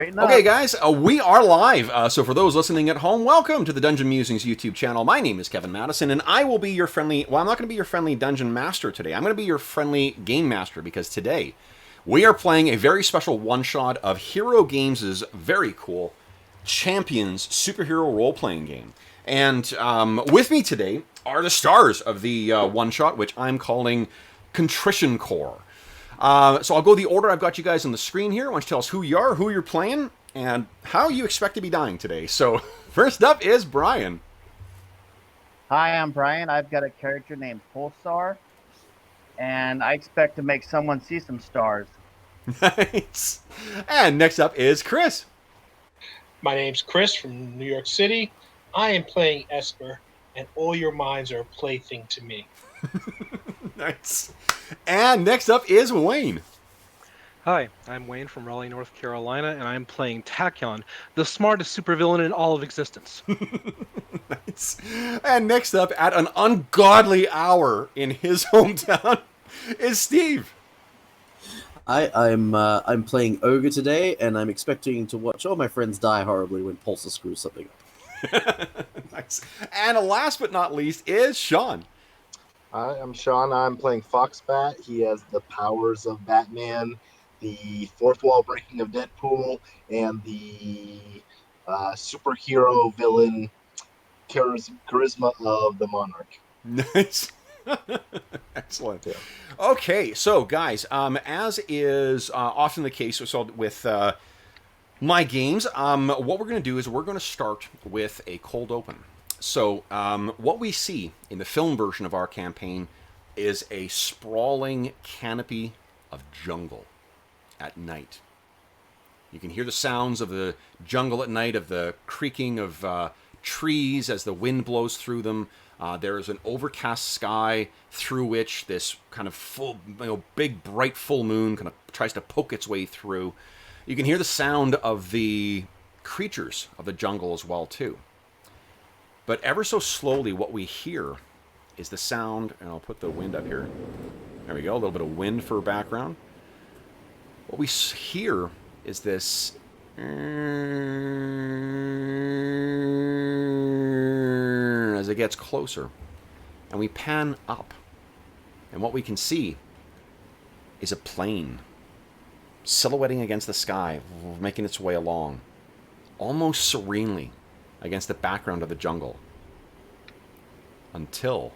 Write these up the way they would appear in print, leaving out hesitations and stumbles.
Okay, guys, we are live. So for those listening at home, welcome to the Dungeon Musings YouTube channel. My name is Kevin Madison, and I will be your friendly... Well, I'm not going to be your friendly dungeon master today. I'm going to be your friendly game master, because today we are playing a very special one-shot of Hero Games' very cool Champions superhero role-playing game. And with me today are the stars of the one-shot, which I'm calling Contrition Corps. So I'll go the order I've got you guys on the screen here. Why don't you tell us who you are, who you're playing, and how you expect to be dying today. So first up is Brian. Hi, I'm Brian. I've got a character named Pulsar, and I expect to make someone see some stars. Nice. And next up is Chris. My name's Chris from New York City. I am playing Esper, and all your minds are a plaything to me. Nice. And next up is Wayne. Hi, I'm Wayne from Raleigh, North Carolina, and I'm playing Tachyon, the smartest supervillain in all of existence. Nice. And next up, at an ungodly hour in his hometown, is Steve. I'm playing Ogre today, and I'm expecting to watch all my friends die horribly when Pulsar screws something up. Nice. And last but not least is Sean. Hi, I'm Sean. I'm playing Foxbat. He has the powers of Batman, the fourth wall breaking of Deadpool, and the superhero villain charisma of the Monarch. Nice. Excellent. Yeah. Okay, so guys, as is often the case with my games, what we're going to do is we're going to start with a cold open. So what we see in the film version of our campaign is a sprawling canopy of jungle at night. You can hear the sounds of the jungle at night, of the creaking of trees as the wind blows through them. There is an overcast sky through which this kind of full, big, bright full moon kind of tries to poke its way through. You can hear the sound of the creatures of the jungle as well, too. But ever so slowly, what we hear is the sound, and I'll put the wind up here. There we go, a little bit of wind for background. What we hear is this as it gets closer. And we pan up. And what we can see is a plane silhouetting against the sky, making its way along, almost serenely, against the background of the jungle. Until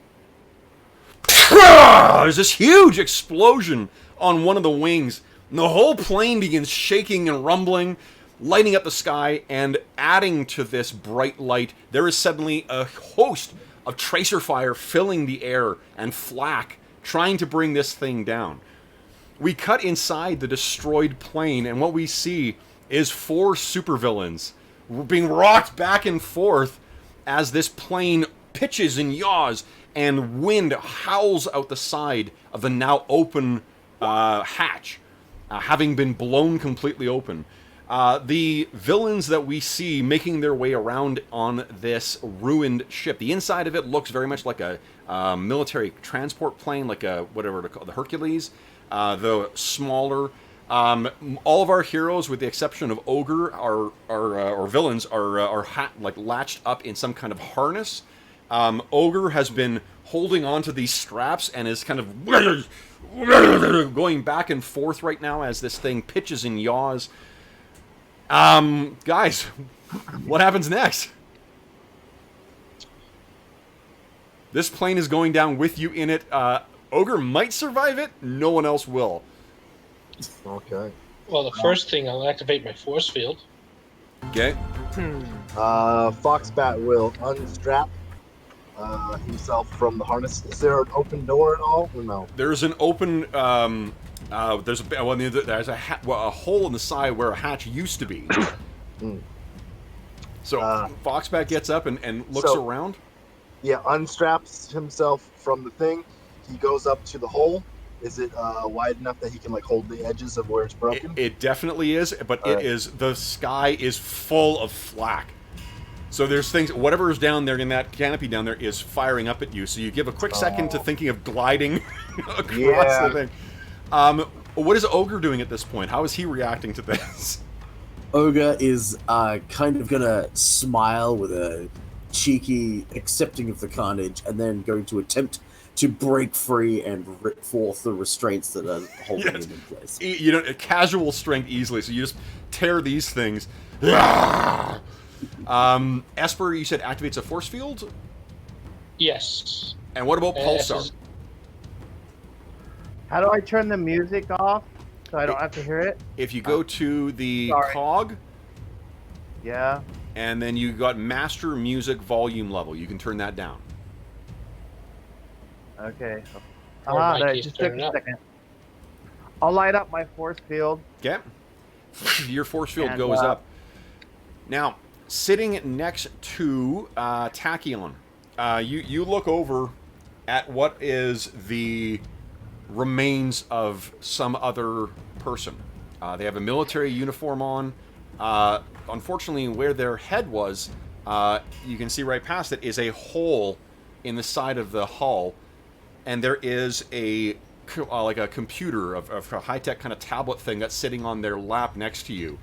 there's this huge explosion on one of the wings, and the whole plane begins shaking and rumbling, lighting up the sky, and adding to this bright light, there is suddenly a host of tracer fire filling the air and flak, trying to bring this thing down. We cut inside the destroyed plane, and what we see is 4 supervillains being rocked back and forth as this plane pitches and yaws, and wind howls out the side of the now open hatch, having been blown completely open. The villains that we see making their way around on this ruined ship, the inside of it looks very much like a military transport plane, like a whatever to call the Hercules, though smaller. All of our heroes, with the exception of Ogre, or villains, are latched up in some kind of harness. Ogre has been holding onto these straps and is kind of going back and forth right now as this thing pitches and yaws. Guys, what happens next? This plane is going down with you in it. Ogre might survive it. No one else will. Okay. Well, the first thing, I'll activate my force field. Okay. Foxbat will unstrap himself from the harness. Is there an open door at all, or no? There's an open. There's a hole in the side where a hatch used to be. So Foxbat gets up and looks around. Yeah, unstraps himself from the thing. He goes up to the hole. Is it wide enough that he can hold the edges of where it's broken? It definitely is, but it is, the sky is full of flak. So there's things, whatever is down there in that canopy down there is firing up at you. So you give a quick second to thinking of gliding across the thing. What is Ogre doing at this point? How is he reacting to this? Ogre is kind of gonna smile with a cheeky accepting of the carnage, and then going to attempt to break free and rip forth the restraints that are holding Yes. him in place. You know, a casual strength easily, so you just tear these things. Esper, you said activates a force field? Yes. And what about Uh, Pulsar? How do I turn the music off so I don't have to hear it? If you go to the Sorry. cog, Yeah. and then you got master music volume level, you can turn that down. Okay. Or in my That case, just turn took it a up. second. I'll light up my force field. Okay. Your force field And, goes up. Now, sitting next to Tachyon, you look over at what is the remains of some other person. They have a military uniform on. Unfortunately, where their head was, you can see right past it is a hole in the side of the hull, and there is a like a computer of a high-tech kind of tablet thing that's sitting on their lap next to you.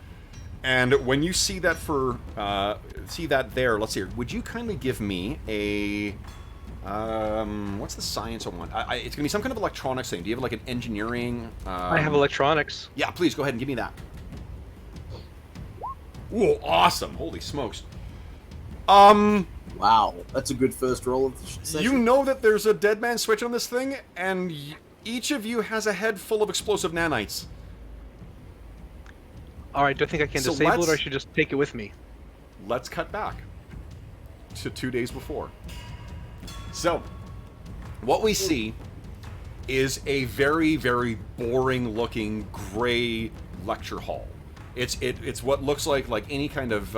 And when you see that there, let's see. Would you kindly give me a what's the science I want? It's gonna be some kind of electronics thing. Do you have like an engineering? I have electronics. Yeah, please go ahead and give me that. Ooh, awesome! Holy smokes. Wow, that's a good first roll of the session. You know that there's a dead man switch on this thing, and each of you has a head full of explosive nanites. All right, do I think I can So disable it, let's- or I should just take it with me? Let's cut back to 2 days before. So, what we see is a very, very boring-looking gray lecture hall. It's what looks like any kind of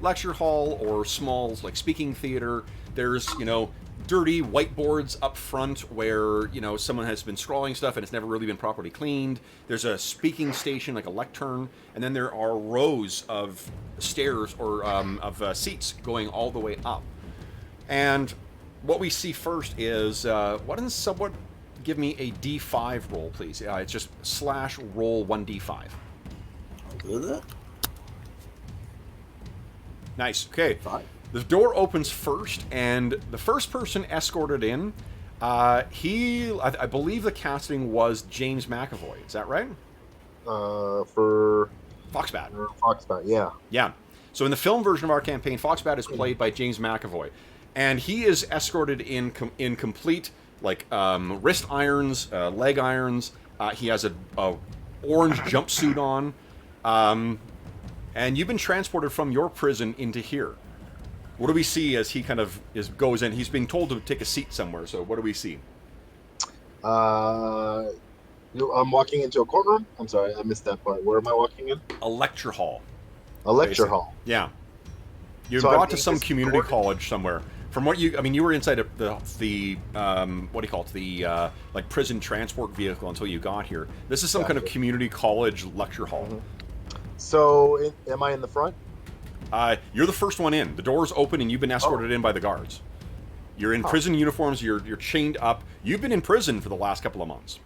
lecture hall or small like speaking theater. There's dirty whiteboards up front where someone has been scrawling stuff and it's never really been properly cleaned. There's a speaking station like a lectern, and then there are rows of stairs or of seats going all the way up. And what we see first is why doesn't someone give me a D5 roll, please? It's just /roll 1d5. I'll do that. Nice. Okay. 5. The door opens first, and the first person escorted in, I believe the casting was James McAvoy. Is that right? For Foxbat. Foxbat, yeah. Yeah. So in the film version of our campaign, Foxbat is played by James McAvoy, and he is escorted in complete wrist irons, leg irons. He has a orange jumpsuit on, and you've been transported from your prison into here. What do we see as he kind of goes in? He's being told to take a seat somewhere. So what do we see? I'm walking into a courtroom. I'm sorry, I missed that part. Where am I walking in? A lecture hall. A lecture Basically. hall. Yeah. You're So I'm brought to being some community escorted? college somewhere. From what you were inside of the what do you call it? The prison transport vehicle until you got here. This is some kind of Gotcha. community college lecture hall. So, am I in the front? You're the first one in. The door's open and you've been escorted in by the guards. You're in prison uniforms. You're chained up. You've been in prison for the last couple of months.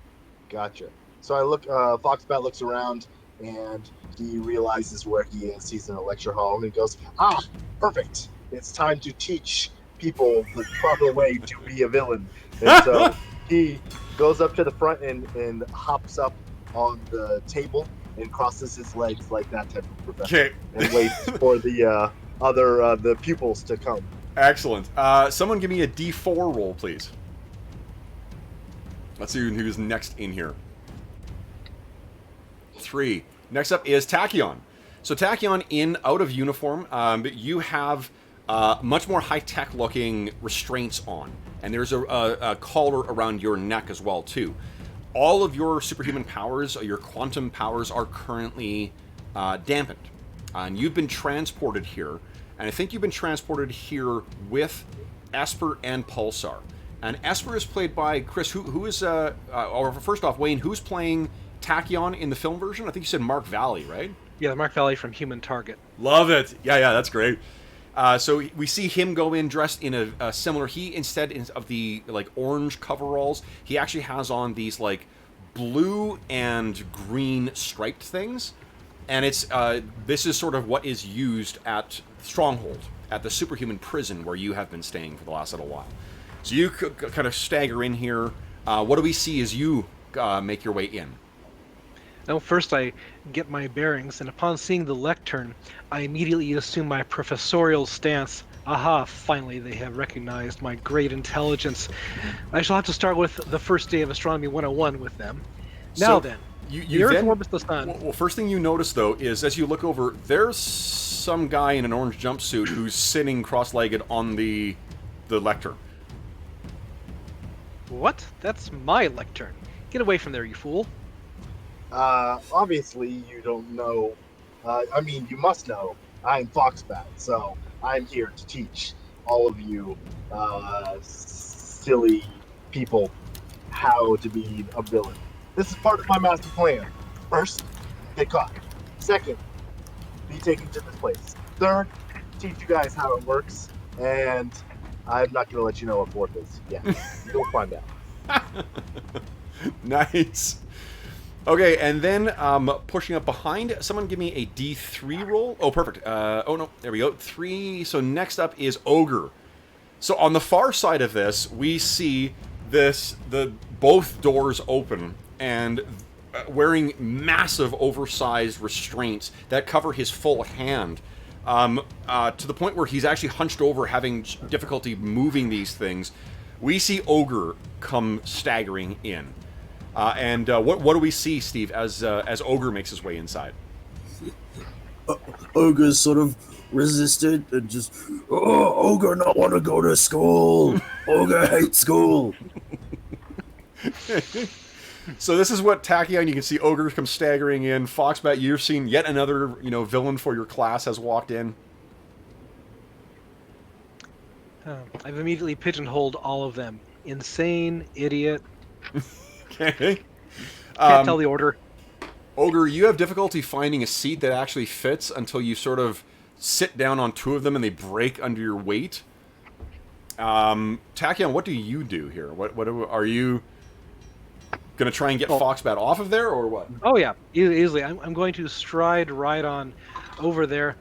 Gotcha. So I look. Foxbat looks around and he realizes where he is. He's in a lecture hall and he goes, "Ah, perfect! It's time to teach people the proper way to be a villain." And so he goes up to the front and hops up on the table and crosses his legs like that type of professor. Okay. And waits for the the pupils to come. Excellent. Someone give me a D4 roll, please. Let's see who's next in here. 3. Next up is Tachyon. So Tachyon, out of uniform, but you have much more high-tech looking restraints on. And there's a collar around your neck as well, too. All of your superhuman powers, your quantum powers, are currently dampened. And you've been transported here. And I think you've been transported here with Esper and Pulsar. And Esper is played by Chris, who is, or first off, Wayne, who's playing Tachyon in the film version? I think you said Mark Valley, right? Yeah, Mark Valley from Human Target. Love it. Yeah, that's great. So we see him go in dressed in a similar. He, instead of the orange coveralls, he actually has on these blue and green striped things. and it's this is sort of what is used at Stronghold, at the superhuman prison where you have been staying for the last little while. So you kind of stagger in here. What do we see as you make your way in? Now, first I get my bearings, and upon seeing the lectern, I immediately assume my professorial stance. Aha, finally they have recognized my great intelligence. I shall have to start with the first day of Astronomy 101 with them. Now So then, you the Earth then, orbits the Sun. Well, first thing you notice, though, is as you look over, there's some guy in an orange jumpsuit who's sitting cross-legged on the lectern. What? That's my lectern. Get away from there, you fool. Obviously, you don't know. I mean, you must know. I'm Foxbat, so I'm here to teach all of you silly people how to be a villain. This is part of my master plan. First, get caught. Second, be taken to this place. Third, teach you guys how it works. And I'm not going to let you know what fourth is. Yeah, you'll find out. Nice. Okay, and then pushing up behind, someone give me a D3 roll. Oh, perfect. Oh, no, there we go. 3. So next up is Ogre. So on the far side of this, we see both doors open, and wearing massive oversized restraints that cover his full hand, to the point where he's actually hunched over, having difficulty moving these things. We see Ogre come staggering in. And what do we see, Steve, as Ogre makes his way inside? Ogre's sort of resisted and just, Ogre not want to go to school. Ogre hates school. So this is what Tachyon, you can see Ogre come staggering in. Foxbat, you're seeing yet another, villain for your class has walked in. I've immediately pigeonholed all of them. Insane, idiot. Okay. Can't tell the order. Ogre, you have difficulty finding a seat that actually fits until you sort of sit down on two of them and they break under your weight. Tachyon, what do you do here? What are you going to try and get Foxbat off of there, or what? Oh yeah, easily. I'm going to stride right on over there.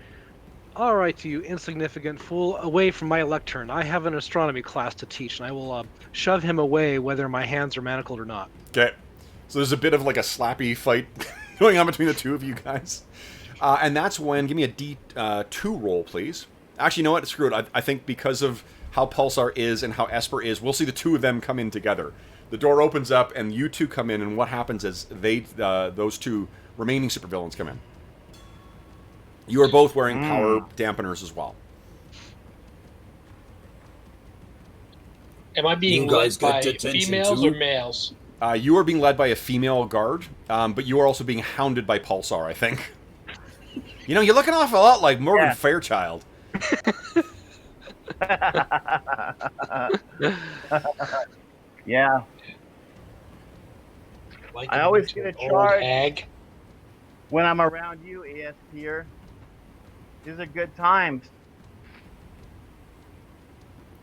All right, you insignificant fool, away from my lectern. I have an astronomy class to teach, and I will shove him away whether my hands are manacled or not. Okay. So there's a bit of like a slappy fight going on between the two of you guys. And that's when, give me a D2 roll, please. Actually, you know what? Screw it. I think because of how Pulsar is and how Esper is, we'll see the two of them come in together. The door opens up, and you two come in, and what happens is those two remaining supervillains come in. You are both wearing power dampeners as well. Am I being You led guys get by detention females too? or males? You are being led by a female guard, but you are also being hounded by Pulsar, I think. You're looking an awful lot like Morgan Fairchild. Yeah. Like I always to get an a old charge. hag? When I'm around you, ES here, these are good times.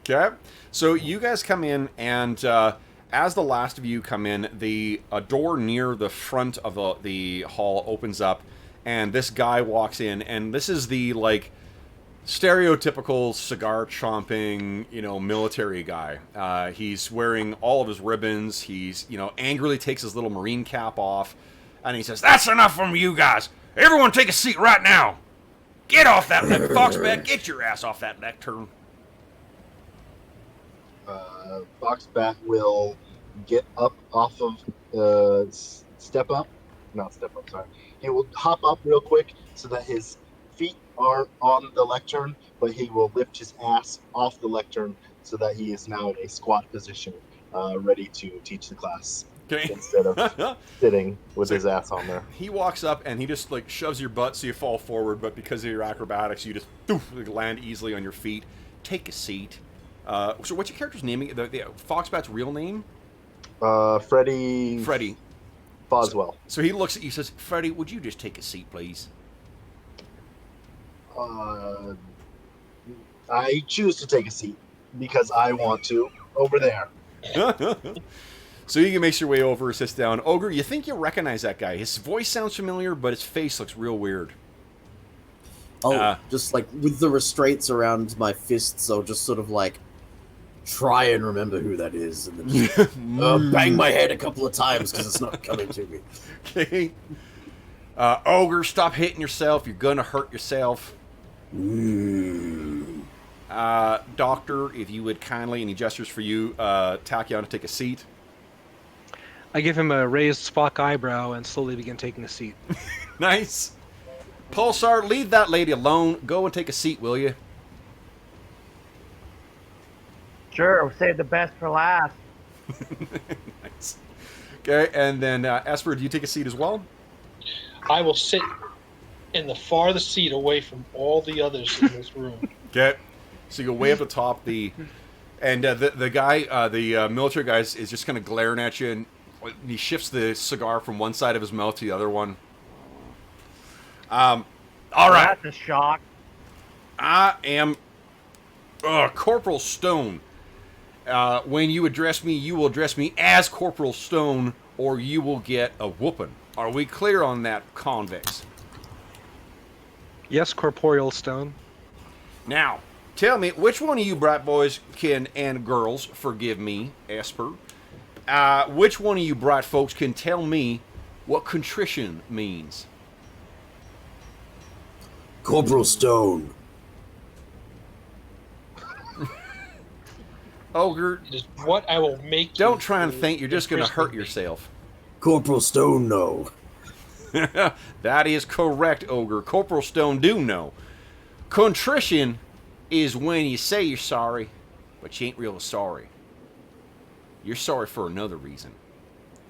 Okay. So you guys come in, and as the last of you come in, the door near the front of the hall opens up, and this guy walks in, and this is the, stereotypical cigar-chomping, military guy. He's wearing all of his ribbons. He's, angrily takes his little Marine cap off, and he says, "That's enough from you guys. Everyone take a seat right now. Get off that Foxbat. Get your ass off that lectern." Foxbat will get up off of sorry. He will hop up real quick so that his feet are on the lectern, but he will lift his ass off the lectern so that he is now in a squat position, ready to teach the class. Okay. Instead of sitting with his ass on there. He walks up and he just shoves your butt so you fall forward, but because of your acrobatics, you just land easily on your feet. Take a seat. So what's your character's name? The Foxbat's real name? Freddy Boswell. So he looks at you, says, "Freddy, would you just take a seat, please?" I choose to take a seat because I want to. Over there. So you can make your way over, sits down. Ogre, you think you recognize that guy. His voice sounds familiar, but his face looks real weird. Oh, just like with the restraints around my fists, I'll just sort of like try and remember who that is, and then just bang my head a couple of times because it's not coming to me. Okay. Ogre, stop hitting yourself. You're gonna hurt yourself. Doctor, if you would kindly, and he gestures for you, Tachyon, to take a seat. I give him a raised Spock eyebrow and slowly begin taking a seat. Nice. Pulsar, leave that lady alone. Go and take a seat, will you? Sure, we'll save the best for last. Nice. Okay, and then Esper, do you take a seat as well? I will sit in the farthest seat away from all the others in this room. Okay. So you go way up the top. The guy, the military guy, is just kind of glaring at you, and he shifts the cigar from one side of his mouth to the other one. All right. That's a shock. I am Corporal Stone. When you address me, you will address me as Corporal Stone, or you will get a whooping. Are we clear on that, convicts? Yes, Corporeal Stone. Now, tell me, which one of you bright boys and girls, forgive me, Esper, which one of you bright folks can tell me what contrition means? Corporal Stone. Ogre, It is what I will make. don't you try and do think you're just going to hurt Christmas. yourself. Corporal Stone, no. That is correct, Ogre. Corporal Stone do know. Contrition is when you say you're sorry, but you ain't real sorry. You're sorry for another reason.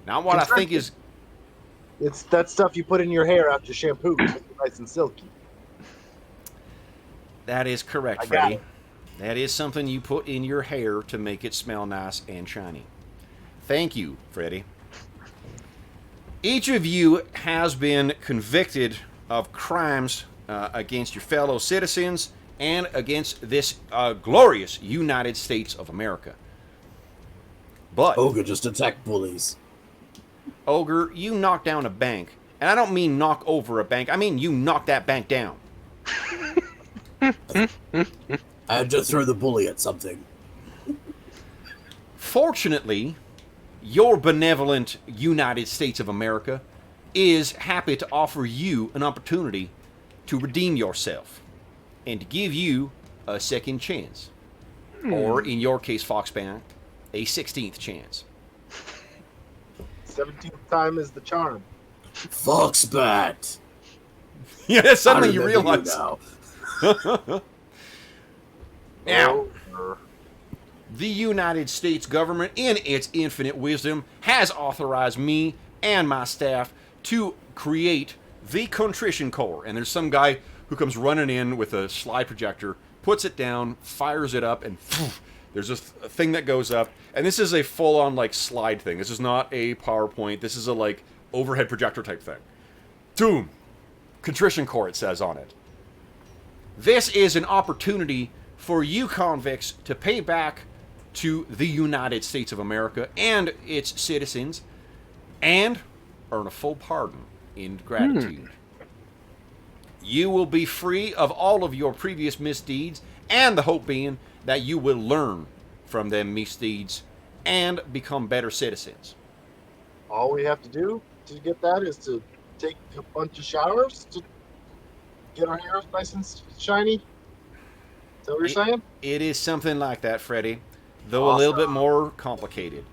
Not what I think is... It's that stuff you put in your hair after shampoo to make it nice and silky. That is correct, I got Freddy. it. That is something you put in your hair to make it smell nice and shiny. Thank you, Freddy. Each of you has been convicted of crimes against your fellow citizens and against this glorious United States of America. But, Ogre just attacked bullies. Ogre, you knocked down a bank. And I don't mean knock over a bank. I mean you knocked that bank down. I had to throw the bully at something. Fortunately, your benevolent United States of America is happy to offer you an opportunity to redeem yourself and to give you a second chance. Or, in your case, Foxbank, a 16th chance. 17th time is the charm. Foxbat. Yeah, suddenly I you remember realize. now. Now, Oh, the United States government, in its infinite wisdom, has authorized me and my staff to create the Contrition Corps. And there's some guy who comes running in with a slide projector, puts it down, fires it up, and there's a thing that goes up. And this is a full-on, like, slide thing. This is not a PowerPoint. This is a, like, overhead projector type thing. Doom. Contrition Corps, it says on it. This is an opportunity for you convicts to pay back to the United States of America and its citizens and earn a full pardon in gratitude. You will be free of all of your previous misdeeds, and the hope being that you will learn from them misdeeds and become better citizens. all we have to do to get that is to take a bunch of showers to get our hair nice and shiny. Is that what you're saying? It is something like that, Freddy, though a little bit more complicated.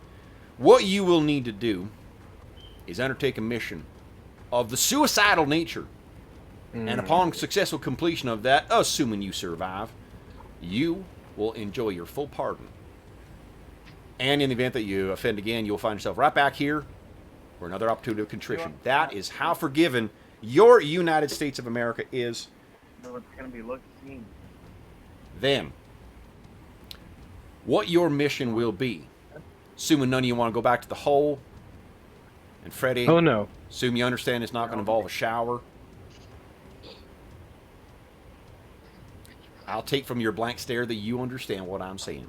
What you will need to do is undertake a mission of the suicidal nature. And upon successful completion of that, assuming you survive, you will enjoy your full pardon. And in the event that you offend again, you'll find yourself right back here for another opportunity of contrition. That is how forgiven your United States of America is. So it's going to be looking. Then, what your mission will be, assuming none of you want to go back to the hole, and Freddy, Oh no. assume you understand it's not going to involve a shower. I'll take from your blank stare that you understand what I'm saying.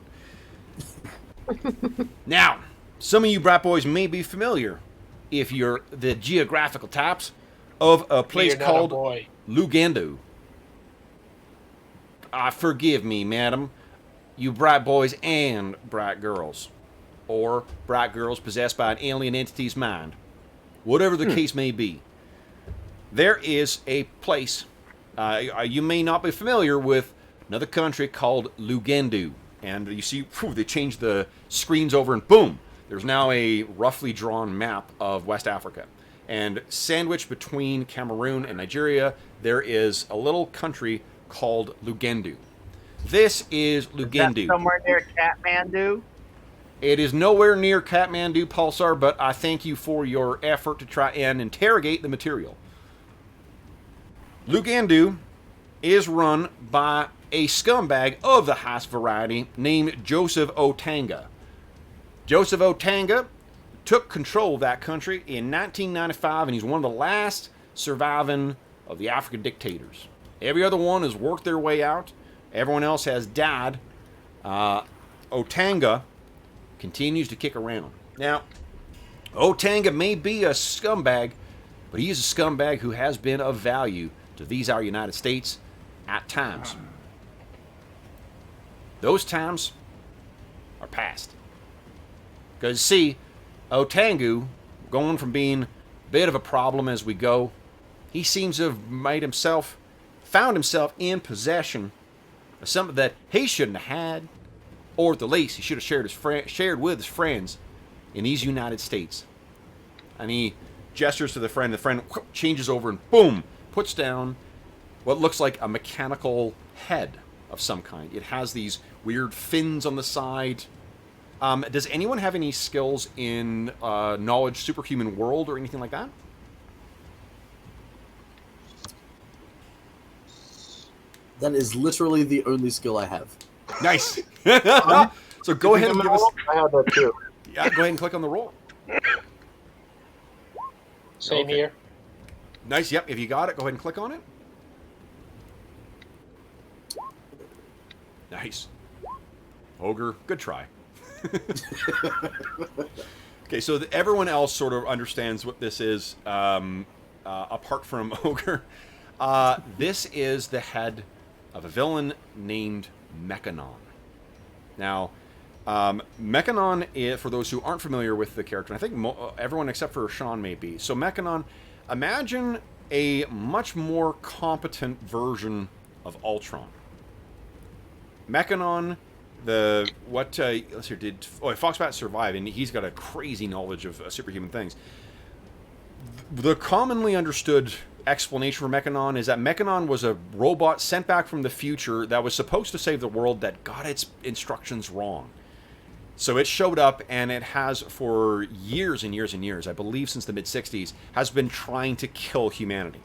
Now, Some of you brat boys may be familiar, if you're the geographical types, of a place You're not called a boy. Luganda. Forgive me, madam, you brat boys and brat girls, or brat girls possessed by an alien entity's mind. Whatever the case may be, there is a place. You may not be familiar with another country called Luganda. And you see, they changed the screens over, and boom, there's now a roughly drawn map of West Africa. And sandwiched between Cameroon and Nigeria, there is a little country called Luganda. This is Is that Luganda. somewhere near Kathmandu? It is nowhere near Kathmandu, Pulsar, but I thank you for your effort to try and interrogate the material. Luganda is run by a scumbag of the highest variety named Joseph Otanga. Joseph Otanga took control of that country in 1995, and he's one of the last surviving of the African dictators. Every other one has worked their way out. Everyone else has died. Otanga continues to kick around. Now, Otanga may be a scumbag, but he is a scumbag who has been of value to these our United States at times. Those times are past. Because, see, Otangu, going from being a bit of a problem as we go, he seems to have found himself in possession of something that he shouldn't have had, or at the least, he should have shared with his friends in these United States. And he gestures to the friend changes over and boom, puts down what looks like a mechanical head of some kind. It has these weird fins on the side. Does anyone have any skills in knowledge superhuman world or anything like that? That is literally the only skill I have. Nice. So go ahead and give us. I have that too. Yeah, go ahead and click on the roll. Same Okay. here. Nice. Yep. If you got it, go ahead and click on it. Nice. Ogre, good try. Okay, so everyone else sort of understands what this is, apart from Ogre. This is the head of a villain named Mechanon. Now, Mechanon, for those who aren't familiar with the character, I think everyone except for Sean may be. So Mechanon, imagine a much more competent version of Ultron. Mechanon, let's see, Foxbat survive, and he's got a crazy knowledge of superhuman things. The commonly understood explanation for Mechanon is that Mechanon was a robot sent back from the future that was supposed to save the world that got its instructions wrong. So it showed up, and it has for years and years and years, I believe since the mid-60s, has been trying to kill humanity.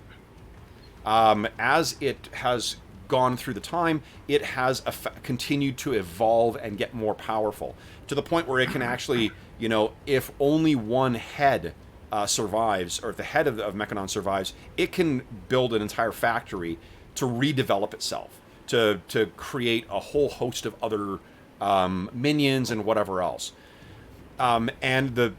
As it has gone through the time, it has continued to evolve and get more powerful to the point where it can actually, if only one head survives, or if the head of Mechanon survives, it can build an entire factory to redevelop itself, to create a whole host of other minions and whatever else. And the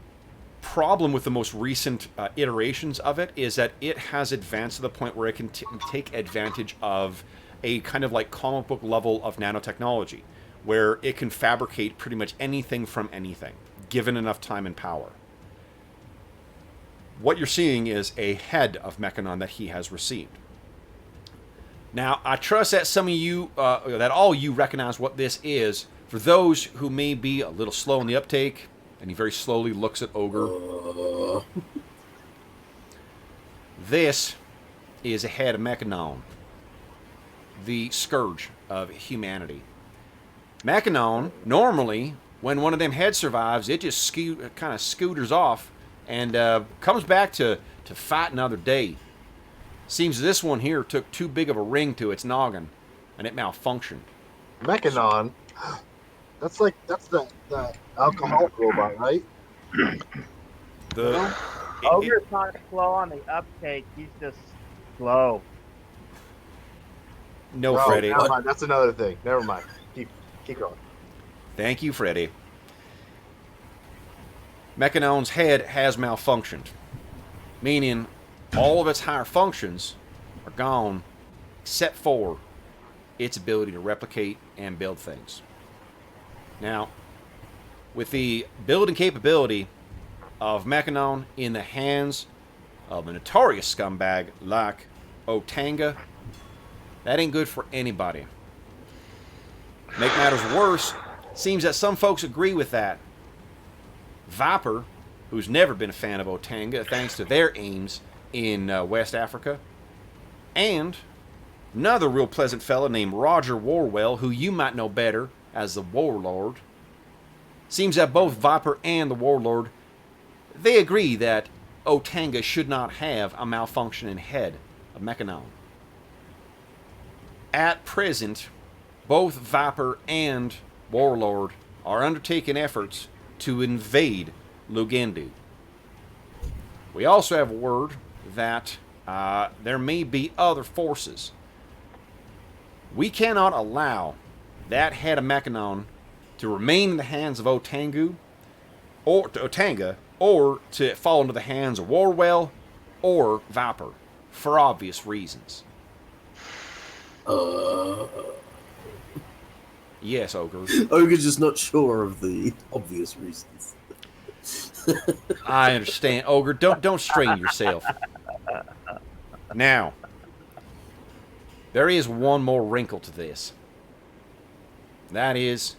problem with the most recent iterations of it is that it has advanced to the point where it can take advantage of a kind of like comic book level of nanotechnology, where it can fabricate pretty much anything from anything, given enough time and power. What you're seeing is a head of Mechanon that he has received. Now, I trust that some of you, that all you recognize what this is. For those who may be a little slow in the uptake, and he very slowly looks at Ogre. This is a head of Mechanon, the scourge of humanity. Mechanon, normally, when one of them heads survives, it just kind of scooters off and comes back to fight another day. Seems this one here took too big of a ring to its noggin, and it malfunctioned. Mechanon. That's the alcoholic robot, right? Ogre's not slow on the uptake. He's just slow. No, Oh, Freddy. never mind. That's another thing. Never mind. Keep going. Thank you, Freddy. Mechanon's head has malfunctioned, meaning all of its higher functions are gone except for its ability to replicate and build things. Now, with the building capability of Mechanon in the hands of a notorious scumbag like Otanga, that ain't good for anybody. Make matters worse, seems that some folks agree with that. Viper, who's never been a fan of Otanga thanks to their aims in West Africa, and another real pleasant fella named Roger Warwell, who you might know better as the Warlord. Seems that both Viper and the Warlord, they agree that Otanga should not have a malfunctioning head of Mechanon. At present, both Viper and Warlord are undertaking efforts to invade Luganda. We also have word that there may be other forces. We cannot allow that head of Mechanon to remain in the hands of Otanga, or to fall into the hands of Warwell or Viper, for obvious reasons. Yes, Ogre. Ogre's just not sure of the obvious reasons. I understand, Ogre. Don't strain yourself. Now, there is one more wrinkle to this. That is,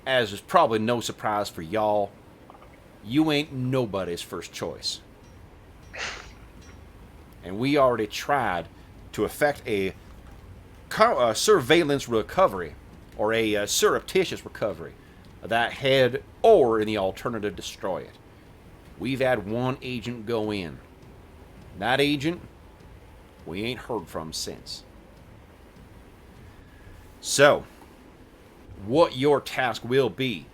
as is probably no surprise for y'all, you ain't nobody's first choice. And we already tried to effect a surveillance recovery, or a surreptitious recovery of that head, or in the alternative, destroy it. We've had one agent go in. That agent, we ain't heard from since. So, what your task will be: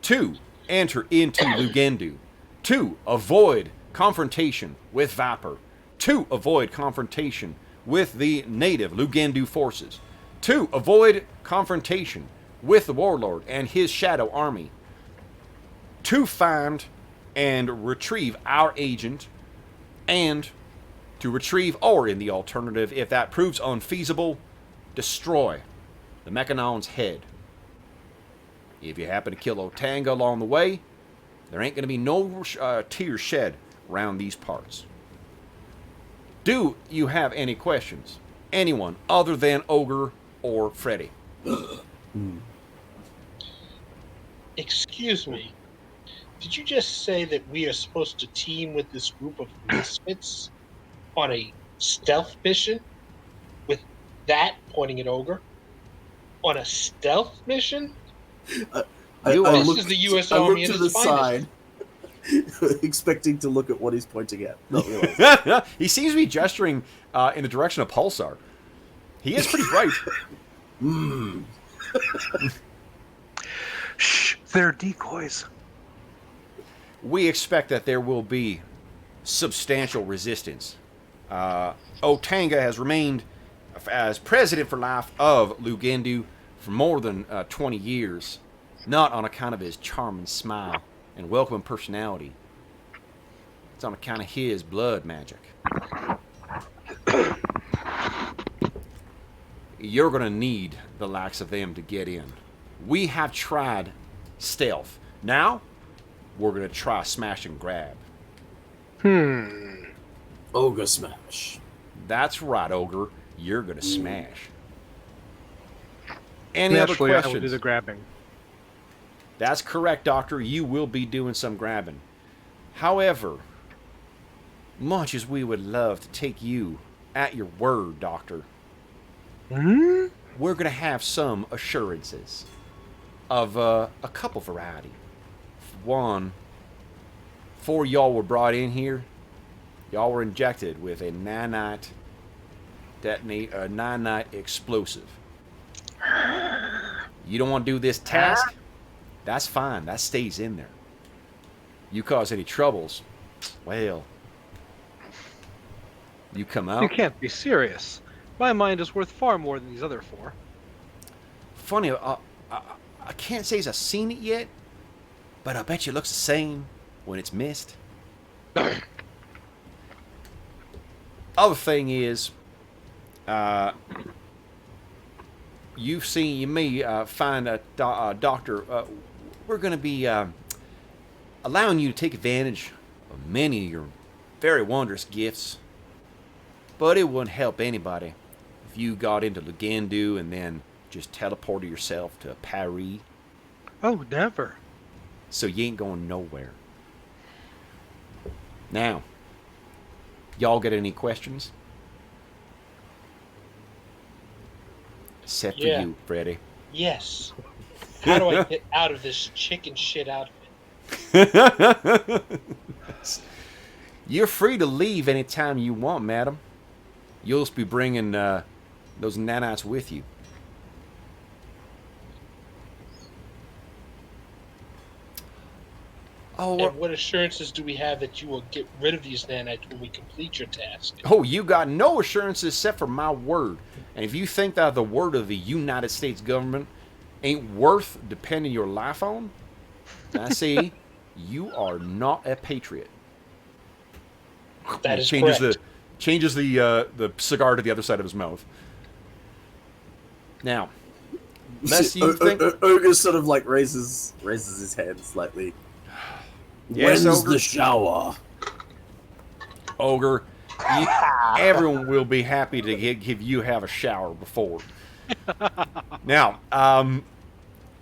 to enter into Luganda, to avoid confrontation with Viper, to avoid confrontation with the native Luganda forces, to avoid confrontation with the Warlord and his shadow army, to find and retrieve our agent, and to retrieve, or in the alternative, if that proves unfeasible, destroy the Mechanon's head. If you happen to kill Otanga along the way, there ain't going to be no tears shed around these parts. Do you have any questions? Anyone other than Ogre or Freddy? Excuse me. Did you just say that we are supposed to team with this group of misfits on a stealth mission? With that pointing at Ogre? On a stealth mission? I This looked, is the U.S. I Army looked at to the its finest. side, expecting to look at what he's pointing at. Not realizing. He seems to be gesturing in the direction of Pulsar. He is pretty bright. Shh, they're decoys. We expect that there will be substantial resistance. Otanga has remained as president for life of Luganda for more than 20 years, not on account of his charming smile and welcoming personality. It's on account of his blood magic. You're going to need the likes of them to get in. We have tried stealth. Now, we're going to try smash and grab. Ogre smash. That's right, Ogre. You're going to smash. Any Naturally, other I questions? will do the grabbing. That's correct, Doctor. You will be doing some grabbing. However, much as we would love to take you at your word, Doctor, we're going to have some assurances of a couple variety. One, before y'all were brought in here, y'all were injected with a nanite explosive. You don't want to do this task? That's fine. That stays in there. You cause any troubles, well, you come out. You can't be serious. My mind is worth far more than these other four. Funny, I can't say as I've seen it yet, but I bet you it looks the same when it's missed. Other thing is, you may find a doctor. We're going to be allowing you to take advantage of many of your very wondrous gifts, but it wouldn't help anybody if you got into Luganda and then just teleported yourself to Paris. Oh, never. So you ain't going nowhere. Now, y'all got any questions? Except for Yeah. you, Freddy. Yes. How do I get out of this chicken shit outfit? You're free to leave anytime you want, madam. You'll just be bringing those nanites with you. Oh, And what assurances do we have that you will get rid of these nanites when we complete your task? oh, you got no assurances except for my word. And if you think that the word of the United States government ain't worth depending your life on, I see you are not a patriot. That is changes correct. changes the cigar to the other side of his mouth. Now, unless you think Ogre sort of like raises his hand slightly. Yes, When's Ogre? the shower? Ogre, everyone will be happy to give you have a shower before. Now,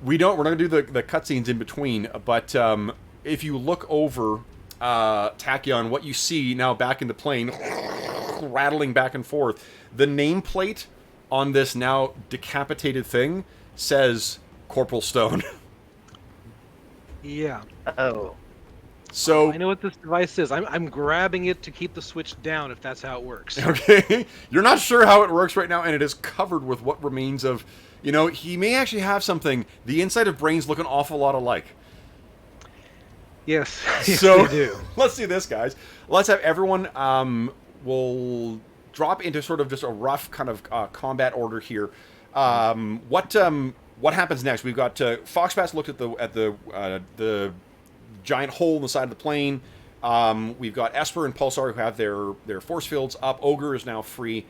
we're not going to do the cutscenes in between, but if you look over Tachyon, what you see now back in the plane, rattling back and forth, the nameplate on this now decapitated thing says Corporal Stone. Yeah. Oh. So I know what this device is. I'm grabbing it to keep the switch down if that's how it works. okay, you're not sure how it works right now, and it is covered with what remains of, he may actually have something. The inside of brains look an awful lot alike. Yes. Yes, So they do. let's do this, guys. Let's have everyone. We'll drop into sort of just a rough kind of combat order here. What happens next? We've got Foxbat's looked at the giant hole in the side of the plane. We've got Esper and Pulsar who have their force fields up. Ogre is now free.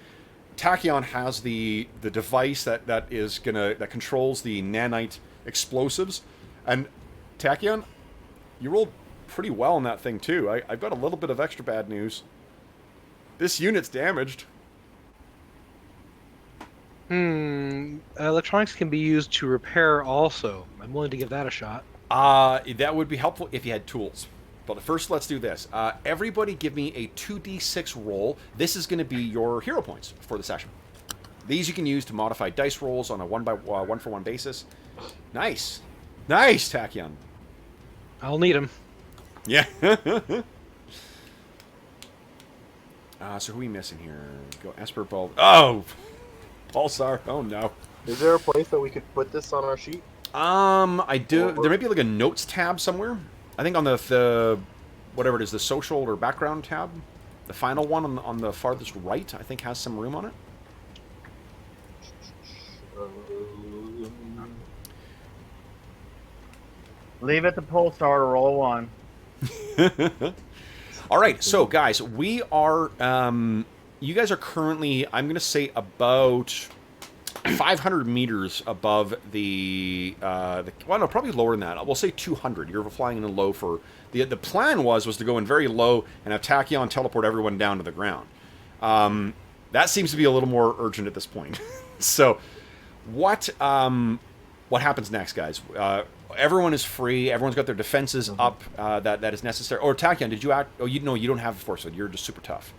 Tachyon has the device that controls the nanite explosives. And Tachyon, you rolled pretty well on that thing too. I've got a little bit of extra bad news. This unit's damaged. Electronics can be used to repair also. I'm willing to give that a shot. That would be helpful if you had tools. But first, let's do this. Everybody give me a 2d6 roll. This is going to be your hero points for the session. These you can use to modify dice rolls on a one-for-one basis. Nice. Nice, Tachyon. I'll need them. Yeah. So who are we missing here? Go Esper, Ball. Oh! Pulsar. Oh, no. Is there a place that we could put this on our sheet? I do. There may be like a notes tab somewhere. I think on the whatever it is, the social or background tab, the final one on the farthest right, I think has some room on it. Leave it to Pulsar to roll one. All right, so guys, we are. You guys are currently, I'm going to say, about 500 meters above the well, no, probably lower than that. We'll say 200. You're flying in the low for the plan was to go in very low and have Tachyon teleport everyone down to the ground. That seems to be a little more urgent at this point. So, what happens next, guys? Everyone is free. Everyone's got their defenses up. That is necessary. Or Tachyon, did you act? Oh, you don't have a force field. You're just super tough.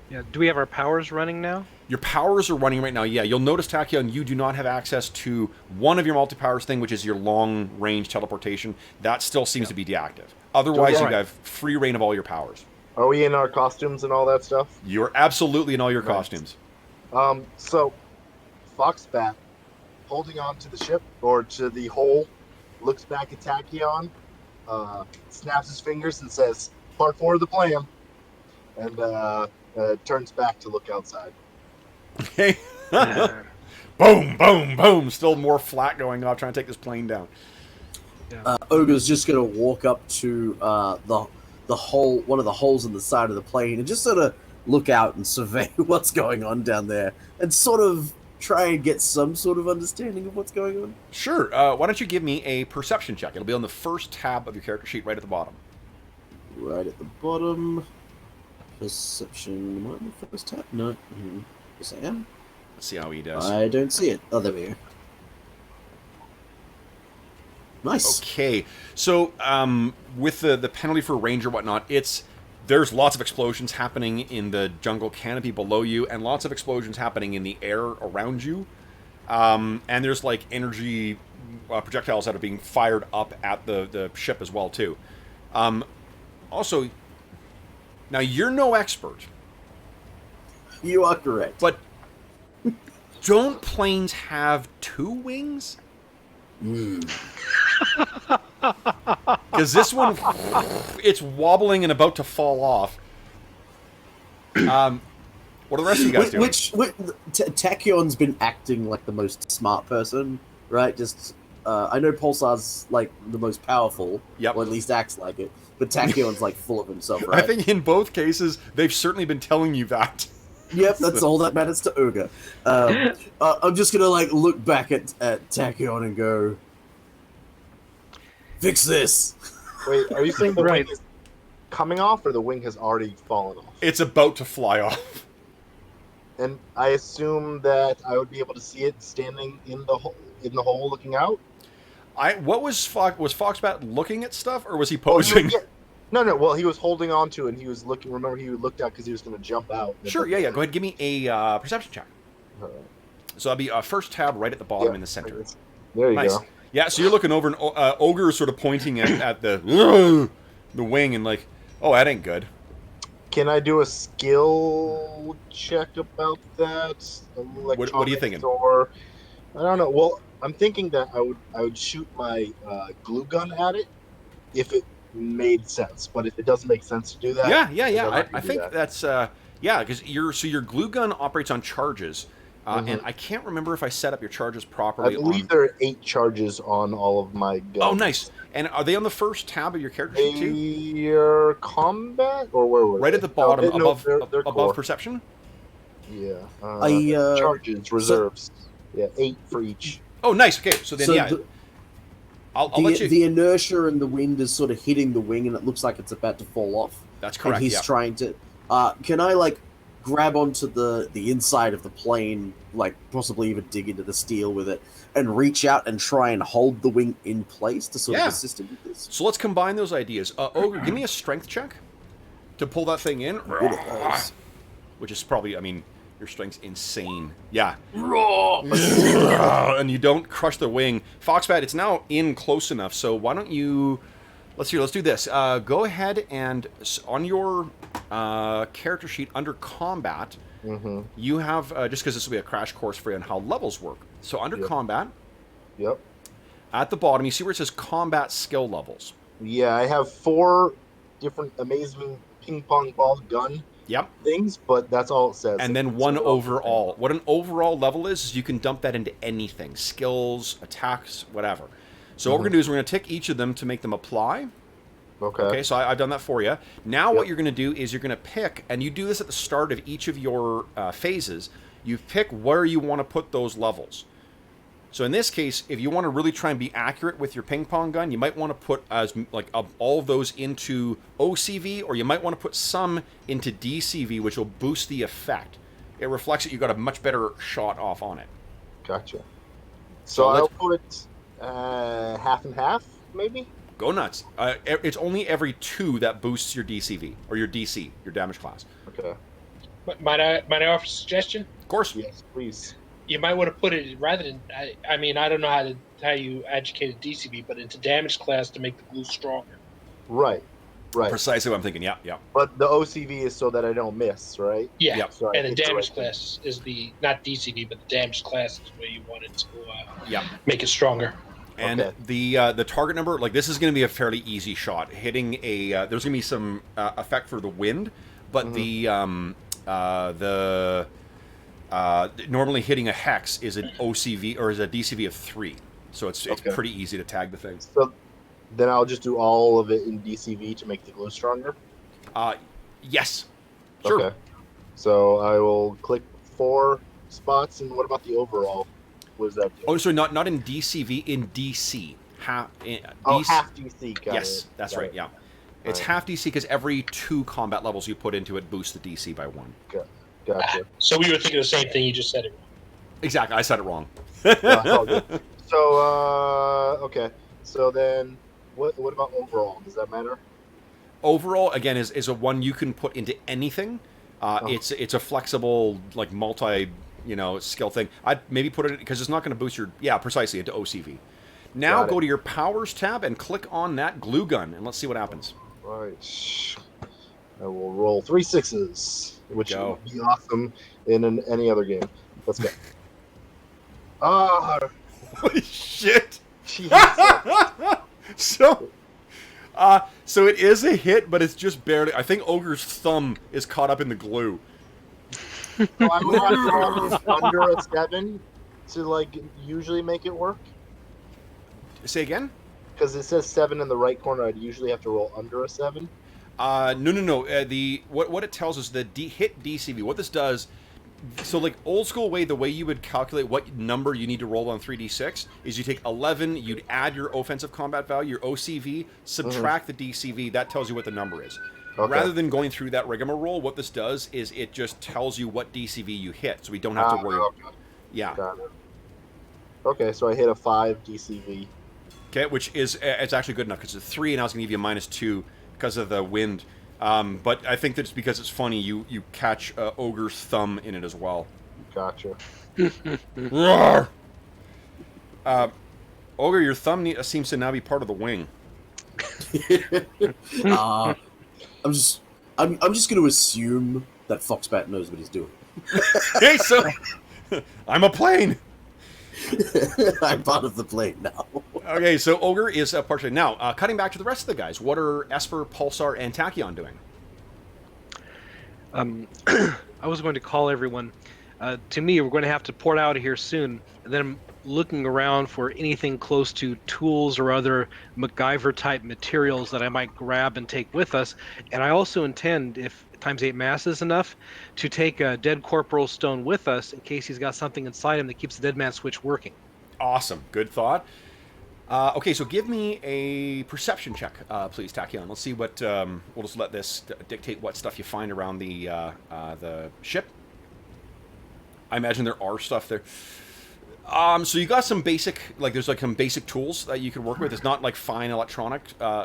Yeah. Do we have our powers running now? Your powers are running right now, yeah. You'll notice, Tachyon, you do not have access to one of your multi-powers thing, which is your long-range teleportation. That still seems to be deactive. Otherwise, you have free reign of all your powers. Are we in our costumes and all that stuff? You're absolutely in all your costumes. So, Foxbat, holding on to the ship, or to the hole, looks back at Tachyon, snaps his fingers and says, "Part 4 of the plan," and turns back to look outside. Okay. Boom, boom, boom. Still more flat going off, trying to take this plane down. Ogre's just gonna walk up to the hole, one of the holes in the side of the plane, and just sort of look out and survey what's going on down there, and sort of try and get some sort of understanding of what's going on. Sure. Why don't you give me a perception check? It'll be on the first tab of your character sheet, right at the bottom. Right at the bottom. Perception. Am I on the first tab? No. Yes, I am. Let's see how he does. I don't see it. Oh, there we go. Nice. Okay, so with the penalty for range or whatnot, there's lots of explosions happening in the jungle canopy below you, and lots of explosions happening in the air around you, and there's like energy projectiles that are being fired up at the ship as well too. Also, now you're no expert, You are correct. but don't planes have two wings? Because this one, it's wobbling and about to fall off. What are the rest of you guys doing? Tachyon's been acting like the most smart person, right? Just, I know Pulsar's like the most powerful, Yep. or at least acts like it, but Tachyon's like full of himself, right? I think in both cases, they've certainly been telling you that. Yep, that's all that matters to Ogre. I'm just gonna like look back at Tachyon and go, fix this. Wait, are you saying the Right. wing is coming off, or the wing has already fallen off? It's about to fly off. And I assume that I would be able to see it standing in the hole looking out. What was Foxbat looking at stuff, or was he posing? No. Well, he was holding on to it, and he was looking. Remember, he looked out because he was going to jump out. Sure, yeah. Go ahead, give me a perception check. All right. So that'll be first tab right at the bottom in the center. There you Nice. go. Yeah, so you're looking over, and Ogre is sort of pointing at the wing, and like, oh, that ain't good. Can I do a skill check about that? What are you thinking? Or I don't know. Well, I'm thinking that I would shoot my glue gun at it if it made sense. But if it doesn't make sense to do that, Yeah. I think that's because your glue gun operates on charges, and I can't remember if I set up your charges I properly. believe there are 8 charges on all of my guns. Oh, nice. And are they on the first tab of your character sheet too? They're combat, or where were Right they? at the bottom, No, above they're above core. perception. Yeah. Charges, reserves. Yeah, 8 for each. Oh, nice. Okay, so then I'll let you. The inertia and the wind is sort of hitting the wing, and it looks like it's about to fall off. That's correct. And he's Yeah. trying to. Can I like grab onto the inside of the plane, like possibly even dig into the steel with it, and reach out and try and hold the wing in place to sort Yeah. of assist him with this? So let's combine those ideas. Ogre, give me a strength check to pull that thing in. Good at those. Which is probably, I mean, your strength's insane. Yeah. And you don't crush the wing. Foxbat, it's now in close enough, so why don't you... Let's do this. Go ahead and on your character sheet under combat, you have, just because this will be a crash course for you on how levels work. So under combat, Yep. at the bottom, you see where it says combat skill levels. Yeah, I have 4 different amazing ping pong ball gun Yep. things, but that's all it says. And then one overall. What an overall level is you can dump that into anything. Skills, attacks, whatever. So what we're going to do is we're going to tick each of them to make them apply. Okay, so I've done that for you. Now what you're going to do is you're going to pick, and you do this at the start of each of your phases, you pick where you want to put those levels. So in this case, if you want to really try and be accurate with your ping pong gun, you might want to put all of those into OCV, or you might want to put some into DCV, which will boost the effect. It reflects that you got a much better shot off on it. Gotcha. So I'll put half and half, maybe? Go nuts. It's only every 2 that boosts your DCV, or your DC, your damage class. Okay. Might I offer a suggestion? Of course. Yes, please. You might want to put it rather than. I mean, I don't know how you educated DCB, but into damage class to make the glue stronger. Right. Precisely what I'm thinking, yeah. But the OCV is so that I don't miss, right? Yeah, Yep. So I and the hit the damage right class is the not DCB, but the damage class is where you want it to Yeah. make it stronger. And the target number, like this is going to be a fairly easy shot. Hitting a there's going to be some effect for the wind, but normally hitting a hex is an OCV or is a DCV of 3, so it's pretty easy to tag the thing. So Then I'll just do all of it in DCV to make the glue stronger. Yes. Sure. Okay. So I will click 4 spots, and what about the overall? What does that do? Oh, sorry, not in DCV, in DC. Half DC. Got yes, it. that's Got right. it. Yeah, it's Alright. half DC because every 2 combat levels you put into it boosts the DC by 1. Gotcha. So we were thinking the same thing. You just said it wrong. Exactly, I said it wrong. It's all good. So okay. So then, what about overall? Does that matter? Overall, again, is a one you can put into anything. It's a flexible, like, multi, skill thing. I'd maybe put it, because it's not going to boost your, precisely, into OCV. Now Got it. go to your powers tab and click on that glue gun, and let's see what happens. Right. I will roll 3 6s, which Go. would be awesome in any other game. Let's go. Ah, Holy shit! Jesus. So it is a hit, but it's just barely. I think Ogre's thumb is caught up in the glue. So I would have to roll this under a 7 to, like, usually make it work. Say again? Because it says 7 in the right corner, I'd usually have to roll under a 7. No. What it tells us, the hit DCV. What this does, so, like, old school way, the way you would calculate what number you need to roll on 3d6 is you take 11, you'd add your offensive combat value, your OCV, subtract the DCV. That tells you what the number is. Okay. Rather than going through that rigmarole, what this does is it just tells you what DCV you hit, so we don't have to worry. Okay. Yeah. Got it. Okay, so I hit a 5 DCV. Okay, which is it's actually good enough because it's a 3, and I was going to give you a -2 because of the wind. But I think that's because it's funny. You catch Ogre's thumb in it as well. Gotcha. Roar! Ogre, your thumb seems to now be part of the wing. I'm just going to assume that Foxbat knows what he's doing. Hey, so I'm a plane. I'm part of the plane now. Okay, so Ogre is partially now. Cutting back to the rest of the guys, what are Esper, Pulsar, and Tachyon doing? I was going to call everyone. To me, we're going to have to port out of here soon. And then I'm looking around for anything close to tools or other MacGyver-type materials that I might grab and take with us. And I also intend, if times 8 mass is enough, to take a dead corporal stone with us in case he's got something inside him that keeps the dead man switch working. Awesome, good thought. Okay, so give me a perception check, please, Tachyon. Let's see what. We'll just let this dictate what stuff you find around the ship. I imagine there are stuff there. So you got some basic, like, there's like some basic tools that you could work with. It's not like fine electronic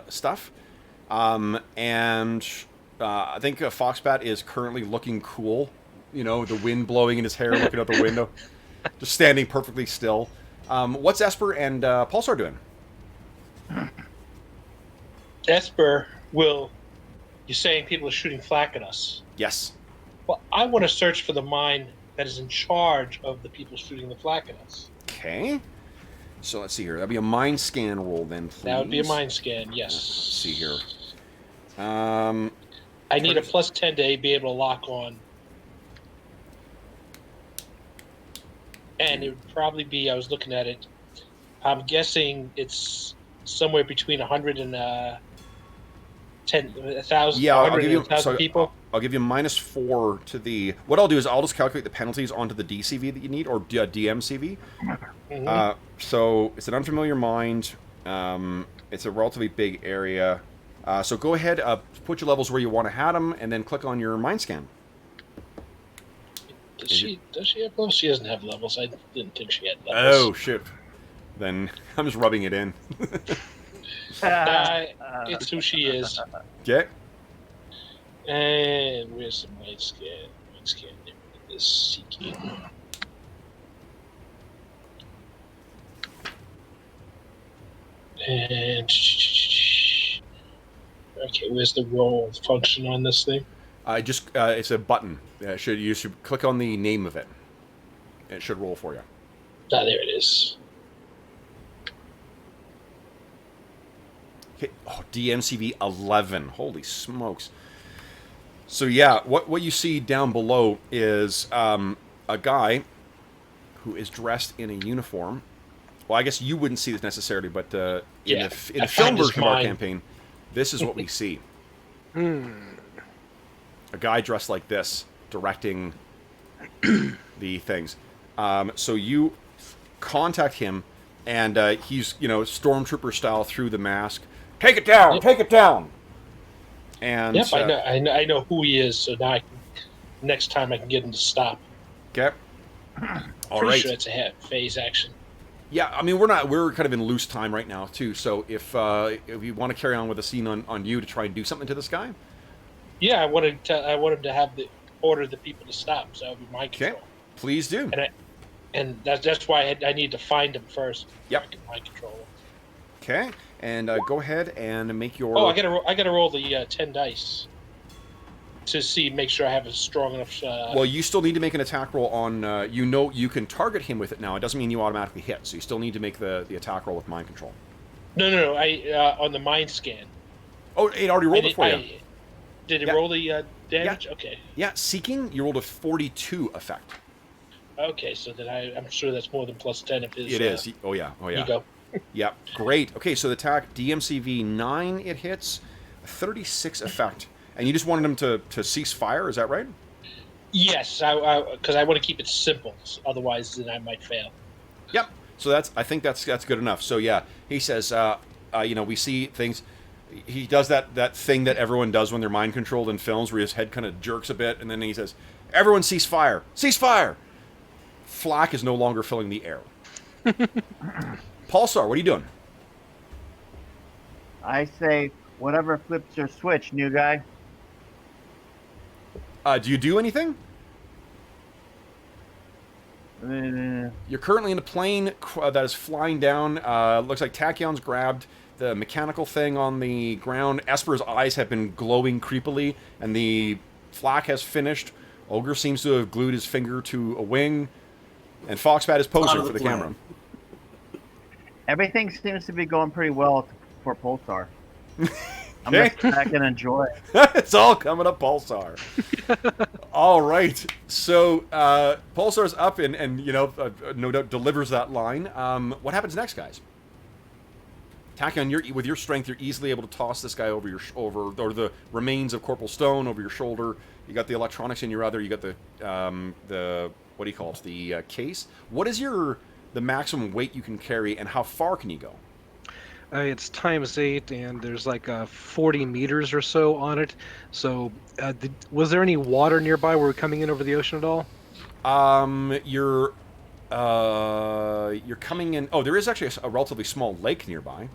stuff. I think Foxbat is currently looking cool. The wind blowing in his hair, looking out the window, just standing perfectly still. What's Esper and Pulsar doing? Esper you're saying people are shooting flak at us. Yes. Well, I want to search for the mine that is in charge of the people shooting the flak at us. Okay. So let's see here. That'd be a mind scan roll then, please. That would be a mind scan, yes. Let's see here. I need a +10 to be able to lock on. And it would probably be, I was looking at it, I'm guessing it's somewhere between 100 and 1,000. Yeah, I'll give you people. I'll give you -4 to the. What I'll do is I'll just calculate the penalties onto the DCV that you need, or DMCV. Mm-hmm. So it's an unfamiliar mind. It's a relatively big area. So go ahead, put your levels where you want to have them, and then click on your mind scan. Does she have levels? She doesn't have levels. I didn't think she had levels. Oh shit! Then I'm just rubbing it in. It's who she is. Okay. And where's the mind scan? Mind scan. There it is. Seeking. And okay, where's the roll function on this thing? It's a button. You should click on the name of it. It should roll for you. Ah, there it is. Okay. Oh, DMCV 11. Holy smokes. So yeah, what you see down below is a guy who is dressed in a uniform. well, I guess you wouldn't see this necessarily, but Yeah, in I the film find his version of our mind. campaign, this is what we see. A guy dressed like this directing the things. So you contact him, and he's, stormtrooper style through the mask. Take it down! Yep. Take it down! And Yep, I know who he is, so now next time I can get him to stop. okay. All Pretty right. sure that's a phase action. Yeah, I mean we're kind of in loose time right now too. So if you want to carry on with a scene on you to try and do something to this guy, Yeah, I want him to have order the people to stop, so that would be my control. okay, please do. And that's why I need to find him first. Yep. I can mind control him. Okay, and go ahead and make your. Oh, I gotta roll the 10 dice to make sure I have a strong enough. Well, you still need to make an attack roll on. You can target him with it now. It doesn't mean you automatically hit, so you still need to make the attack roll with mind control. No. I on the mind scan. Oh, it already rolled it for you. Did it Yeah. roll the damage? Yeah. Okay. Yeah, seeking, you rolled a 42 effect. Okay, so then I'm sure that's more than plus 10 if his. It is. Oh yeah. You go. Yeah, great. Okay, so the attack DMCV 9, it hits, 36 effect, and you just wanted him to cease fire. Is that right? Yes, because I want to keep it simple. Otherwise, then I might fail. Yep. So I think that's good enough. So yeah, he says, we see things. He does that thing that everyone does when they're mind controlled in films, where his head kind of jerks a bit, and then he says, "Everyone cease fire! Cease fire!" Flak is no longer filling the air. Pulsar, what are you doing? I say, whatever flips your switch, new guy. Do you do anything? Uh, You're currently in a plane that is flying down. Looks like Tachyon's grabbed the mechanical thing on the ground. Esper's eyes have been glowing creepily, and the flak has finished. Ogre seems to have glued his finger to a wing, and Foxbat is posing Part of for the the plan. camera. everything seems to be going pretty well for Pulsar. I'm Okay. just back and enjoy it. It's all coming up, Pulsar. All right. So Pulsar's up and no doubt delivers that line. What happens next, guys? Tachyon, with your strength, you're easily able to toss this guy over or the remains of Corporal Stone over your shoulder. You got the electronics in your other. You got the what do you call it? The case. What is the maximum weight you can carry, and how far can you go? It's times 8, and there's like 40 meters or so on it. So, was there any water nearby? Were we coming in over the ocean at all? You're coming in. Oh, there is actually a relatively small lake nearby.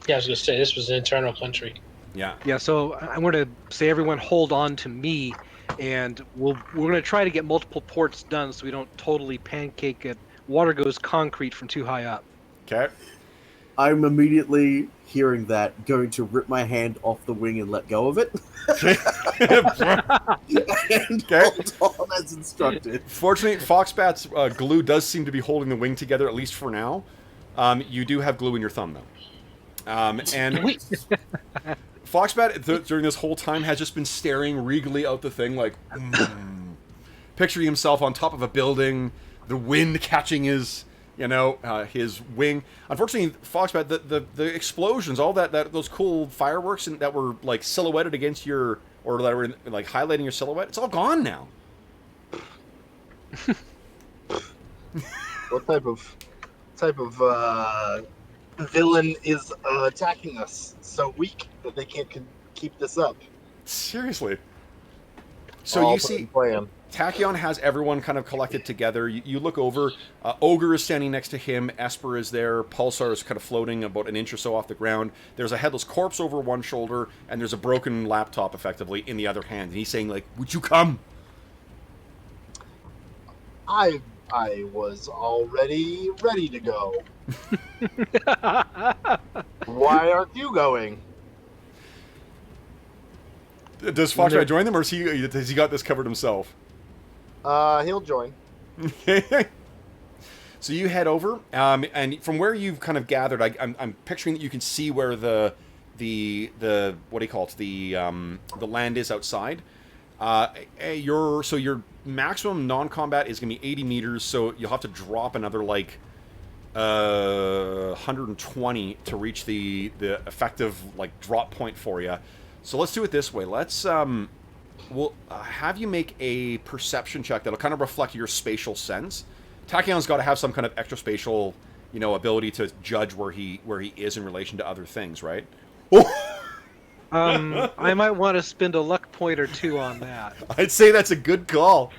Yeah, I was gonna say this was an internal country. Yeah. Yeah. So I'm going to say everyone hold on to me, and we're going to try to get multiple ports done so we don't totally pancake it. Water goes concrete from too high up. Okay. I'm immediately hearing that, going to rip my hand off the wing and let go of it. And hold on as instructed. Fortunately, Foxbat's glue does seem to be holding the wing together, at least for now. You do have glue in your thumb, though. And Foxbat, during this whole time, has just been staring regally out the thing, like, picturing himself on top of a building, the wind catching his wing. Unfortunately, Foxbat, the explosions, all those cool fireworks that were like silhouetted against your, or that were like highlighting your silhouette, it's all gone now. What type of villain is attacking us so weak that they can't keep this up? Seriously. So All you put in see, plan. Tachyon has everyone kind of collected together. You look over. Ogre is standing next to him. Esper is there. Pulsar is kind of floating about an inch or so off the ground. There's a headless corpse over one shoulder, and there's a broken laptop, effectively, in the other hand. And he's saying, like, "Would you come?" I was already ready to go. Why aren't you going? Does Foxbat join them, or has he got this covered himself? He'll join. So you head over, and from where you've kind of gathered, I'm picturing that you can see where the what do you call it, the land is outside. Your maximum non-combat is going to be 80 meters, so you'll have to drop another like 120 to reach the effective like drop point for you. So let's do it this way. Let's we'll have you make a perception check that'll kind of reflect your spatial sense. Tachyon's got to have some kind of extra spatial, ability to judge where he is in relation to other things, right? I might want to spend a luck point or two on that. I'd say that's a good call.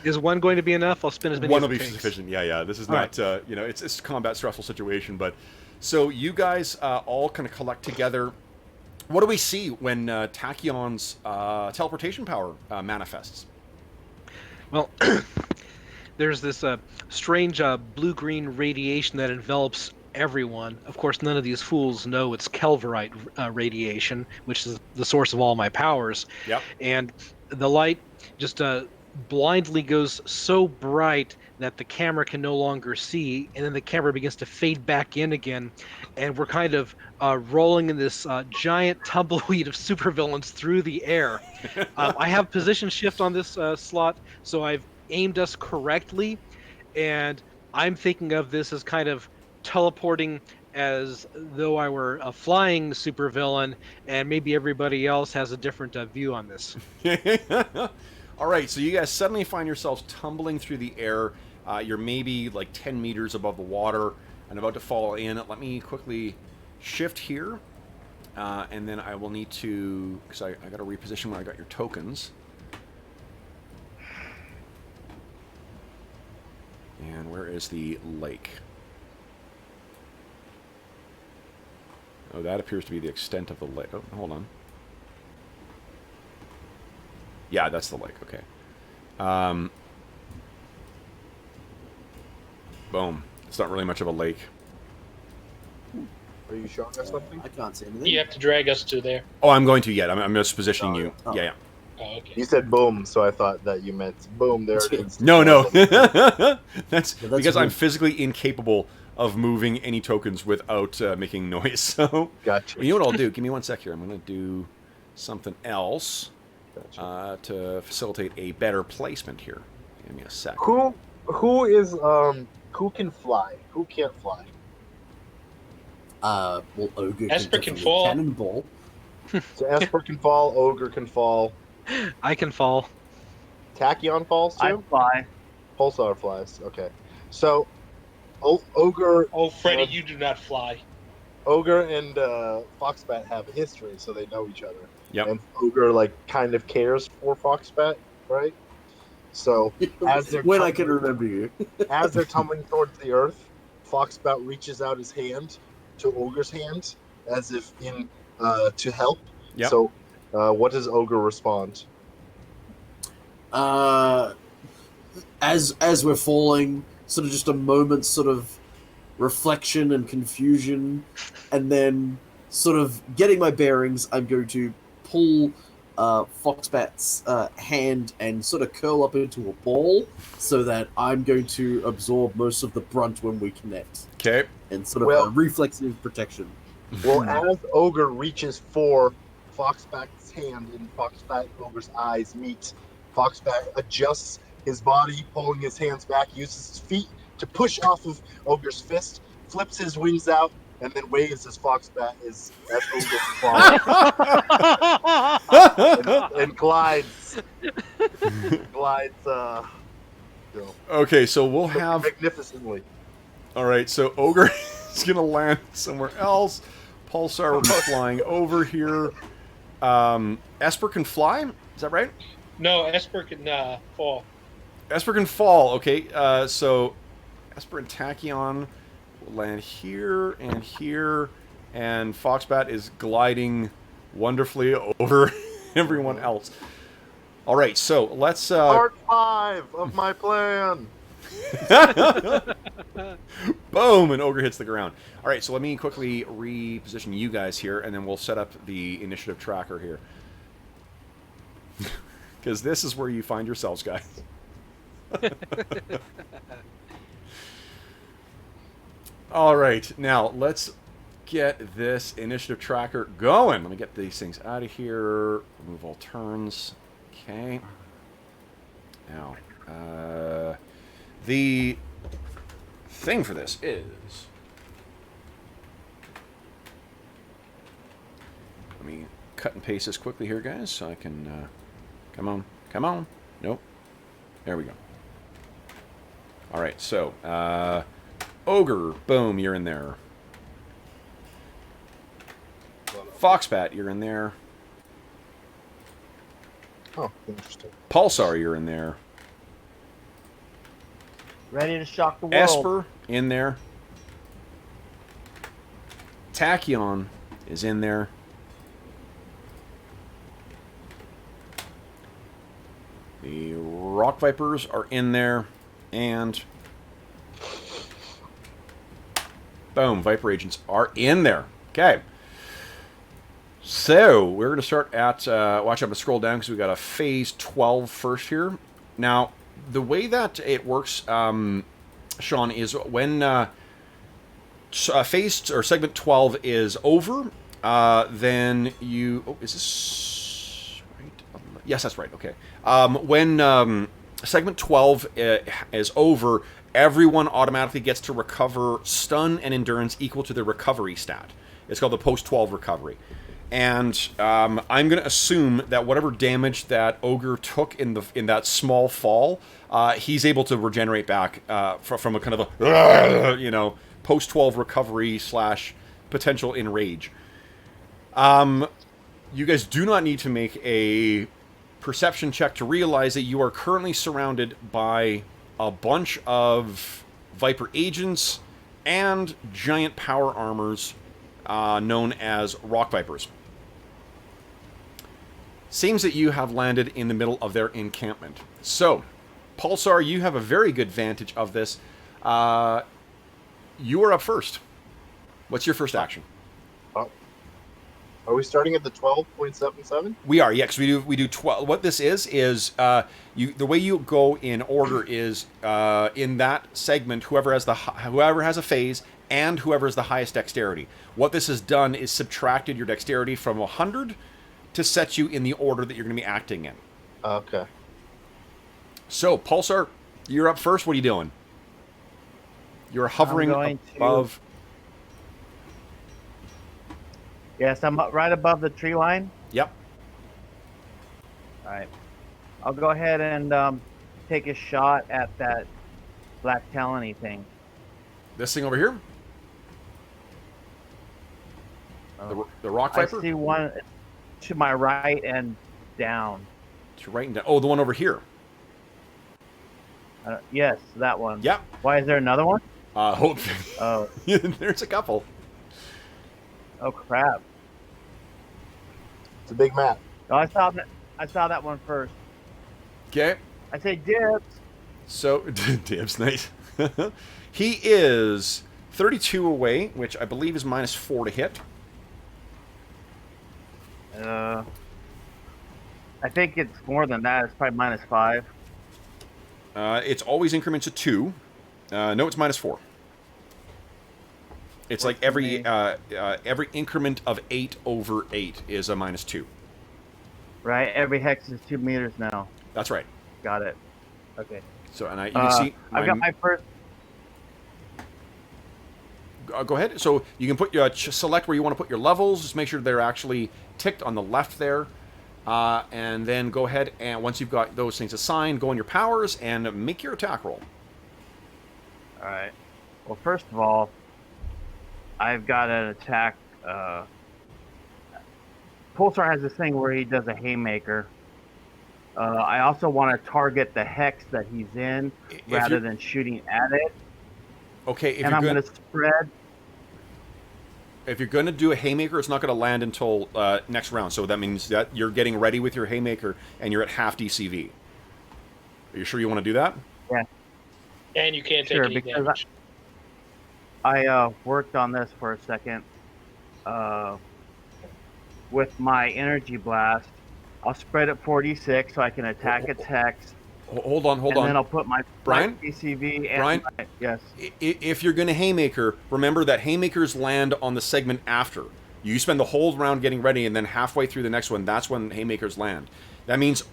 Is one going to be enough? I'll spend as many One as will it be takes. sufficient. Yeah. This is All not, it's a combat stressful situation, but so you guys all kind of collect together. What do we see when Tachyon's teleportation power manifests? Well, there's this strange blue-green radiation that envelops everyone. Of course, none of these fools know it's Kelverite radiation, which is the source of all my powers. Yep. And the light just blindly goes so bright that the camera can no longer see, and then the camera begins to fade back in again, and we're kind of rolling in this giant tumbleweed of supervillains through the air. I have position shift on this slot, so I've aimed us correctly, and I'm thinking of this as kind of teleporting as though I were a flying supervillain, and maybe everybody else has a different view on this. All right, so you guys suddenly find yourselves tumbling through the air. You're maybe like 10 meters above the water and about to fall in. Let me quickly shift here, and then I will need to, because I got to reposition where I got your tokens. And where is the lake? Oh, that appears to be the extent of the lake. Oh, hold on. Yeah, that's the lake. Okay. Boom. It's not really much of a lake. Are you showing us something? I can't see anything. You have to drag us to there. Oh, I'm going to yet. I'm just positioning you. Oh. Yeah. Oh, okay. You said boom, so I thought that you meant boom. There it is. No. That's Well, because I'm weird. physically incapable of moving any tokens without making noise. So, Gotcha. you know what I'll do? Give me one sec here. I'm going to do something else Gotcha. to facilitate a better placement here. Give me a sec. Who can fly? Who can't fly? Well, Ogre Esper can can definitely fall. cannonball. So Esper can fall, Ogre can fall, I can fall. Tachyon falls I too. fly. Pulsar flies. Okay. So Ogre, Oh, Freddy, you do not fly. Ogre and Foxbat have a history, so they know each other. Yep. And Ogre kind of cares for Foxbat, right? So as they're When I can remember you. as they're tumbling towards the earth, Foxbat reaches out his hand to Ogre's hand as if in to help. Yep. So what does Ogre respond? As we're falling, sort of just a moment's sort of reflection and confusion, and then sort of getting my bearings, I'm going to pull Foxbat's hand and sort of curl up into a ball so that I'm going to absorb most of the brunt when we connect. Okay. And sort of Well- a reflexive protection. Well, as Ogre reaches for Foxbat's hand and Foxbat and Ogre's eyes meet, Foxbat adjusts his body, pulling his hands back, uses his feet to push off of Ogre's fist, flips his wings out, and then waves as Foxbat as Ogre falls and glides. Okay, so we'll have. Magnificently. All right, so Ogre is going to land somewhere else. Pulsar will be flying over here. Esper can fly? Is that right? No, Esper can fall. Esper can fall. Okay, so Esper and Tachyon will land here, and Foxbat is gliding wonderfully over everyone else. All right, so let's. Part 5 of my plan. Boom! And Ogre hits the ground. All right, so let me quickly reposition you guys here, and then we'll set up the initiative tracker here. Because this is where you find yourselves, guys. All right, now let's get this initiative tracker going. Let me get these things out of here. Remove all turns. Okay. Now, the thing for this is... Let me cut and paste this quickly here, guys, so I can... come on. Come on. Nope. There we go. Alright, so... Ogre. Boom, you're in there. Foxbat, you're in there. Oh, interesting. Pulsar, you're in there. Ready to shock the world. Esper, in there. Tachyon is in there. The Rock Vipers are in there. And... boom, Viper Agents are in there. Okay. So, we're going to start at... watch, I'm going to scroll down because we got a Phase 12 first here. Now, the way that it works, Sean, is when Phase or Segment 12 is over, then you... oh, is this right? Yes, that's right. Okay. When Segment 12 is over, everyone automatically gets to recover stun and endurance equal to their recovery stat. It's called the post-12 recovery. And I'm going to assume that whatever damage that Ogre took in that small fall, he's able to regenerate back from a kind of a, post-12 recovery / potential enrage. You guys do not need to make a perception check to realize that you are currently surrounded by a bunch of Viper agents and giant power armors known as Rock Vipers. Seems that you have landed in the middle of their encampment. So, Pulsar, you have a very good vantage of this. You are up first. What's your first action? Are we starting at the 12.77? We are, yeah, because we do 12. What this is the way you go in order is in that segment, whoever has a phase and whoever has the highest dexterity. What this has done is subtracted your dexterity from 100 to set you in the order that you're going to be acting in. Okay. So, Pulsar, you're up first. What are you doing? You're hovering above... Yes, I'm right above the tree line. Yep. All right. I'll go ahead and take a shot at that black talony thing. This thing over here? The Rock Viper? I see one to my right and down. To right and down. Oh, the one over here. Yes, that one. Yep. Why, is there another one? Oh. There's a couple. Oh, crap. It's a big map. Oh, I saw that one first. Okay. I say dibs. So, dibs, nice. He is 32 away, which I believe is -4 to hit. I think it's more than that. It's probably -5. It's always increments of 2. No, it's -4. It's like every increment of 8 over 8 is a -2. Right. Every hex is 2 meters now. That's right. Got it. Okay. So, and you can see... I've got my first... Go ahead. So you can put select where you want to put your levels. Just make sure they're actually ticked on the left there. And then go ahead and once you've got those things assigned, go on your powers and make your attack roll. All right. Well, first of all, I've got an attack. Pulsar has this thing where he does a haymaker. I also want to target the hex that he's in rather than shooting at it. Okay, I'm going to spread. If you're going to do a haymaker, it's not going to land until next round. So that means that you're getting ready with your haymaker and you're at half DCV. Are you sure you want to do that? Yeah. And you can't take any damage. I worked on this for a second. With my energy blast, I'll spread it 4d6 so I can attack its hex. Hold on. And then I'll put my Brian? DCV and Brian? yes. If you're going to haymaker, remember that haymakers land on the segment after. You spend the whole round getting ready, and then halfway through the next one, that's when haymakers land. That means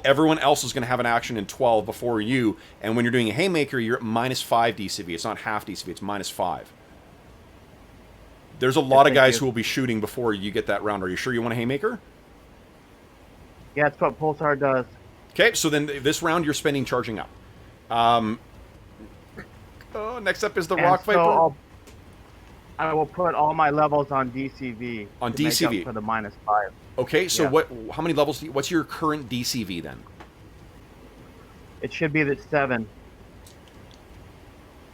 everyone else is going to have an action in 12 before you, and when you're doing a haymaker, you're at -5 DCV. It's not half DCV, it's -5. There's a lot of guys who will be shooting before you get that round. Are you sure you want a haymaker? Yeah, that's what Pulsar does. Okay, so then this round you're spending charging up. Next up is the Rock Viper. So I will put all my levels on DCV. On to make DCV. up for the -5. Okay, so Yeah. how many levels what's your current DCV then? It should be the 7.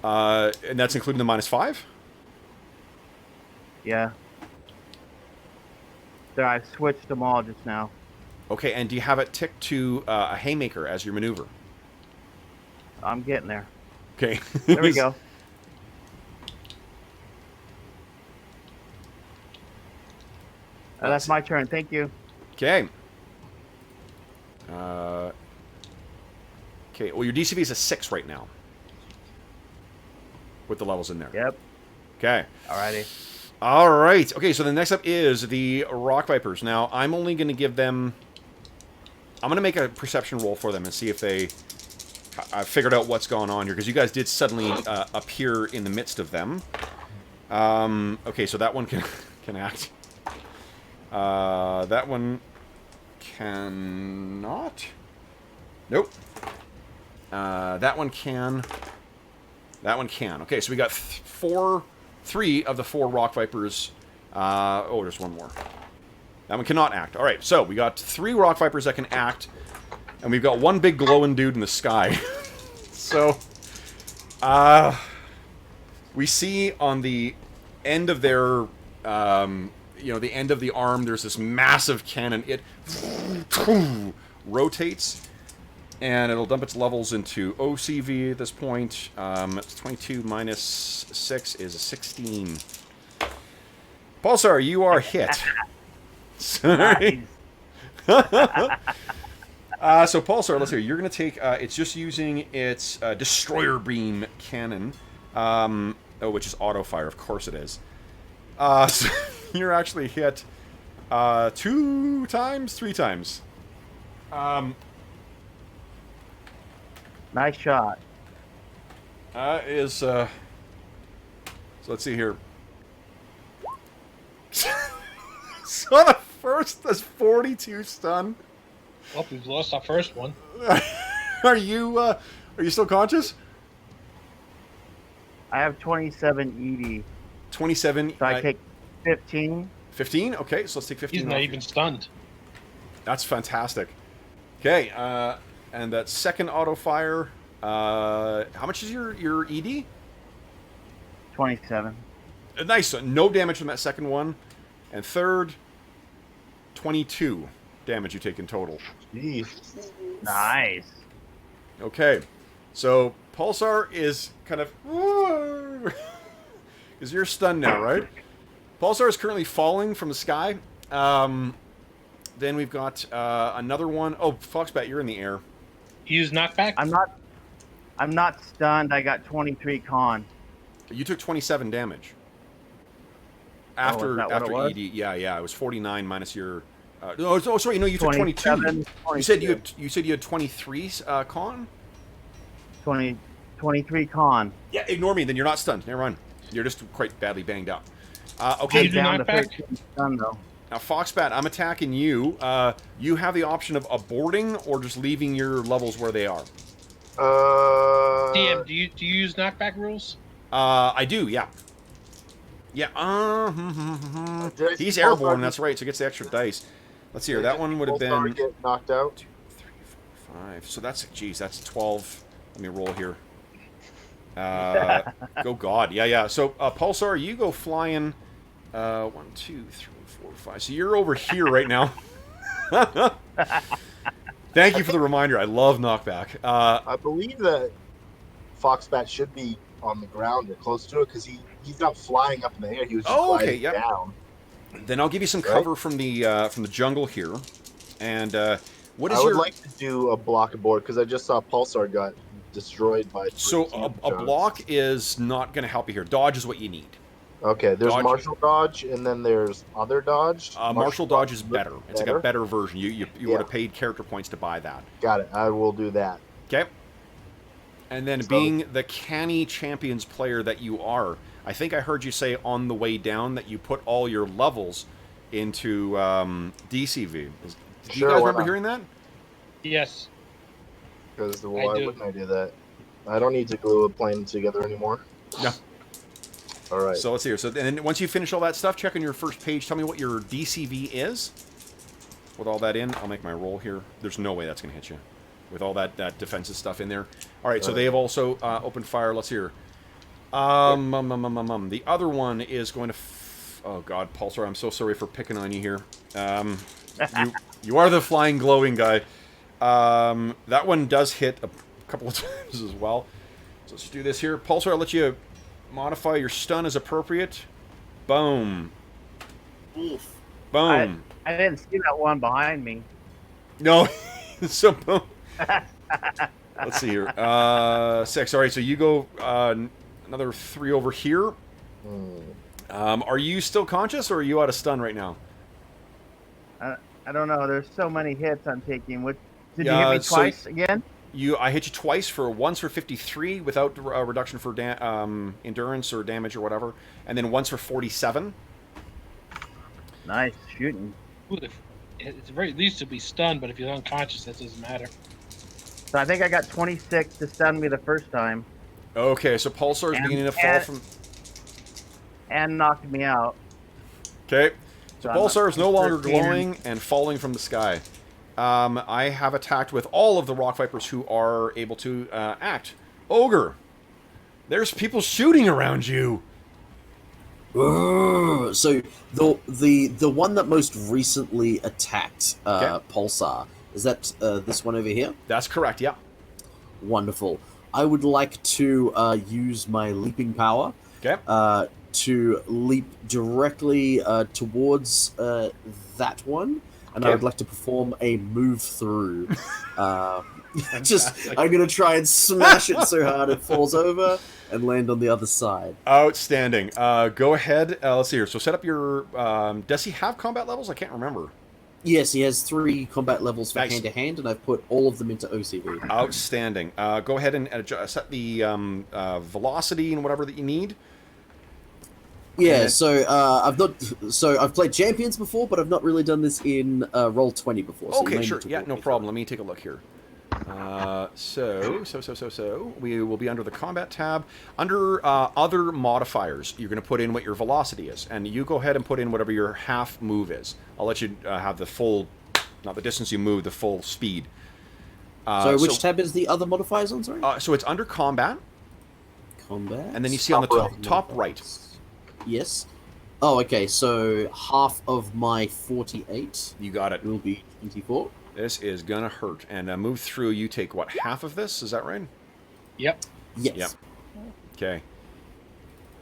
And that's including the -5? Yeah. There, I switched them all just now. Okay, and do you have it ticked to a haymaker as your maneuver? I'm getting there. Okay. There we go. That's my turn. Thank you. Okay. Okay, well, your DCV is a 6 right now. With the levels in there. Yep. Okay. Alrighty. All right. Okay, so the next up is the Rock Vipers. Now, I'm only going to give them... I'm going to make a perception roll for them and see if they... figured out what's going on here, because you guys did suddenly appear in the midst of them. Okay, so that one can act. That one cannot. Nope. That one can. That one can. Okay, so we got 3 of the 4 Rock Vipers. Oh, there's one more. That one cannot act. All right, so we got 3 Rock Vipers that can act, and we've got 1 big glowing dude in the sky. So, we see on the end of their, the end of the arm, there's this massive cannon. It rotates, and it'll dump its levels into OCV at this point. It's 22 minus 6 is a 16. Pulsar, you are hit. Sorry. So Pulsar, let's see. You're going to take... it's just using its Destroyer Beam cannon. Which is auto-fire. Of course it is. So you're actually hit 2 times? 3 times. Nice shot. So let's see here. So the first is 42 stun. Well, we've lost our first one. Are you still conscious? I have 27 ED. 27. So I take 15. 15? Okay, so let's take 15 He's not off. even stunned. That's fantastic. Okay, and that second auto fire. How much is your ED? 27. Nice. So no damage from that second one. And third, 22 damage you take in total. Jeez. Nice. Okay, so Pulsar is kind of... Because you're stunned now, right? Pulsar is currently falling from the sky. Then we've got another one. Oh, Foxbat, you're in the air. Use knockback? I'm not stunned. I got 23 con. You took 27 damage. After is that what it was? ED, yeah, it was 49 minus your. Sorry, no, you took 22. 22. You said you had 23 con. 23 con. Yeah, ignore me. Then you're not stunned. Never mind. You're just quite badly banged up. Can Okay, you do Down to knockback? 13 stun though. now Foxbat, I'm attacking you. You have the option of aborting or just leaving your levels where they are. DM, do you use knockback rules? I do, yeah. Yeah. He's airborne. That's right. So he gets the extra dice. Let's see here. That one would have been Get knocked out. 2, 3, 4, 5. So that's that's 12. Let me roll here. Oh God, yeah. So Pulsar, you go flying. 1, 2, 3, 4, 5. So you're over here right now. Thank you for the reminder. I love knockback. I believe that Foxbat should be on the ground or close to it because he's not flying up in the air. He was just gliding down. Then I'll give you some cover from the jungle here. And what is I would like to do a block aboard because I just saw Pulsar got destroyed by. So a block is not going to help you here. Dodge is what you need. Okay, there's Dodge. martial dodge, and then there's other dodge. Martial dodge is better. It's like a better version. You would Yeah. have paid character points to buy that. Got it. I will do that. Okay. And then being the canny champions player that you are, I think I heard you say on the way down that you put all your levels into DCV. Do you Sure, guys why remember not? hearing that? Yes. Because I why do. wouldn't I do that? I don't need to glue a plane together anymore. No. All right. So let's see here. So then once you finish all that stuff, check on your first page. Tell me what your DCV is. With all that in, I'll make my roll here. There's no way that's going to hit you. With all that defensive stuff in there. All right, so they have also opened fire. Let's hear. The other one is going to... oh, God, Pulsar, I'm so sorry for picking on you here. You are the flying glowing guy. That one does hit a couple of times as well. So let's do this here. Pulsar, I'll let you modify your stun as appropriate. Boom. Oof. Boom. I didn't see that one behind me. No. So, boom. Let's see here. 6. All right, so you go another 3 over here. Are you still conscious, or are you out of stun right now? I don't know. There's so many hits I'm taking. What did Yeah, you hit me so- twice again? I hit you twice once for 53 without a reduction for endurance or damage or whatever, and then once for 47. Nice shooting. Ooh, it's very least to be stunned, but if you're unconscious, that doesn't matter. So I think I got 26 to stun me the first time Okay, so Pulsar is And- beginning to fall from... and knocked me out. Okay, so So I'm Pulsar is no longer 13. glowing and falling from the sky. I have attacked with all of the Rock Vipers who are able to act. Ogre, there's people shooting around you. So the one that most recently attacked Okay. Pulsar, is that this one over here? That's correct, yeah. Wonderful. I would like to use my leaping power Okay. to leap directly towards that one, and I Okay. would like to perform a move through. I'm gonna try and smash it so hard it falls over and land on the other side. Outstanding. Go ahead. Let's see here. So set up your... does he have combat levels? I can't remember. Yes, he has 3 combat levels for Nice. hand to hand, and I've put all of them into OCV. Outstanding. Go ahead and set the velocity and whatever that you need. Yeah, Okay. so I've played Champions before, but I've not really done this in Roll20 before. So you Okay, may sure. need to Yeah, walk no me problem. Let me take a look here. So we will be under the combat tab. Under other modifiers, you're going to put in what your velocity is, and you go ahead and put in whatever your half move is. I'll let you have the full, not the distance you move, the full speed. So which tab is the other modifiers on? Sorry. So it's under combat, Combat. and then you see on the top right. Yes. Oh, okay. So half of my 48 You got it. will be 24. This is gonna hurt. And move through. You take what, half of this? Is that right? Yep. Yes. Yep. Okay.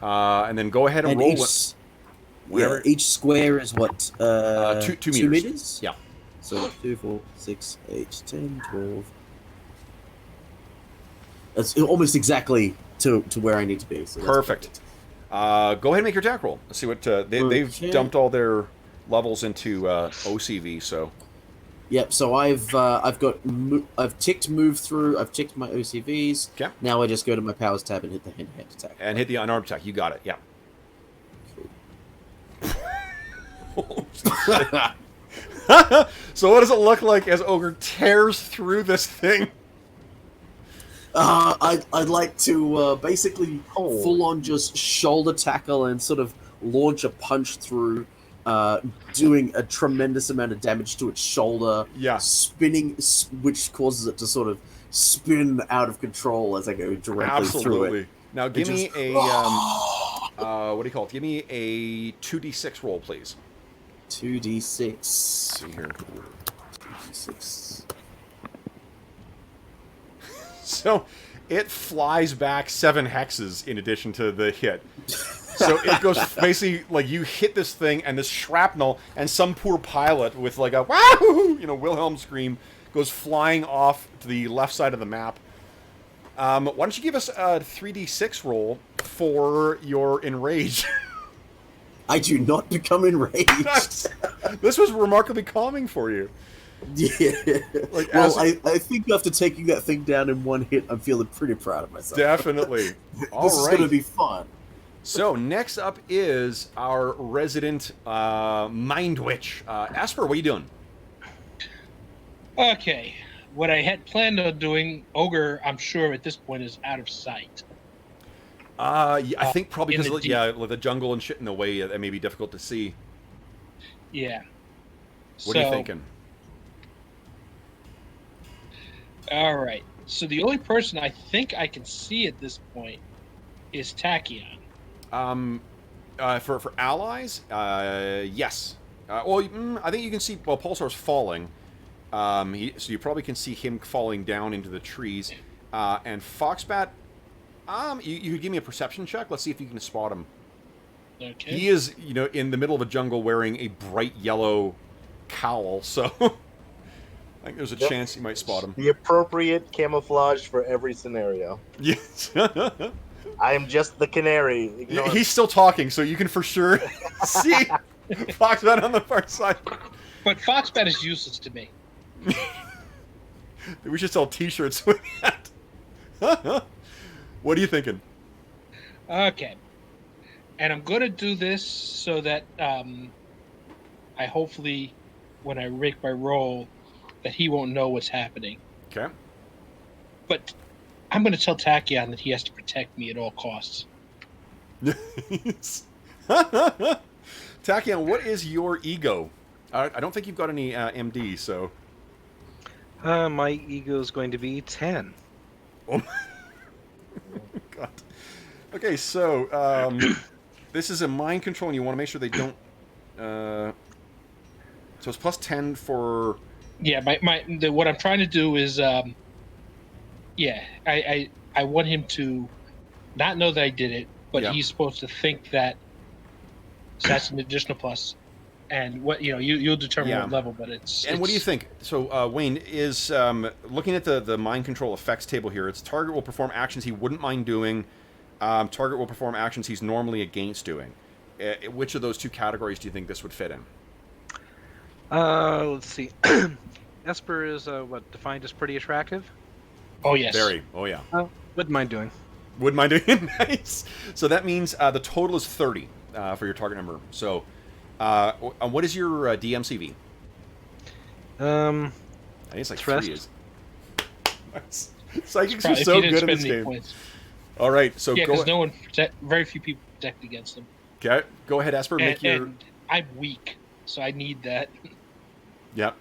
And then go ahead and And roll. yeah, each square is what? 2 meters. Yeah. So 2, 4, 6, 8, 10, 12. It's almost exactly to where I need to be. So that's Perfect. Go ahead and make your attack roll. Let's see what they've Okay. dumped all their levels into OCV. So Yep. So I've ticked move through. I've ticked my OCVs. Okay. Now I just go to my powers tab and hit the hand-to-hand attack. and hit the unarmed attack. You got it. Yeah. So what does it look like as Ogre tears through this thing? I'd like to basically full on just shoulder tackle and sort of launch a punch through, doing a tremendous amount of damage to its shoulder. Yeah. Spinning, which causes it to sort of spin out of control as I go directly through Absolutely. it. Now give me just- a what do you call it? Give me a 2d6 roll, please. 2d6. Let's see here. 2d6. So it flies back 7 hexes in addition to the hit. So it goes basically like you hit this thing and this shrapnel and some poor pilot with like a wahoo, Wilhelm scream goes flying off to the left side of the map. Why don't you give us a 3d6 roll for your enrage? I do not become enraged. This was remarkably calming for you. Yeah. Like, Well, I think after taking that thing down in one hit, I'm feeling pretty proud of myself. Definitely. All This is right. going to be fun. So next up is our resident mind witch, Esper. What are you doing? Okay. What I had planned on doing, Ogre, I'm sure at this point is out of sight. Yeah, I think probably in because the with the jungle and shit in the way, that may be difficult to see. Yeah. What are you thinking? All right. So the only person I think I can see at this point is Tachyon. For allies, yes. I think you can see. Well, Pulsar's falling. So you probably can see him falling down into the trees. And Foxbat, you could give me a perception check. Let's see if you can spot him. Okay. He is, in the middle of a jungle wearing a bright yellow cowl. So I think there's a chance you might spot him. The appropriate camouflage for every scenario. Yes. I am just the canary. Ignore He's still talking, so you can for sure see Foxbat on the far side. But Foxbat is useless to me. We should sell T-shirts with that. What are you thinking? Okay. And I'm going to do this so that I hopefully, when I make my roll, that he won't know what's happening. Okay. But I'm going to tell Tachyon that he has to protect me at all costs. Tachyon, what is your ego? I don't think you've got any MD, so... My ego is going to be 10. Oh my God. Okay, so this is a mind control, and you want to make sure they don't. So it's plus 10 for. Yeah, what I'm trying to do is, I want him to not know that I did it, but he's supposed to think that. So that's an additional plus. And what you'll determine what level, but it's. And what do you think? So Wayne is looking at the mind control effects table here. It's target will perform actions he wouldn't mind doing. Target will perform actions he's normally against doing. Which of those two categories do you think this would fit in? Let's see. Esper is defined as pretty attractive. Oh yes. Very. Oh yeah. Wouldn't mind doing. Wouldn't mind doing. Nice. So that means the total is 30 for your target number. So. What is your DMCV? I think it's like Thrust. 3 is. Nice. Psychics are so good in this game. Points. All right, so yeah, because very few people protect against them. Okay, go ahead, Esper. And I'm weak, so I need that. Yep.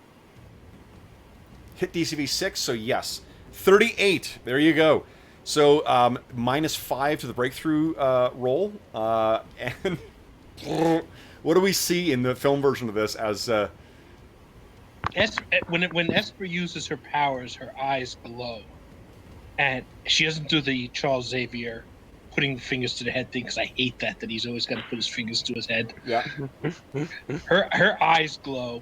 Hit DCV 6, so yes, 38. There you go. So -5 to the breakthrough roll, and. What do we see in the film version of this as... When Esper uses her powers, her eyes glow. And she doesn't do the Charles Xavier putting the fingers to the head thing, because I hate that he's always got to put his fingers to his head. Yeah. Her eyes glow.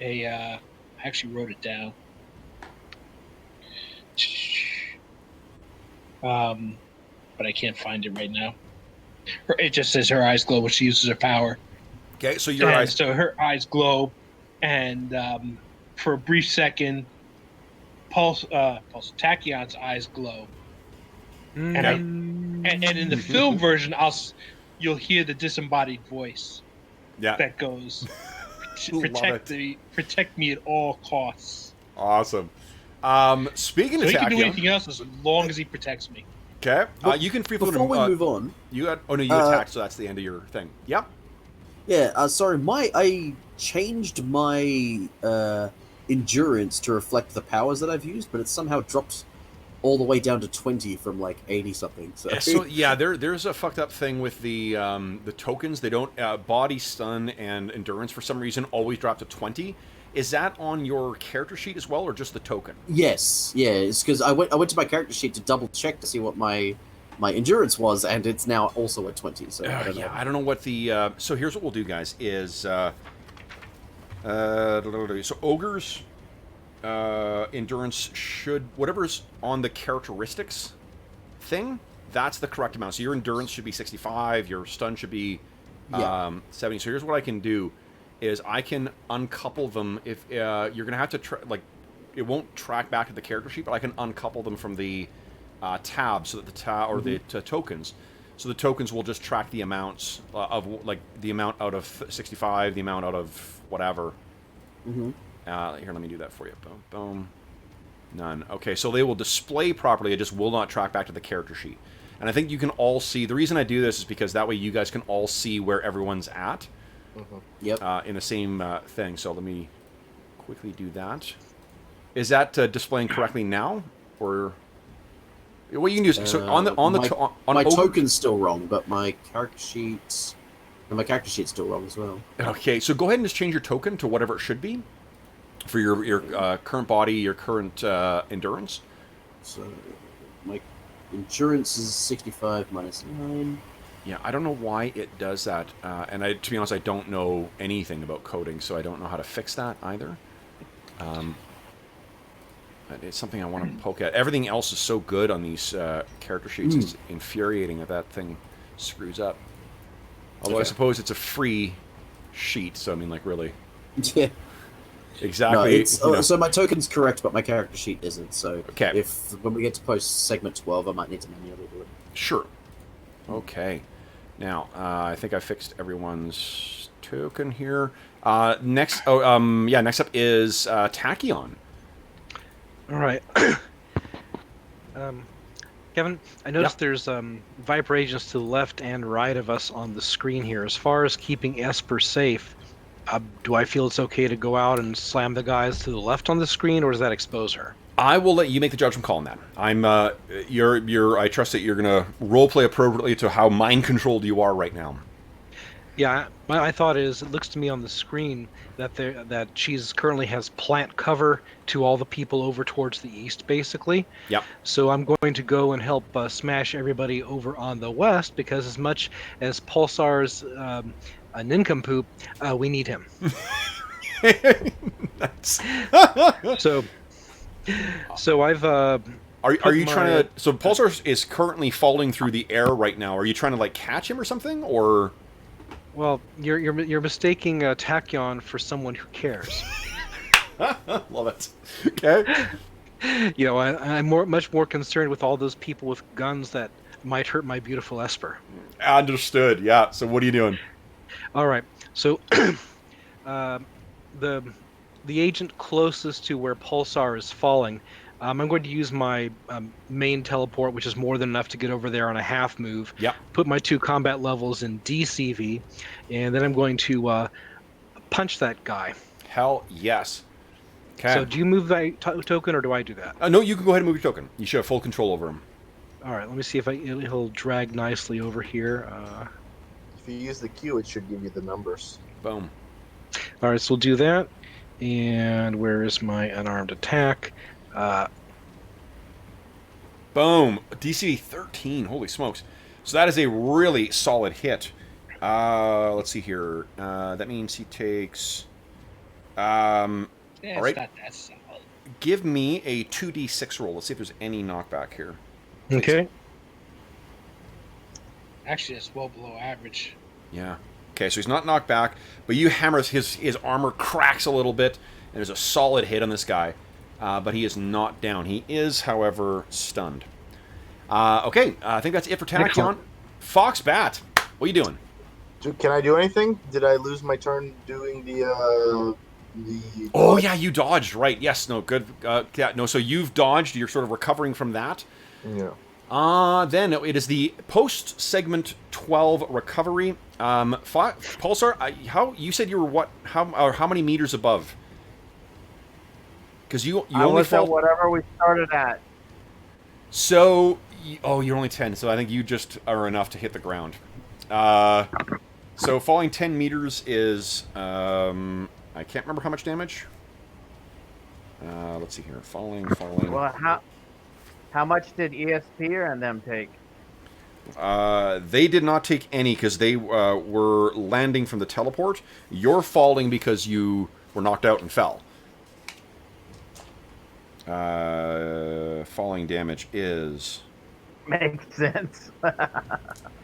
I actually wrote it down. But I can't find it right now. It just says her eyes glow when she uses her power. Okay, so your eyes. So her eyes glow, and for a brief second, Tachyon's eyes glow. And in the film version, you'll hear the disembodied voice. Yeah. That goes, protect me at all costs. Awesome. Speaking of Tachyon, he can do Tachyon, anything else as long as he protects me. Okay. You can free float him. Before we move on, you attacked, so that's the end of your thing. Yep. Yeah. Sorry, I changed my endurance to reflect the powers that I've used, but it somehow dropped all the way down to 20 from like 80 something. So there's a fucked up thing with the tokens. They don't body, stun, and endurance for some reason always drop to 20. Is that on your character sheet as well, or just the token? Yes, yeah. It's because I went to my character sheet to double check to see what my endurance was, and it's now also at 20. So I don't know what the. So here's what we'll do, guys. Is so ogres endurance should whatever's on the characteristics thing. That's the correct amount. So your endurance should be 65. Your stun should be Yeah. 70. So here's what I can do: is I can uncouple them. If you're gonna have to it won't track back to the character sheet, but I can uncouple them from the tab so that the tokens. So the tokens will just track the amounts of like the amount out of 65, the amount out of whatever. Mm-hmm. Here, let me do that for you. Boom, boom. None. Okay, so they will display properly. It just will not track back to the character sheet. And I think you can all see. The reason I do this is because that way you guys can all see where everyone's at. Mhm. Yep. In the same thing. So let me quickly do that. Is that displaying correctly now, or what you can do is so my token's still wrong, but my character sheet's still wrong as well. Okay, so go ahead and just change your token to whatever it should be for your current body, your current endurance. So my endurance is 65 minus 9. Yeah, I don't know why it does that, and to be honest, I don't know anything about coding, so I don't know how to fix that either. It's something I want to poke at. Everything else is so good on these character sheets. It's infuriating that thing screws up. Although I suppose it's a free sheet, so I mean, like, really. Yeah. Exactly. No, so my token's correct, but my character sheet isn't. So okay. If when we get to post segment 12, I might need to manually do it. Sure. Okay. Now, I think I fixed everyone's token here. Next up is Tachyon. All right. Kevin, I noticed there's Viper agents to the left and right of us on the screen here. As far as keeping Esper safe, do I feel it's okay to go out and slam the guys to the left on the screen, or does that expose her? I will let you make the judgment call on that. I trust that you're gonna roleplay appropriately to how mind controlled you are right now. Yeah, my thought is, it looks to me on the screen that she's currently has plant cover to all the people over towards the east, basically. Yep. So I'm going to go and help smash everybody over on the west, because as much as Pulsar's a nincompoop, we need him. So I've. Are you trying to? So Pulsar is currently falling through the air right now. Are you trying to like catch him or something, or? Well, you're mistaking Tachyon for someone who cares. Love it. Okay. You know, I'm much more concerned with all those people with guns that might hurt my beautiful Esper. Understood. Yeah. So what are you doing? All right. So, the agent closest to where Pulsar is falling, I'm going to use my main teleport, which is more than enough to get over there on a half move. Yep. Put my 2 combat levels in DCV, and then I'm going to punch that guy. Hell yes. Okay. So do you move that token, or do I do that? No, you can go ahead and move your token. You should have full control over him. All right. Let me see if he'll drag nicely over here. If you use the Q, it should give you the numbers. Boom. All right. So we'll do that. And where is my unarmed attack? Boom. DC 13. Holy smokes. So that is a really solid hit. Let's see here. That means he takes... Yeah, all right. it's not that solid. Give me a 2d6 roll. Let's see if there's any knockback here. Please. Okay. Actually, it's well below average. Yeah. Okay, so he's not knocked back, but you hammer his armor cracks a little bit, and there's a solid hit on this guy. But he is not down. He is, however, stunned. Okay, I think that's it for Tachyon. Foxbat, what are you doing? Can I do anything? Did I lose my turn doing the Oh yeah, you dodged. Right. Yes. No. Good. Yeah. No. So you've dodged. You're sort of recovering from that. Yeah. Then it is the post segment 12 recovery. Pulsar, how you said you were what? How many meters above? Because you I only was fall at whatever we started at. So you're only 10. So I think you just are enough to hit the ground. So falling 10 meters is I can't remember how much damage. Let's see here. Falling. Well, how much did ESP and them take? They did not take any because they were landing from the teleport. You're falling because you were knocked out and fell. Falling damage is... Makes sense.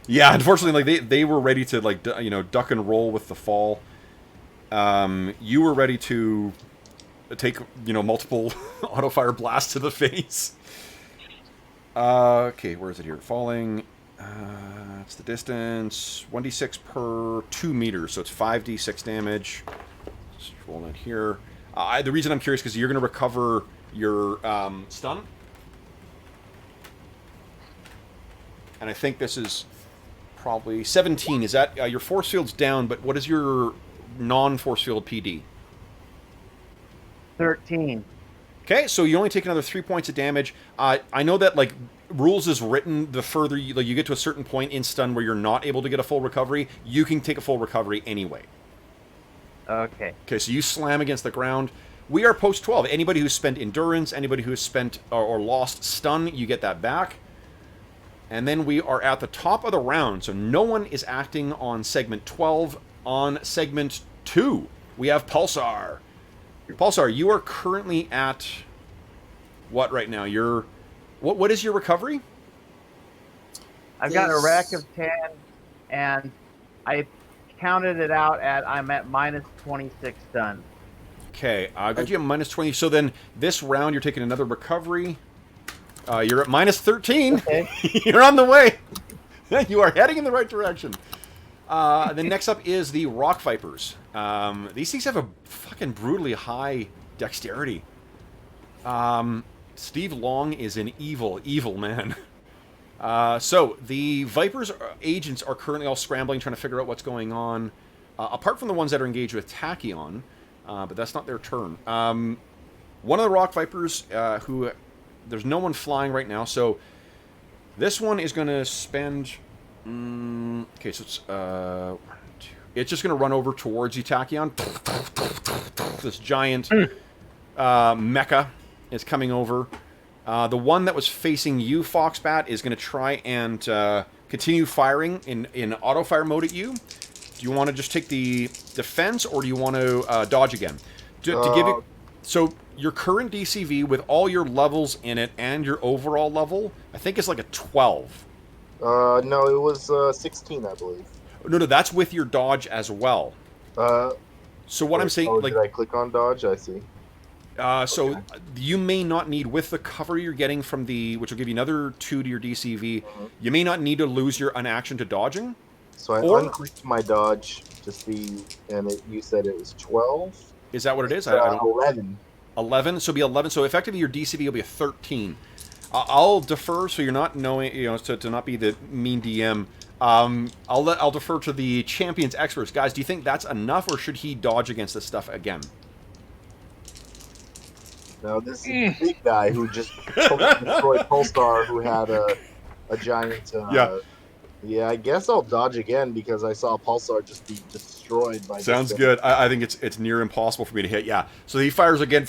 Yeah, unfortunately, like they were ready to like duck and roll with the fall. You were ready to take multiple auto fire blasts to the face. Okay, where is it here? Falling. It's the distance. 1d6 per 2 meters, so it's 5d6 damage. Just roll that here. The reason I'm curious because you're going to recover your stun. And I think this is probably 17. Is that your force field's down, but what is your non-force field PD? 13. Okay, so you only take another 3 points of damage. I know that like rules is written, the further you get to a certain point in stun where you're not able to get a full recovery, you can take a full recovery anyway. Okay. Okay, so you slam against the ground. We are post 12. Anybody who's spent endurance, anybody who's spent or lost stun, you get that back. And then we are at the top of the round, so no one is acting on segment 12. On segment 2, we have Pulsar. Pulsar, you are currently at what right now? What is your recovery? I've got a rack of 10, and I counted it out I'm at minus 26 stun. Okay, I got you at minus 20. So then this round, you're taking another recovery. You're at minus 13. Okay. You're on the way. You are heading in the right direction. Then next up is the Rock Vipers. These things have a fucking brutally high dexterity. Steve Long is an evil, evil man. So the Vipers agents are currently all scrambling, trying to figure out what's going on. Apart from the ones that are engaged with Tachyon, but that's not their turn. One of the Rock Vipers, who there's no one flying right now, so this one is going to spend. Okay, so it's just going to run over towards you, Tachyon. This giant mecha is coming over. The one that was facing you, Foxbat, is going to try and continue firing in auto fire mode at you. Do you want to just take the defense, or do you want to dodge again? To give you, so your current DCV with all your levels in it and your overall level, I think it's like a 12. No, it was 16, I believe. No, that's with your dodge as well. So what I'm saying, like, did I click on dodge? I see. So you may not need, with the cover you're getting from which will give you another 2 to your DCV, you may not need to lose an action to dodging. So I unclicked my dodge to see, and you said it was 12? Is that what it is? I don't 11. 11? So it'll be 11. So effectively your DCV will be a 13. I'll defer, so you're not knowing, to not be the mean DM. I'll defer to the champions experts. Guys, do you think that's enough, or should he dodge against this stuff again? Now, this is a big guy who just destroyed Pulsar, who had a giant... Yeah, I guess I'll dodge again, because I saw Pulsar just be destroyed by... Sounds good. I think it's near impossible for me to hit, yeah. So he fires again.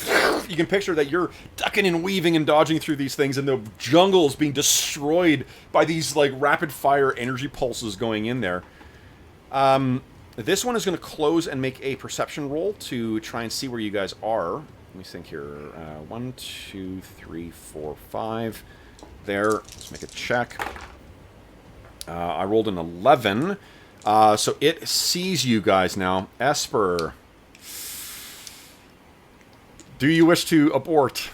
You can picture that you're ducking and weaving and dodging through these things, and the jungle is being destroyed by these, like, rapid-fire energy pulses going in there. This one is going to close and make a perception roll to try and see where you guys are. Let me think here. 1, 2, 3, 4, 5. There. Let's make a check. I rolled an 11. So it sees you guys now. Esper, do you wish to abort?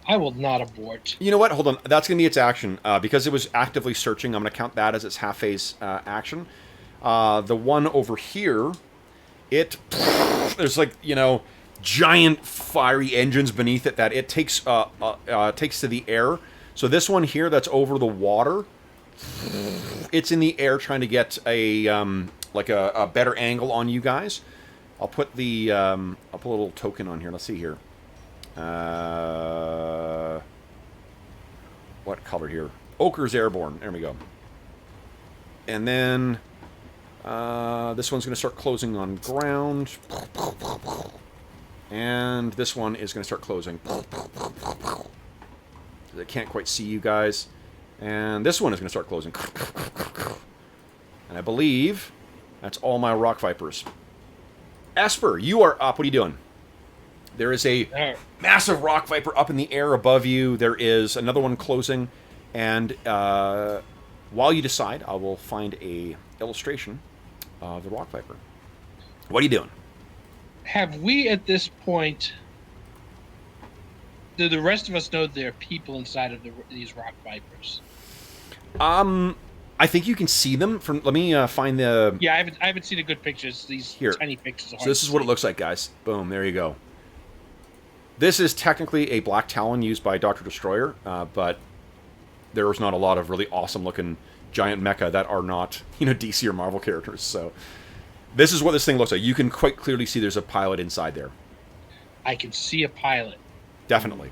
I will not abort. You know what? Hold on. That's going to be its action. Because it was actively searching, I'm going to count that as its half-phase action. The one over here, there's like, giant fiery engines beneath it that it takes to the air. So this one here that's over the water, it's in the air trying to get a better angle on you guys. I'll put a little token on here. Let's see here. What color here? Ochre's airborne. There we go. And then this one's going to start closing on ground. And this one is going to start closing. They can't quite see you guys. And this one is going to start closing. And I believe that's all my Rock Vipers. Esper, you are up. What are you doing? There is a massive Rock Viper up in the air above you. There is another one closing. And while you decide, I will find a illustration of the Rock Viper. What are you doing? Have we at this point? Do the rest of us know there are people inside of these rock vipers? I think you can see them from. Let me find the. Yeah, I haven't seen the good pictures. These Here. tiny pictures. Are So this is what it looks like, guys. Boom, there you go. This is technically a Black Talon used by Dr. Destroyer, but there's not a lot of really awesome-looking giant mecha that are not, DC or Marvel characters. So this is what this thing looks like. You can quite clearly see there's a pilot inside there. I can see a pilot. Definitely.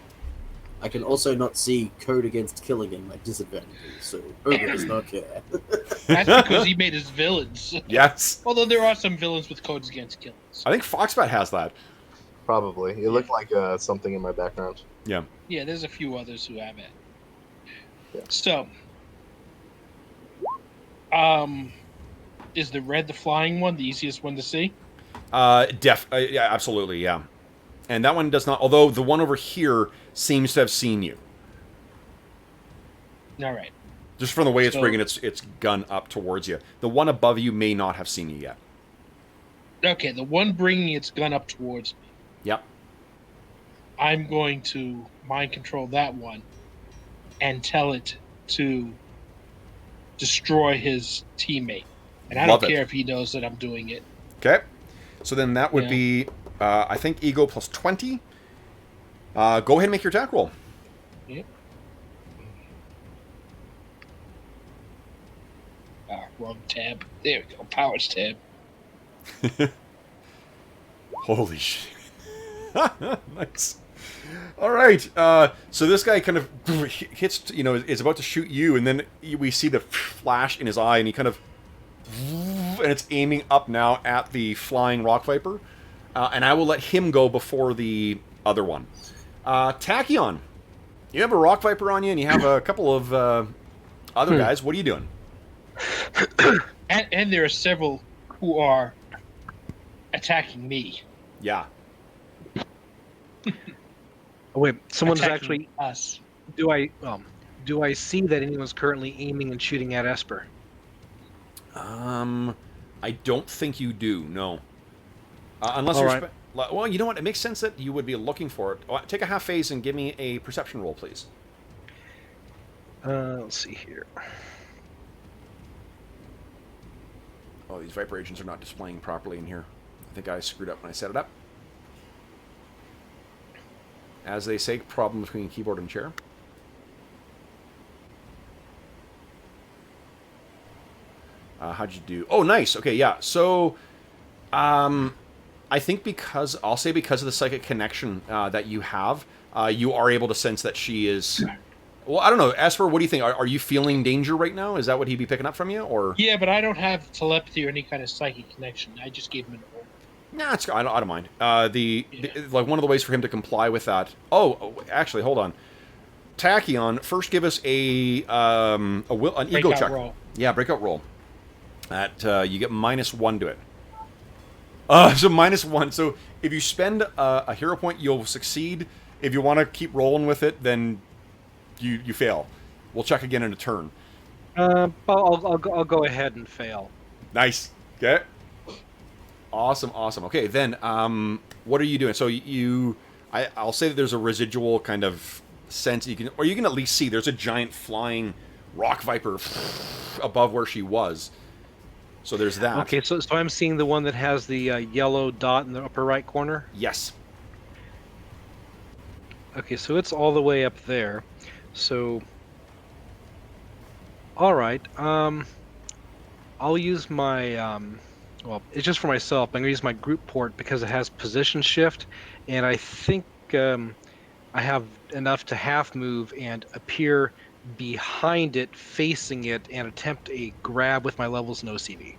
I can also not see code against killing in my disadvantages, so Ogre does not care. That's because he made his villains. Yes. Although there are some villains with codes against killings. I think Foxbat has that. Probably. It looked like something in my background. Yeah. Yeah, there's a few others who have it. Yeah. So, is the red the flying one the easiest one to see? Yeah, absolutely, yeah. And that one does not, although the one over here seems to have seen you. All right. Just from the way it's So- bringing its gun up towards you. The one above you may not have seen you yet. Okay, the one bringing its gun up towards me. Yep. I'm going to mind control that one and tell it to destroy his teammate. And I Love don't it. care if he knows that I'm doing it. Okay. So then that would Yeah. be, I think, Ego plus 20. Go ahead and make your attack roll. Yep. Wrong tab. There we go. Powers tab. Holy shit. Nice. All right. So this guy kind of hits, is about to shoot you, and then we see the flash in his eye, and he kind of, and it's aiming up now at the flying Rock Viper. And I will let him go before the other one. Tachyon, you have a Rock Viper on you, and you have a couple of other guys. What are you doing? And there are several who are attacking me. Yeah. Oh, wait, someone's Attacking actually. us. Do I see that anyone's currently aiming and shooting at Esper? I don't think you do. No. Unless All you're. right. Well, you know what? It makes sense that you would be looking for it. Take a half phase and give me a perception roll, please. Let's see here. Oh, these Viper agents are not displaying properly in here. I think I screwed up when I set it up. As they say, problem between keyboard and chair. How'd you do? Oh, nice. Okay, yeah. So, I think because of the psychic connection that you have, you are able to sense that she is. Well, I don't know, Esper. What do you think? Are you feeling danger right now? Is that what he'd be picking up from you, or? Yeah, but I don't have telepathy or any kind of psychic connection. I just gave him an order. Nah, I don't mind. Like one of the ways for him to comply with that. Oh, actually, hold on. Tachyon, first give us an ego Breakout check. roll. Yeah, breakout roll. You get -1 to it. So -1. So if you spend a hero point, you'll succeed. If you want to keep rolling with it, then you fail. We'll check again in a turn. I'll go ahead and fail. Nice. Okay. Awesome. Okay, then what are you doing? So I'll say that there's a residual kind of sense you can at least see there's a giant flying Rock Viper above where she was. So there's that. Okay, so I'm seeing the one that has the yellow dot in the upper right corner. Yes. Okay, so it's all the way up there. So, all right. I'll use my well, it's just for myself. I'm gonna use my group port because it has position shift, and I think I have enough to half move and appear behind it, facing it, and attempt a grab with my levels no CV.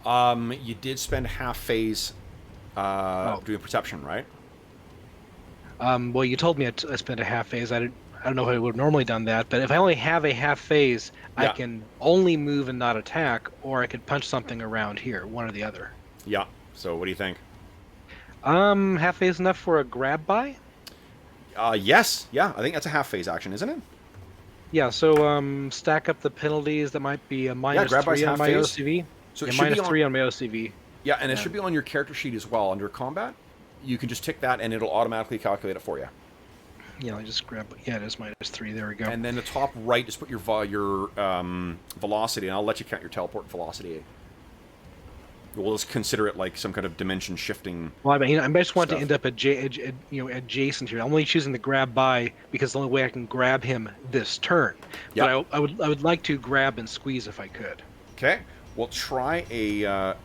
You did spend half phase doing perception, right? Well, you told me I spent a half phase. I don't know if I would have normally done that, but if I only have a half phase, I Yeah. can only move and not attack, or I could punch something around here, one or the other. Yeah. So what do you think? Half phase enough for a grab by? Yes. Yeah, I think that's a half phase action, isn't it? Yeah, so stack up the penalties. That might be a minus grab by's 3 on half my phase. OCV. So it Yeah, should be minus on, 3 on my OCV. yeah, and it Yeah. should be on your character sheet as well under combat. You can just tick that, and it'll automatically calculate it for you. Yeah, I just grab. Yeah, it is minus 3. There we go. And then the top right, just put your velocity, and I'll let you count your teleport velocity. We'll just consider it like some kind of dimension shifting. Well, I mean, I just want Stuff. to end up adjacent here. I'm only choosing the grab by because the only way I can grab him this turn. Yep. But I would like to grab and squeeze if I could. Okay, we'll try a.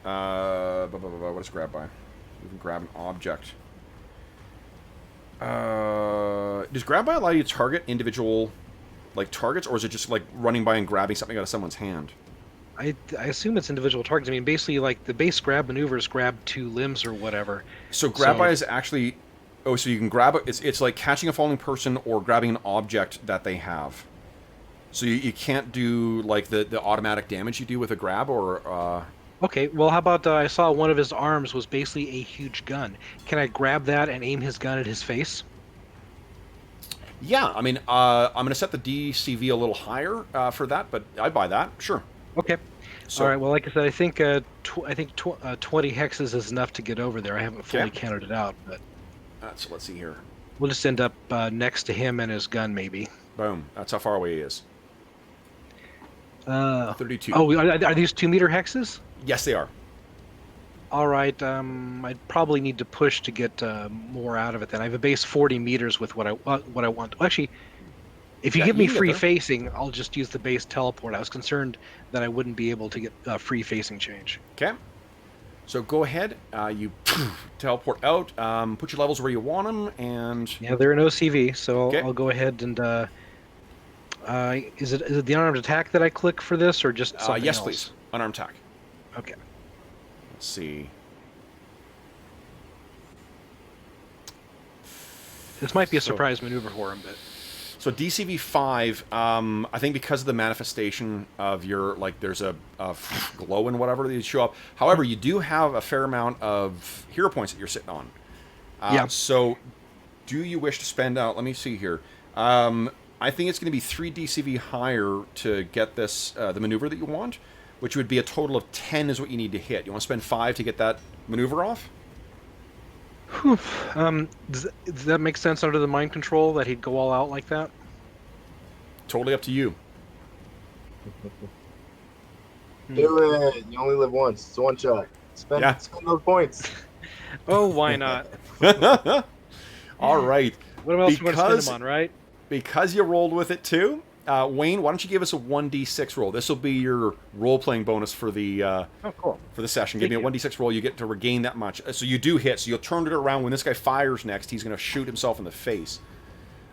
What is grab by? We can grab an object. Does grab by allow you to target individual, like targets, or is it just like running by and grabbing something out of someone's hand? I assume it's individual targets. I mean, basically, like the base grab maneuver is grab 2 limbs or whatever. So grab by is actually, so you can grab it. It's like catching a falling person or grabbing an object that they have. So you can't do like the automatic damage you do with a grab or. Okay, well, how about I saw one of his arms was basically a huge gun. Can I grab that and aim his gun at his face? Yeah, I mean, I'm going to set the DCV a little higher for that, but I buy that, sure. Okay. So, All right. Well, like I said, I think 20 hexes is enough to get over there. I haven't fully counted it out, but so let's see here. we'll just end up next to him and his gun, maybe. Boom. That's how far away he is. 32. Oh, are these 2-meter hexes? Yes, they are. All right. I'd probably need to push to get more out of it. Then I have a base 40 meters with what I want. Actually, if you give me you can get free there. facing, I'll just use the base teleport. I was concerned that I wouldn't be able to get free facing change. Okay. So go ahead. You teleport out. Put your levels where you want them, and Yeah, they're an OCV, so Okay. I'll go ahead and. Is it the unarmed attack that I click for this, or just something yes, else? please. Unarmed attack. Okay. Let's see. This might be a surprise maneuver for him, but So DCV 5, I think because of the manifestation of your, like, there's a glow and whatever that show up. However, you do have a fair amount of hero points that you're sitting on. Yeah. So do you wish to spend out, let me see here. I think it's going to be 3 DCV higher to get this, the maneuver that you want, which would be a total of 10 is what you need to hit. You want to spend 5 to get that maneuver off? whew, does that make sense under the mind control that he'd go all out like that? Totally up to you. Do it. You only live once. It's a one shot. Spend those points. Oh, why not? All right. What else you want to spend them on, right? Because you rolled with it too, Wayne, why don't you give us a 1d6 roll? This will be your role-playing bonus for the Oh, cool. for the session. Give me a 1d6 roll. You get to regain that much. So you do hit. So you'll turn it around. When this guy fires next, he's going to shoot himself in the face.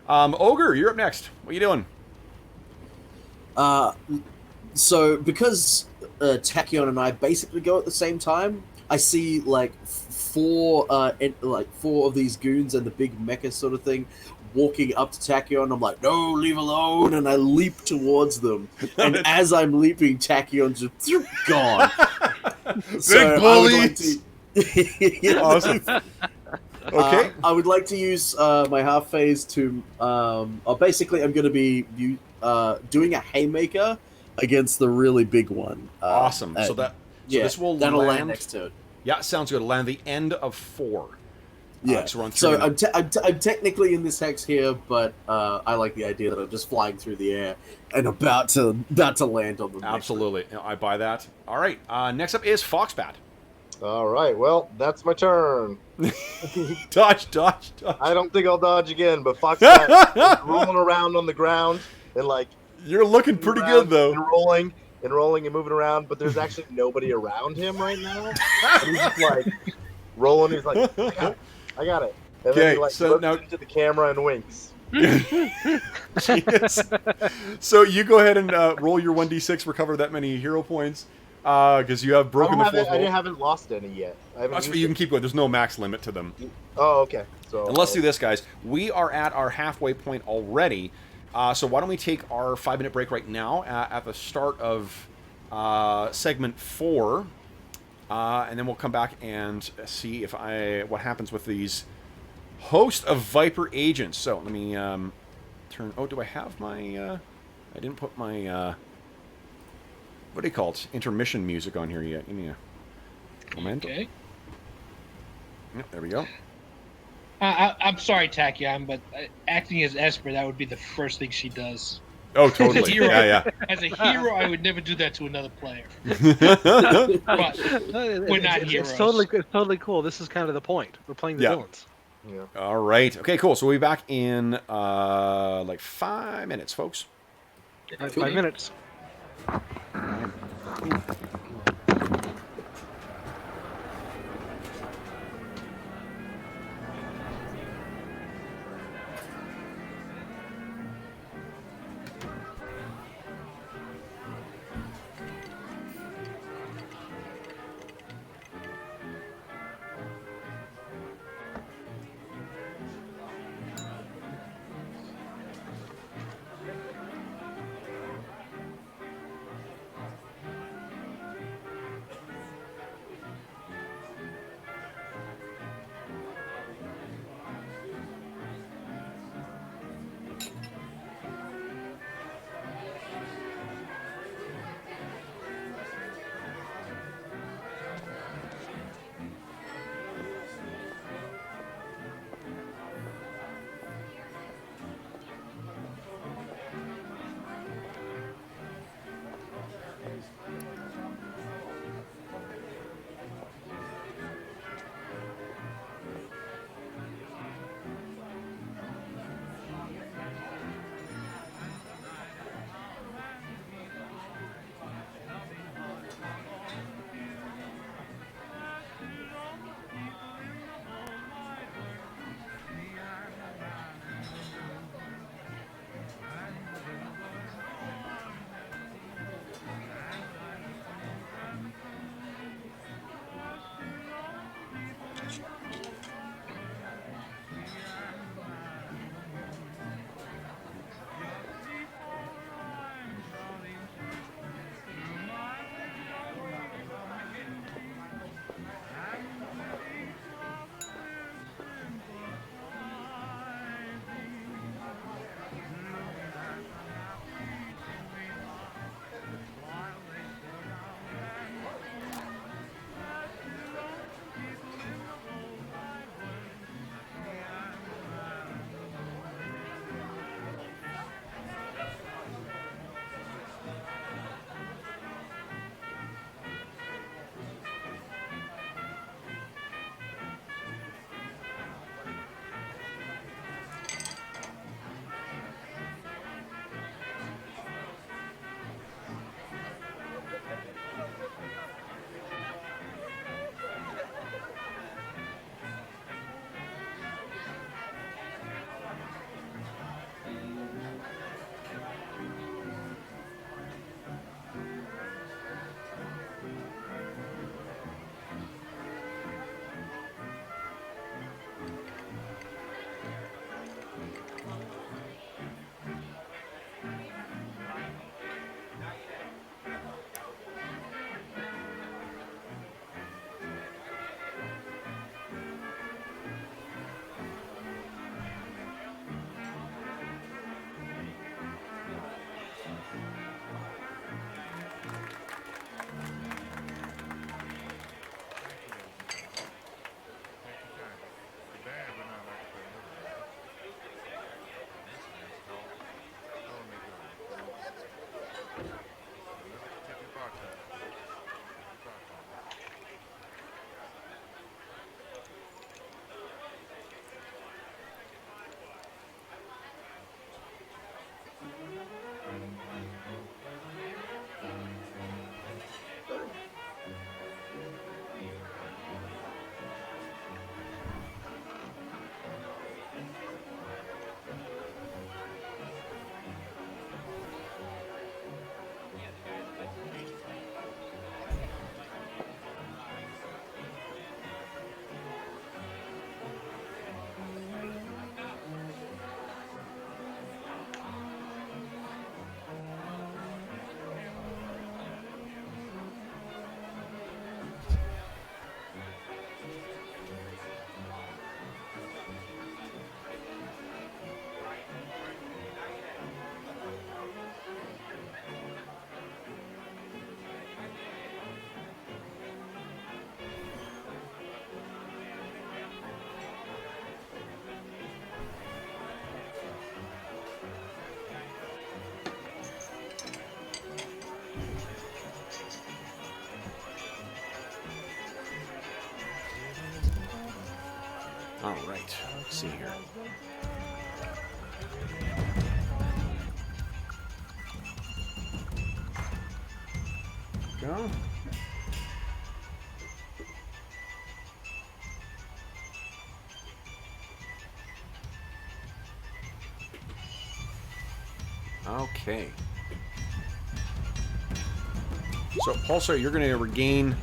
Ogre, you're up next. What are you doing? So because Tachyon and I basically go at the same time, I see like four of these goons and the big mecha sort of thing walking up to Tachyon. I'm like, no, leave alone, and I leap towards them. And as I'm leaping, Tachyon's just gone. Big bullies! Yeah. Awesome. Okay. I would like to use my half phase to. Basically, I'm going to be doing a haymaker against the really big one. Awesome. So this will that'll land land next turn. Yeah, sounds good. Land the end of 4. Yeah. So, we're on 3 So now. I'm technically in this hex here, but I like the idea that I'm just flying through the air and about to land on them. Absolutely. I buy that. All right. Next up is Foxbat. All right. Well, that's my turn. Dodge. I don't think I'll dodge again, but Foxbat is rolling around on the ground and like You're looking pretty good, though. and rolling and moving around, but there's actually nobody around him right now. And he's just like rolling. He's like, I got it. And then he like so looks now- into the camera and winks. Jeez. So you go ahead and roll your 1d6, recover that many hero points, because you have broken the fourth I wall. haven't lost any yet. That's what you can keep going. There's no max limit to them. Oh, okay. So And let's do this, guys. We are at our halfway point already. So why don't we take our 5-minute break right now at the start of segment 4, and then we'll come back and see what happens with these host of Viper agents. So let me turn. Oh, do I have my? I didn't put my. What do you call it? Intermission music on here yet? Give me a moment. Okay. Yep, there we go. I'm sorry, Tachyon, but acting as Esper, that would be the first thing she does. Oh, totally. Hero. Yeah, As a hero, I would never do that to another player. yeah. But we're not it's heroes. totally cool. This is kind of the point. We're playing the Yeah. villains. Yeah. All right. Okay, cool. So we'll be back in like 5 minutes, folks. All right, 5 minutes. All right. Let's see here. Go. Okay. So, Pulsar, you're going to regain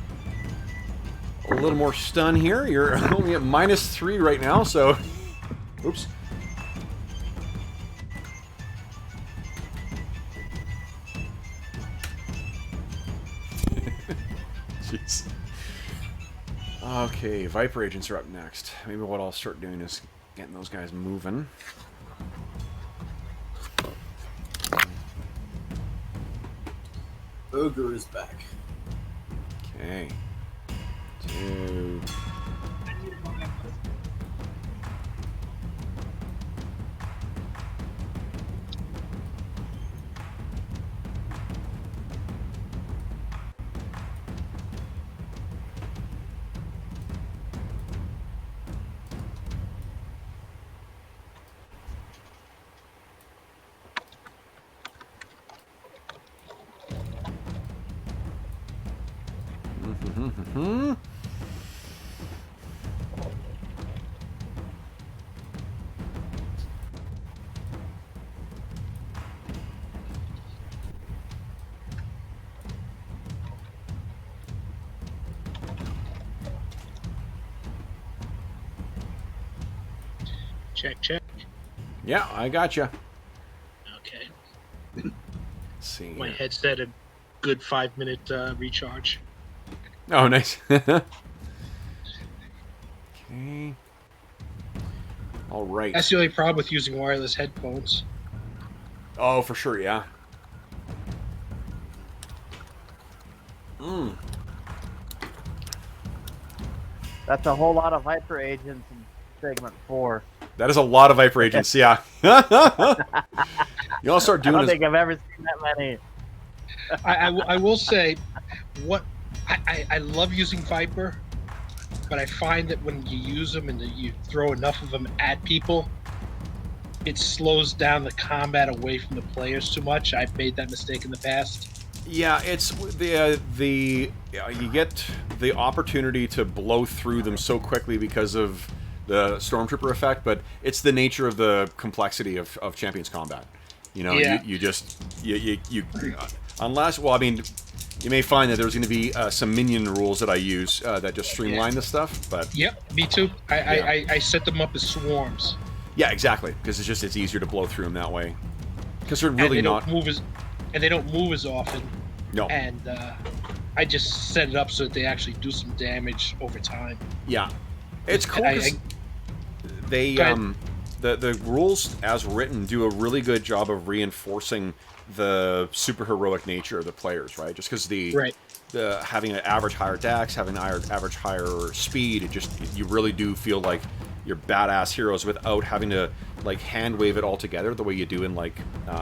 a little more stun here. You're only at -3 right now, so... Oops. Jeez. Okay, Viper Agents are up next. Maybe what I'll start doing is getting those guys moving. Ogre is back. Okay. 2. Check. Yeah, I gotcha. Okay. Let's see. My Here. headset a good 5-minute recharge. Oh, nice. Okay. All right. That's the only problem with using wireless headphones. Oh, for sure, yeah. That's a whole lot of Viper agents in segment 4. That is a lot of Viper Agents, yeah. You all start I doing don't is... think I've ever seen that many. I will say, what I love using Viper, but I find that when you use them and you throw enough of them at people, it slows down the combat away from the players too much. I've made that mistake in the past. Yeah, it's you get the opportunity to blow through them so quickly because of the Stormtrooper effect, but it's the nature of the complexity of Champions combat. You know, Yeah. you just unless, well, I mean, you may find that there's going to be some minion rules that I use that just streamline the stuff, but Yep, me too. I set them up as swarms. yeah, exactly, because it's easier to blow through them that way, because they're And really they not. don't move as they don't move as often. No. And I just set it up so that they actually do some damage over time. Yeah, it's cool. I- 'Cause they Go ahead. the rules as written do a really good job of reinforcing the superheroic nature of the players, right? Just because Right. the having an average higher dex, having an average higher speed, you really do feel like you're badass heroes without having to like hand wave it all together the way you do in like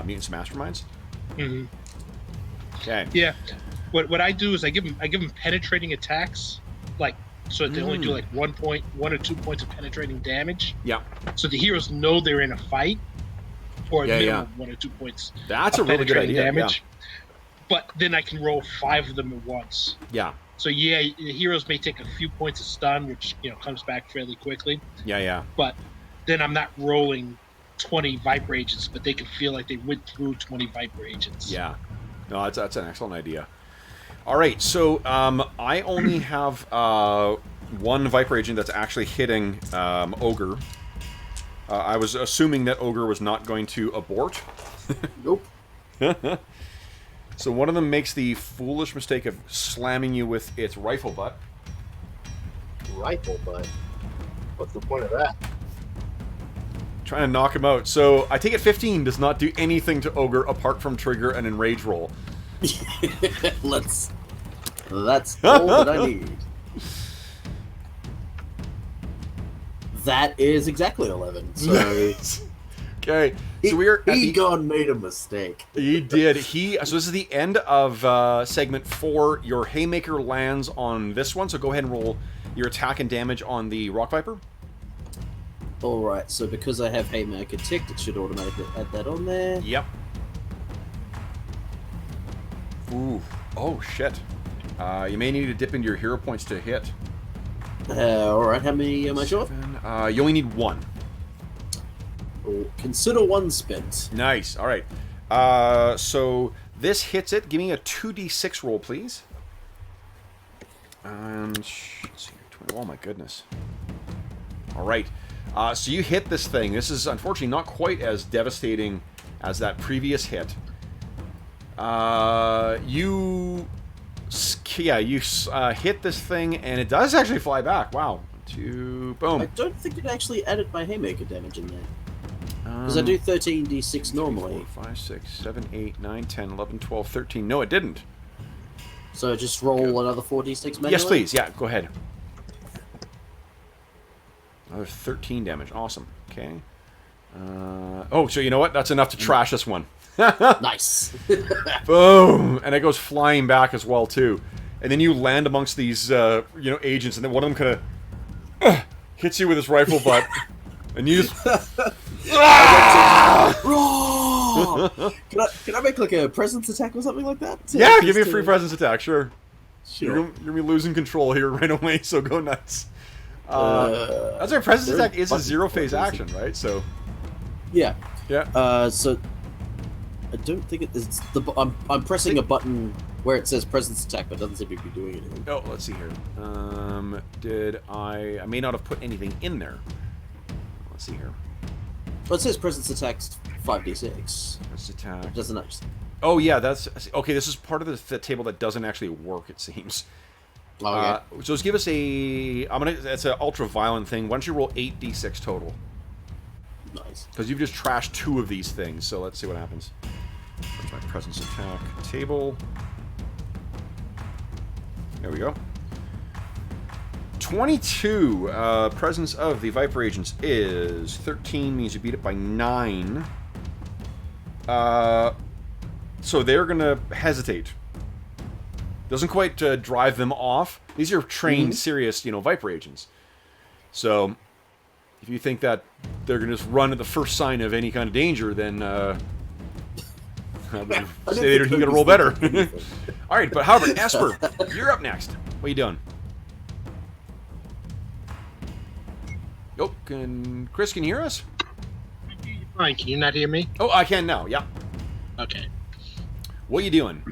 Mutants and Masterminds. hmm Okay. Yeah. What I do is I give them penetrating attacks, like so that they only do like 1 or 2 points of penetrating damage. Yeah. So the heroes know they're in a fight, or Yeah, minimum 1 or 2 points. That's a of really good penetrating idea. damage. But then I can roll 5 of them at once. Yeah. So yeah, the heroes may take a few points of stun, which comes back fairly quickly. Yeah. Yeah. But then I'm not rolling 20 Viper agents, but they can feel like they went through 20 Viper agents. Yeah. No, that's an excellent idea. All right, so I only have one Viper agent that's actually hitting Ogre. I was assuming that Ogre was not going to abort. Nope. So one of them makes the foolish mistake of slamming you with its rifle butt. Rifle butt. What's the point of that? Trying to knock him out. So I take it 15 does not do anything to Ogre apart from trigger an enrage roll. That's all that I need. That is exactly 11. So Okay, so we are at the... Egon made a mistake. He did. So this is the end of segment 4. Your Haymaker lands on this one, so go ahead and roll your attack and damage on the Rock Viper. Alright, so because I have Haymaker ticked, it should automatically add that on there. Yep. Ooh. Oh, shit. You may need to dip into your hero points to hit. Alright, how many am I short? You only need 1. Consider 1 spent. Nice. All right. So this hits it. Give me a 2d6 roll, please. And let's see here. Oh my goodness. All right. So you hit this thing. This is unfortunately not quite as devastating as that previous hit. You hit this thing, and it does actually fly back. Wow. Boom. I don't think it actually added my Haymaker damage in there. Because I do 13d6 normally. 4, 5, 6, 7, 8, 9, 10, 11, 12, 13. No, it didn't. So just roll another 4d6 manually? Yes, please. Yeah, go ahead. Another 13 damage. Awesome. Okay. Oh, so you know what? That's enough to trash this one. Nice. Boom! And it goes flying back as well, too. And then you land amongst these, agents, and then one of them kind of hits you with his rifle butt. And you just... Can I make like a presence attack or something like that? Yeah, give me a free presence attack, sure. Sure. You're gonna be losing control here right away, so go nuts. That's our presence attack is a 0 phase action, right? So yeah. Yeah. So I don't think it's the. I'm pressing a button where it says presence attack, but it doesn't seem to be doing anything. Oh, let's see here. Did I may not have put anything in there. Let's see here. Well, it says presence attacks 5d6. Presence attack. It doesn't actually. Oh yeah, that's okay. This is part of the table that doesn't actually work. It seems. Oh, okay. So let's give us a. That's an ultra violent thing. Why don't you roll 8d6 total? Nice. Because you've just trashed 2 of these things. So let's see what happens. There's my presence attack table. There we go. 22. Presence of the Viper agents is 13. Means you beat it by 9. So they're gonna hesitate. Doesn't quite drive them off. These are trained, serious, Viper agents. So, if you think that they're going to just run at the first sign of any kind of danger, then you got to roll better. All right, but however, Esper, you're up next. What are you doing? Oh, Chris, can you hear us? Fine. Can you not hear me? Oh, I can now. Yeah. Okay. What are you doing?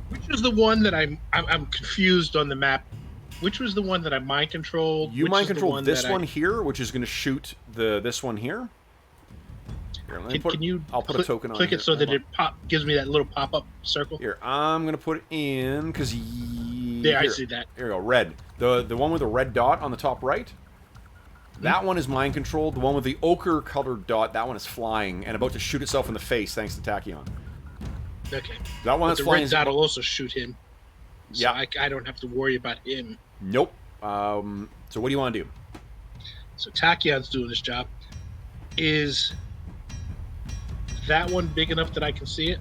Which was the one that I'm confused on the map? Which was the one that I mind controlled? You mind controlled this one here, which is going to shoot this one here. Here, can you? I'll put a token on. Click it so that it gives me that little pop-up circle. Here, I'm going to put it in because I see that. There we go. Red. The one with the red dot on the top right. That one is mind controlled. The one with the ochre colored dot, that one is flying and about to shoot itself in the face thanks to Tachyon. Okay. That one that's flying. The red dot will also shoot him. So yeah. I don't have to worry about him. Nope. So what do you want to do? So Tachyon's doing this job. Is that one big enough that I can see it?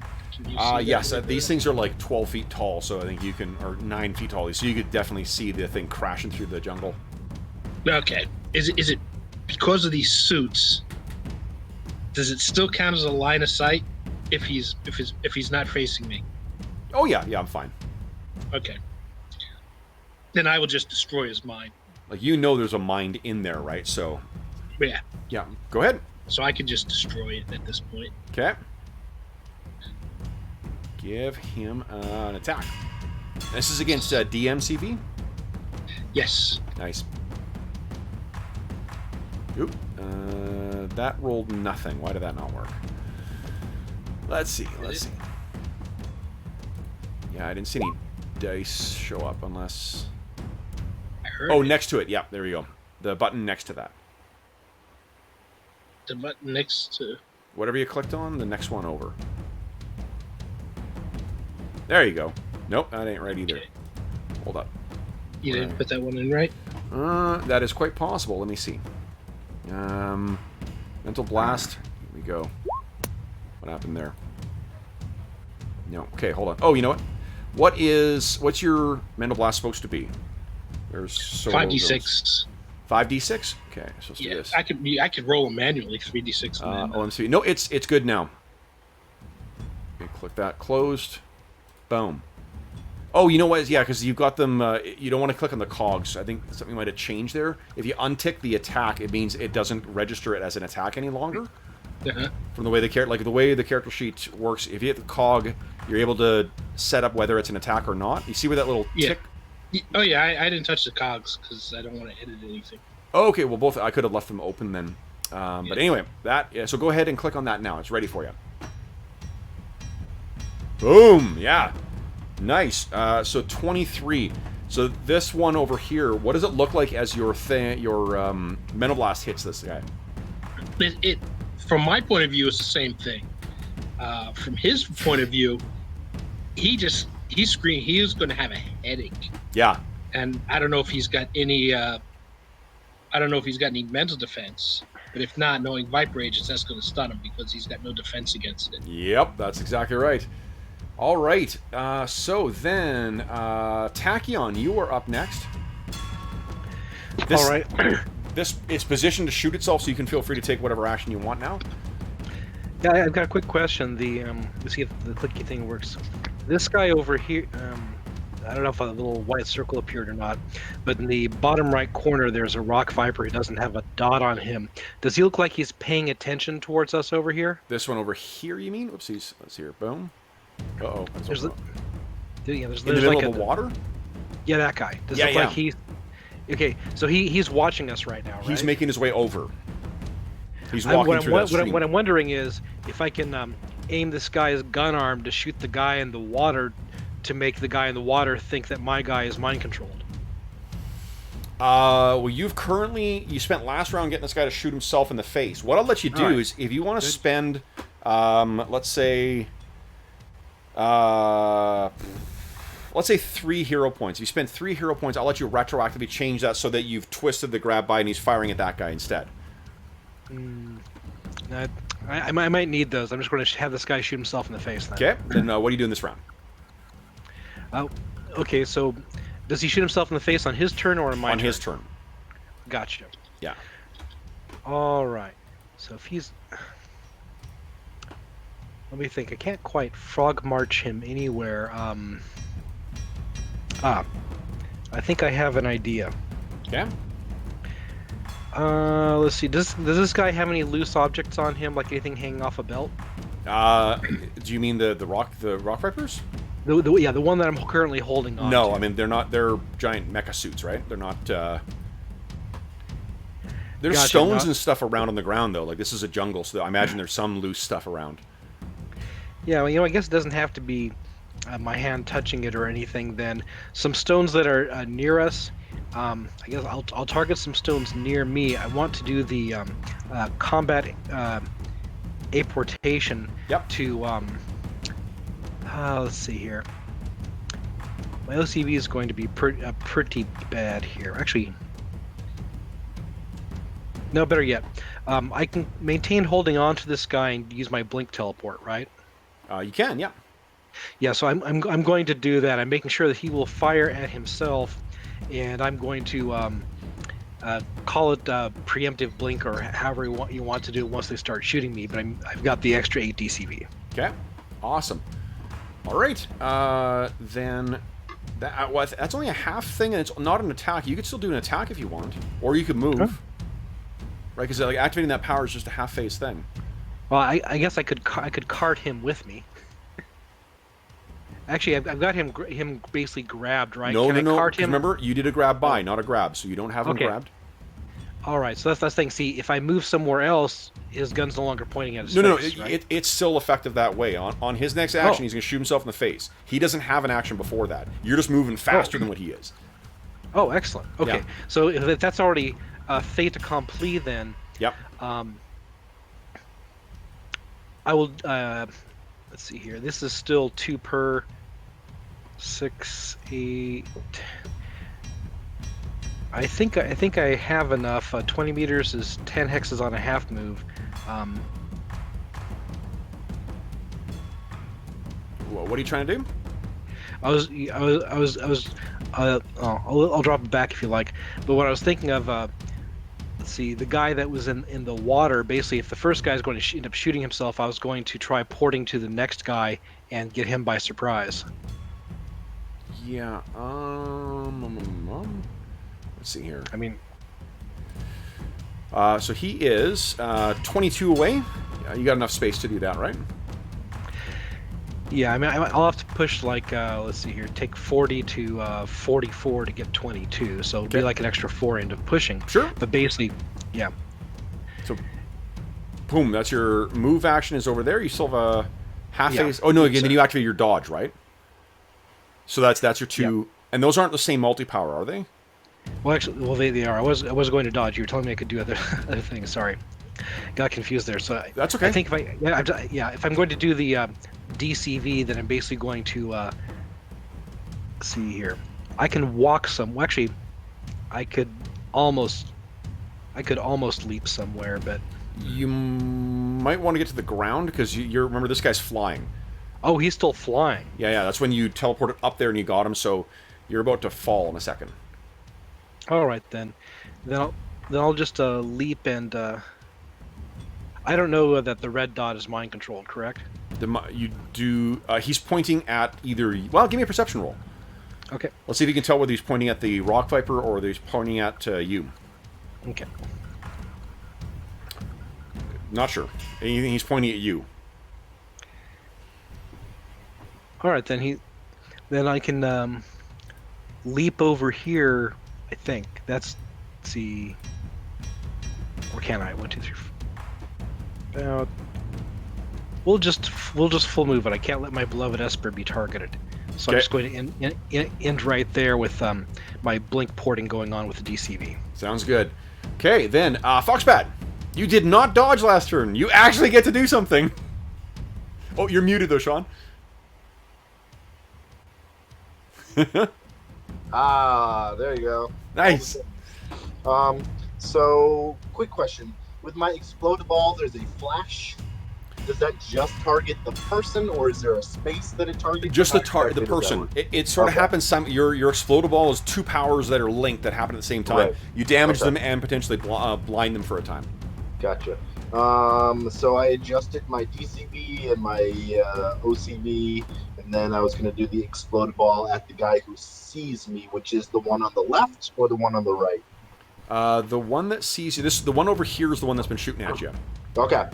Yes. These things are like 12 feet tall, so I think you can, or 9 feet tall, so you could definitely see the thing crashing through the jungle. Okay. Is it because of these suits? Does it still count as a line of sight if he's not facing me? Oh yeah, I'm fine. Okay. Then I will just destroy his mind. Like there's a mind in there, right? So. Yeah. Yeah. Go ahead. So I can just destroy it at this point. Okay. Give him an attack. This is against DMCV? Yes. Nice. Oop. That rolled nothing. Why did that not work? Let's see. Yeah, I didn't see any dice show up unless... Oh, next to it. Yeah, there we go. The button next to that. The button next to... Whatever you clicked on, the next one over. There you go. Nope, that ain't right either. Okay. Hold up. You didn't put that one in right? That is quite possible. Let me see. Mental blast. Here we go. What happened there? No. Okay, hold on. Oh, you know what? What's your mental blast supposed to be? There's 5d6. 5d6. Okay, so let's do Yeah, this. I could roll them manually 3d6. And then, OMC. No, it's good now. Okay, click that. Closed. Boom. Oh, you know what? Yeah, because you've got them. You don't want to click on the cogs. I think something might have changed there. If you untick the attack, it means it doesn't register it as an attack any longer. From the way the way the character sheet works, if you hit the cog, you're able to set up whether it's an attack or not. You see where that little tick? Oh yeah, I didn't touch the cogs because I don't want to edit anything. Oh, okay, well both I could have left them open then. But anyway, so go ahead and click on that now. It's ready for you. Boom! Yeah, nice. So 23. So this one over here, what does it look like as your Menoblast hits this guy? It from my point of view, it's the same thing. From his point of view, he's screaming. He is going to have a headache. Yeah. And I don't know if he's got any. I don't know if he's got any mental defense. But if not, knowing Viper Agents, that's going to stun him because he's got no defense against it. Yep, that's exactly right. All right. So then, Tachyon, you are up next. All right. It's positioned to shoot itself, so you can feel free to take whatever action you want now. Yeah, I've got a quick question. Let's see if the clicky thing works. This guy over here, I don't know if a little white circle appeared or not, but in the bottom right corner, there's a rock viper who doesn't have a dot on him. Does he look like he's paying attention towards us over here? This one over here, you mean? Oopsies. Let's see here. Boom. Uh-oh. There's in the there's middle like of the water? Yeah, that guy. Does it look like he's... Okay, so he's watching us right now, right? He's making his way over. He's walking through that stream. What I'm wondering is if I can aim this guy's gun arm to shoot the guy in the water to make the guy in the water think that my guy is mind controlled. Well, you spent last round getting this guy to shoot himself in the face. What I'll let you do is, if you want to spend, let's say 3 hero points. If you spend 3 hero points, I'll let you retroactively change that so that you've twisted the grab by and he's firing at that guy instead. I might need those. I'm just going to have this guy shoot himself in the face then. Okay, then what are you doing this round? Okay, so does he shoot himself in the face on his turn or on my turn? On his turn. Gotcha. Yeah. All right. So if he's... Let me think. I can't quite frog march him anywhere. I think I have an idea. Yeah. Let's see. Does this guy have any loose objects on him, like anything hanging off a belt? Do you mean the rock vipers? The one that I'm currently holding on. No, to. I mean they're giant mecha suits, right? They're not. There's stones and stuff around on the ground though. Like this is a jungle, so I imagine there's some loose stuff around. Yeah, well, I guess it doesn't have to be my hand touching it or anything. Then some stones that are near us. I guess I'll target some stones near me. I want to do the combat apportation. Yep. To let's see here. My OCV is going to be pretty bad here. Actually, no, better yet. I can maintain holding on to this guy and use my blink teleport, right? You can, yeah. Yeah, so I'm going to do that. I'm making sure that he will fire at himself, and I'm going to call it preemptive blink or however you want to do it once they start shooting me. But I've got the extra 8 DCV. Okay, awesome. All right, then that's only a half thing, and it's not an attack. You could still do an attack if you want, or you could move. Huh? Right, because like activating that power is just a half phase thing. Well, I guess I could cart him with me. Actually, I've got him basically grabbed, right? No, Can I cart him? Remember, you did a grab by, not a grab, so you don't have him grabbed. All right, so that's the thing. See, if I move somewhere else, his gun's no longer pointing at his face. No, right? It's still effective that way. On his next action, he's going to shoot himself in the face. He doesn't have an action before that. You're just moving faster than what he is. Oh, excellent. Okay, yeah. So if that's already fait accompli, then. Yep. I will. Let's see here. This is still 2 per 6, 8. I think I have enough. 20 meters is 10 hexes on a half move. What are you trying to do? I'll drop it back if you like. But what I was thinking of, let's see, the guy that was in the water, basically, if the first guy's going to end up shooting himself, I was going to try porting to the next guy and get him by surprise. Yeah. Let's see here. I mean, So he is 22 away. You got enough space to do that, right? yeah, I mean, I'll have to push like, let's see here, take 40 to 44 to get 22, so it'd be Okay. like an extra 4 end of pushing. Sure. But basically, yeah. So, boom. That's your move action is over there. You still have a half Yeah. phase. Oh no! Again, then you activate your dodge, right? So that's your two, and those aren't the same multi-power, are they? Well, actually, well, they are. I was going to dodge. You were telling me I could do other other things. Sorry, got confused there. So That's okay. I think if I'm going to do the DCV, then I'm basically going to let's see here. I can walk some. Well, actually, I could almost leap somewhere, but You might want to get to the ground because you're remember this guy's flying. oh, he's still flying. Yeah. That's when you teleported up there and you got him. So you're about to fall in a second. All right then I'll just leap and I don't know that the red dot is mind controlled, correct? You do. He's pointing at either. Well, give me a perception roll. Okay. Let's see if you can tell whether he's pointing at the rock viper or whether he's pointing at you. Okay. Not sure. He's pointing at you. All right, then I can leap over here. I think let's see. Or can I? 1, 2, 3. About. We'll just full move it. I can't let my beloved Esper be targeted, so I'm Okay. just going to end right there with my blink porting going on with the DCV. Sounds good. Okay, then Foxbat, you did not dodge last turn. You actually get to do something. Oh, you're muted though, Sean. There you go. Nice. So quick question. With my explode ball, there's a flash. Does that just target the person, or is there a space that it targets? Just How the exactly does that person. work? It sort of Okay. happens. Your explodable is two powers that are linked that happen at the same time. Right. You damage Okay. them and potentially blind them for a time. Gotcha. So I adjusted my DCV and my OCV, and then I was going to do the explode ball at the guy who sees me, which is the one on the left or the one on the right. The one that sees you. The one over here is the one that's been shooting at you. Okay.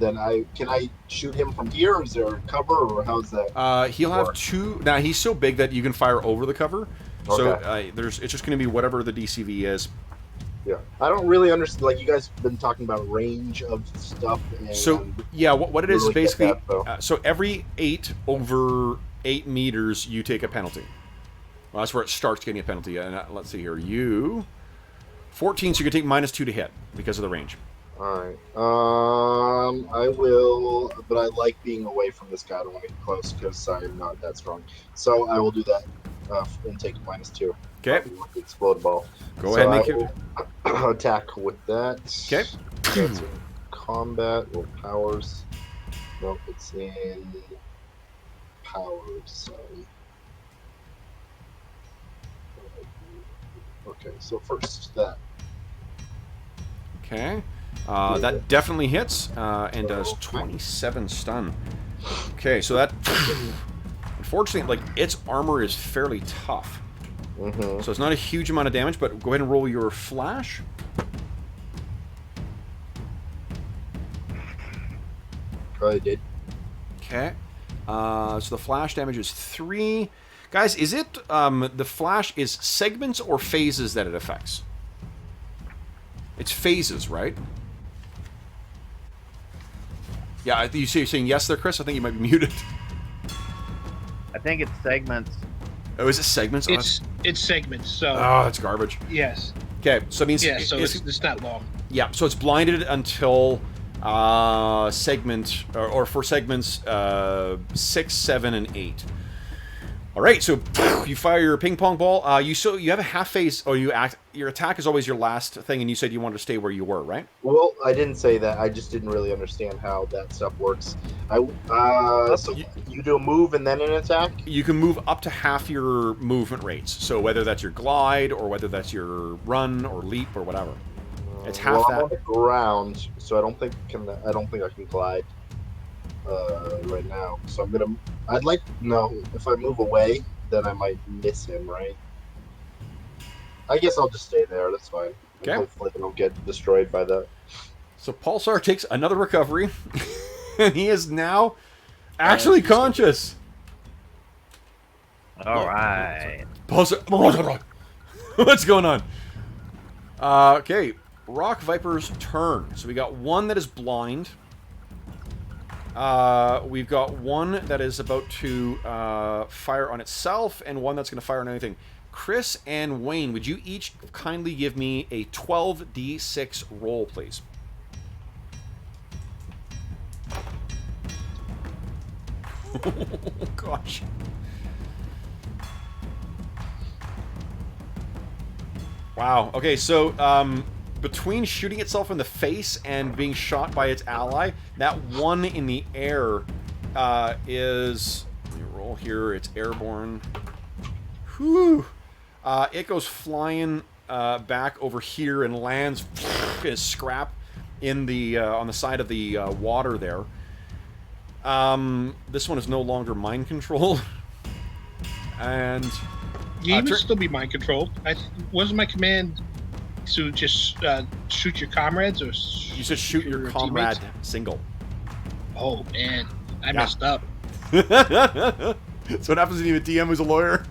Then can I shoot him from here? Or is there cover, or how's that? He'll have work? two. Now he's so big that you can fire over the cover. So Okay. it's just going to be whatever the DCV is. Yeah, I don't really understand. Like, you guys have been talking about range of stuff. And So yeah, what it is really get basically. that, though. So every 8 over 8 meters, you take a penalty. Well, that's where it starts getting a penalty. And let's see here, you 14, so you can take -2 to hit because of the range. All right. I will, but I like being away from this guy. I don't want to get close because I'm not that strong. So I will do that and take -2. Okay. With the explode ball. Go ahead and make I it. will attack with that. Okay. That's in combat or powers. Nope, it's in powers. Sorry. Okay, so first that. Okay. That definitely hits and does 27 stun. Okay, so that. Unfortunately, like, its armor is fairly tough. Mm-hmm. So it's not a huge amount of damage, but go ahead and roll your flash. Probably did. Okay. So the flash damage is 3. Guys, is it the flash is segments or phases that it affects? It's phases, right? Yeah, you're saying yes there, Chris? I think you might be muted. I think it's segments. Oh, is it segments? It's segments. So Oh, that's garbage. yes, Okay, so it means yeah. So it's not long. yeah, so it's blinded until segment or for segments 6, 7, and 8. All right, so you fire your ping pong ball. You have a half phase. Oh, your attack is always your last thing, and you said you wanted to stay where you were, right? Well, I didn't say that. I just didn't really understand how that stuff works. So you do a move and then an attack? You can move up to half your movement rates. So whether that's your glide or whether that's your run or leap or whatever, it's half well, that. I'm on the ground, so I don't think I can glide right now. So if I move away, then I might miss him, right? I guess I'll just stay there. That's fine. Okay. Hopefully I don't get destroyed by that. So Pulsar takes another recovery, and he is now actually conscious. All right. Pulsar, what's going on? Okay, Rock Viper's turn. So we got one that is blind. We've got one that is about to fire on itself, and one that's going to fire on anything. Chris and Wayne, would you each kindly give me a 12d6 roll, please? Oh, gosh. Wow. Okay, so between shooting itself in the face and being shot by its ally, that one in the air is... Let me roll here. It's airborne. Whew. It goes flying back over here and lands in a scrap in the on the side of the water there. This one is no longer mind controlled, and You would still be mind controlled. Wasn't my command to just shoot your comrades, or you said shoot your comrade teammates? single. Oh man, I messed up. That's what happens when you have a DM who's a lawyer.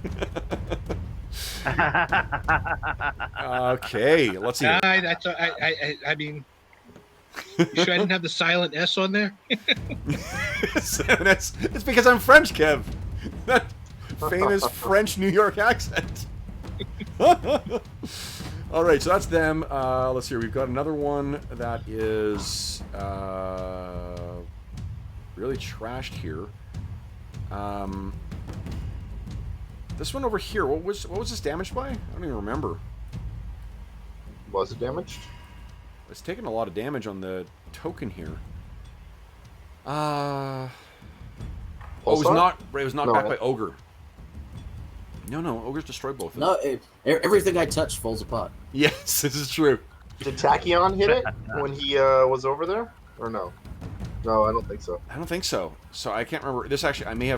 Okay, let's see. I mean, you sure I didn't have the silent S on there? It's because I'm French, Kev. That famous French New York accent. All right, so that's them. Let's see. We've got another one that is really trashed here. This one over here. What was this damaged by? I don't even remember. Was it damaged? It's taking a lot of damage on the token here. It was not back by Ogre. No, Ogre's destroyed both of them. No, everything I touch falls apart. Yes, this is true. Did Tachyon hit it when he was over there? Or no? No, I don't think so. I don't think so. So I can't remember. This actually,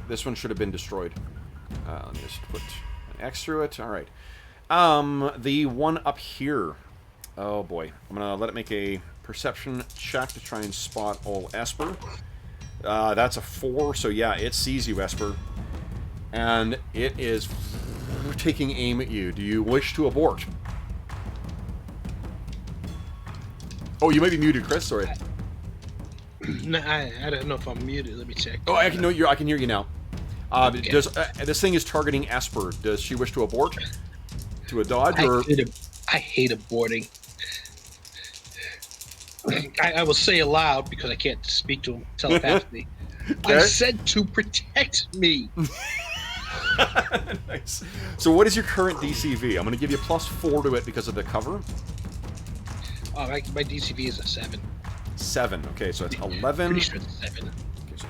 this one should have been destroyed. Let me just put an X through it. All right. The one up here. Oh boy. I'm going to let it make a perception check to try and spot old Esper. That's a 4, so yeah, it sees you, Esper. And it is taking aim at you. Do you wish to abort? Oh, you might be muted, Chris. Sorry. No, I don't know if I'm muted. Let me check. Oh, I can hear you now. Okay. This thing is targeting Esper. Does she wish to abort? To a dodge? Or... I hate aborting. I will say aloud, because I can't speak to him telepathically. Okay. I said to protect me. Nice. So what is your current DCV? I'm going to give you +4 to it because of the cover. Oh, my DCV is a 7. 7. Okay, so it's 11. Pretty sure it's 7. Okay, so,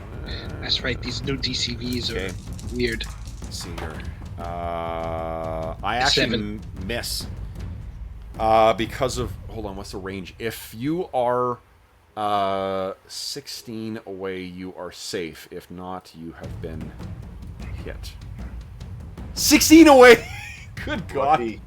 That's right. These new DCVs okay. are weird. Let's see here. I actually 7. miss. Because of... Hold on, what's the range? If you are 16 away, you are safe. If not, you have been hit. 16 away! Good God.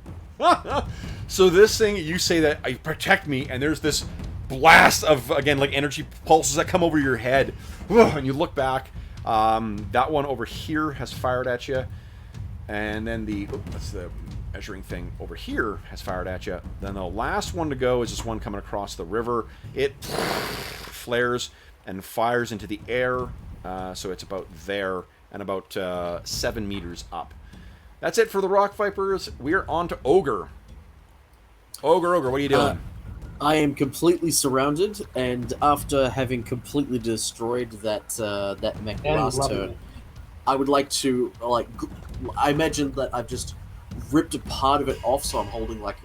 So this thing, you say that, I protect me, and there's this blast of, again, like energy pulses that come over your head. And you look back. That one over here has fired at you. And then that's the measuring thing over here has fired at you. Then the last one to go is this one coming across the river. It flares and fires into the air. So it's about there and about 7 meters up. That's it for the Rock Vipers. We're on to Ogre. Ogre, what are you doing? I am completely surrounded, and after having completely destroyed that mech last turn, I would like to I imagine that I've just ripped a part of it off, so I'm holding like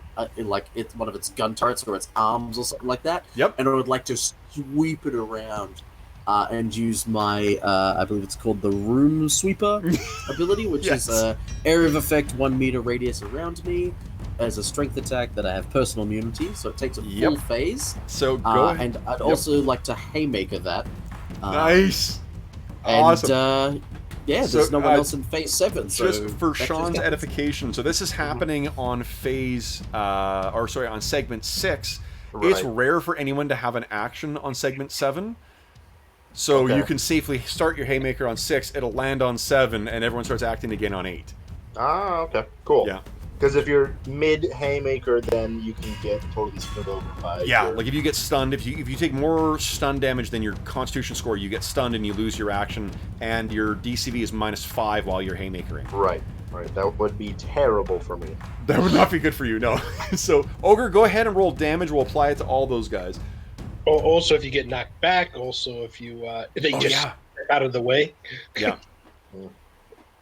it's one of its gun turrets or its arms or something like that. Yep. And I would like to sweep it around and use my I believe it's called the Room Sweeper ability, which Yes. is area of effect 1 meter radius around me as a strength attack that I have personal immunity, so it takes a full phase. So go ahead. And I'd also like to haymaker that. Nice. And Awesome. yeah, So, there's no one else in phase 7. So Just for that Sean's happens. edification, so this is happening on on segment 6. It's Right. rare for anyone to have an action on segment 7. So Okay. you can safely start your haymaker on 6, it'll land on 7, and everyone starts acting again on 8. Ah, okay, cool. Yeah. Because if you're mid haymaker, then you can get totally screwed over by. Yeah, your- like if you get stunned, if you take more stun damage than your Constitution score, you get stunned and you lose your action, and your DCV is -5 while you're haymakering. Right. That would be terrible for me. That would not be good for you, no. So, Ogre, go ahead and roll damage. We'll apply it to all those guys. Also, if you get knocked back, also if you if they just yeah. step out of the way, Yeah.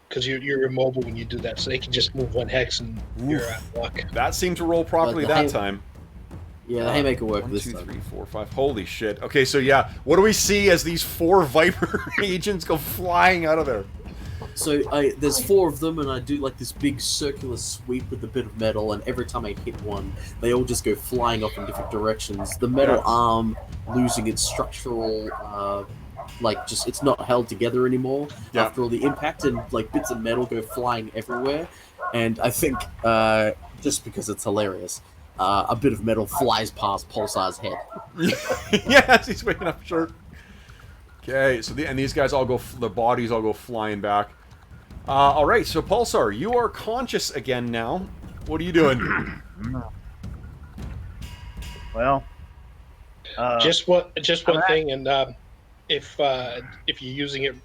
because you're immobile when you do that, so they can just move 1 hex and you're out of luck. That seemed to roll properly the that hay- time. Yeah, the haymaker worked 1, this 2, time. 3, 4, 5. Holy shit. Okay, so yeah, what do we see as these 4 Viper agents go flying out of there? So there's 4 of them, and I do like this big circular sweep with a bit of metal, and every time I hit one, they all just go flying off in different directions. The metal arm losing its structural, it's not held together anymore Yeah. after all the impact, and like bits of metal go flying everywhere. And I think, just because it's hilarious, a bit of metal flies past Pulsar's head. Yes, he's waking up short. Okay, so these guys all go, the bodies all go flying back. All right, so Pulsar, you are conscious again now. What are you doing? Well, Just one alright. thing, and if you're using it,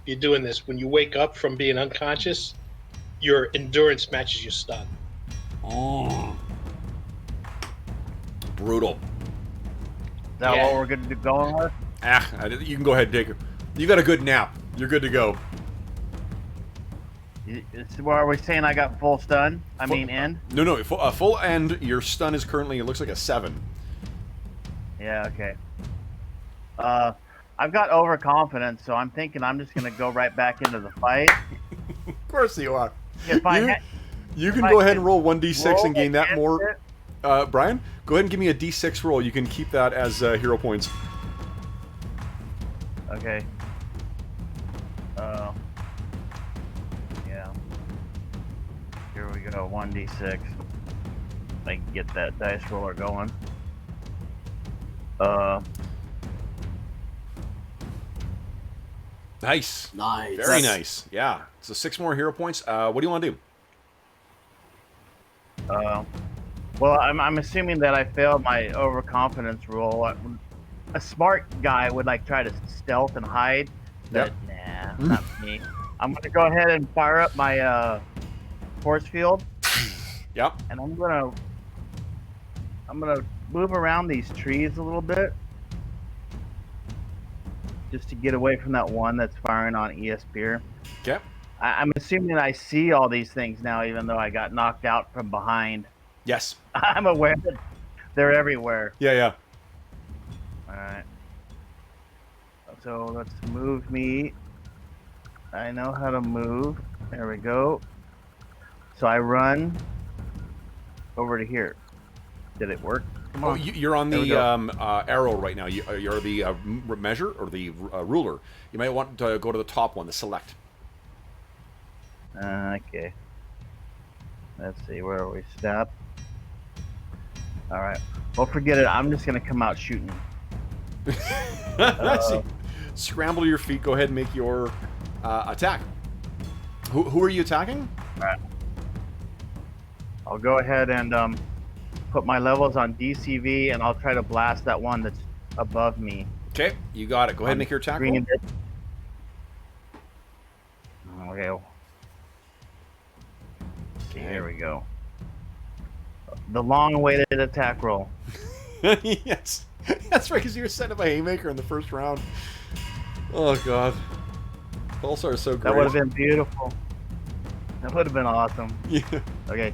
you're doing this when you wake up from being unconscious, your endurance matches your stun. Oh. Brutal. is that Yeah. what we're going to be going with? You can go ahead and take it. You got a good nap. You're good to go. Are we saying I got full stun? I mean, end? No, full end. Your stun is currently, it looks like a 7. Yeah, okay. I've got overconfidence, so I'm thinking I'm just going to go right back into the fight. Of course you are. If I You- ha- You can I go ahead can and roll 1d6 roll and gain that against more. it, Brian, go ahead and give me a d6 roll. You can keep that as hero points. Okay. Yeah. Here we go. 1d6. I can get that dice roller going. Nice. Nice. Very nice. Yeah. So 6 more hero points. What do you want to do? Well, I'm assuming that I failed my overconfidence roll. A smart guy would like try to stealth and hide, but nah, not me. I'm gonna go ahead and fire up my force field, Yep. and I'm gonna move around these trees a little bit, just to get away from that one that's firing on ESP. Okay. I'm assuming I see all these things now, even though I got knocked out from behind. Yes. I'm aware that they're everywhere. Yeah. Alright. So let's move me. I know how to move. There we go. So I run over to here. Did it work? Come Oh, on. you're on There we the go. arrow right now. You're the measure or the ruler. You might want to go to the top one, the select. Okay. Let's see. Where are we? Stop. Alright. Well, forget it. I'm just going to come out shooting. So, scramble to your feet. Go ahead and make your attack. Who are you attacking? I'll go ahead and put my levels on DCV, and I'll try to blast that one that's above me. Okay, you got it. Go ahead and make your attack roll. Green bit. Okay. Okay, here we go. The long-awaited attack roll. Yes. That's right, because you were set up a haymaker in the first round. Oh, God. Pulsar is so great. That would have been beautiful. That would have been awesome. Yeah. Okay,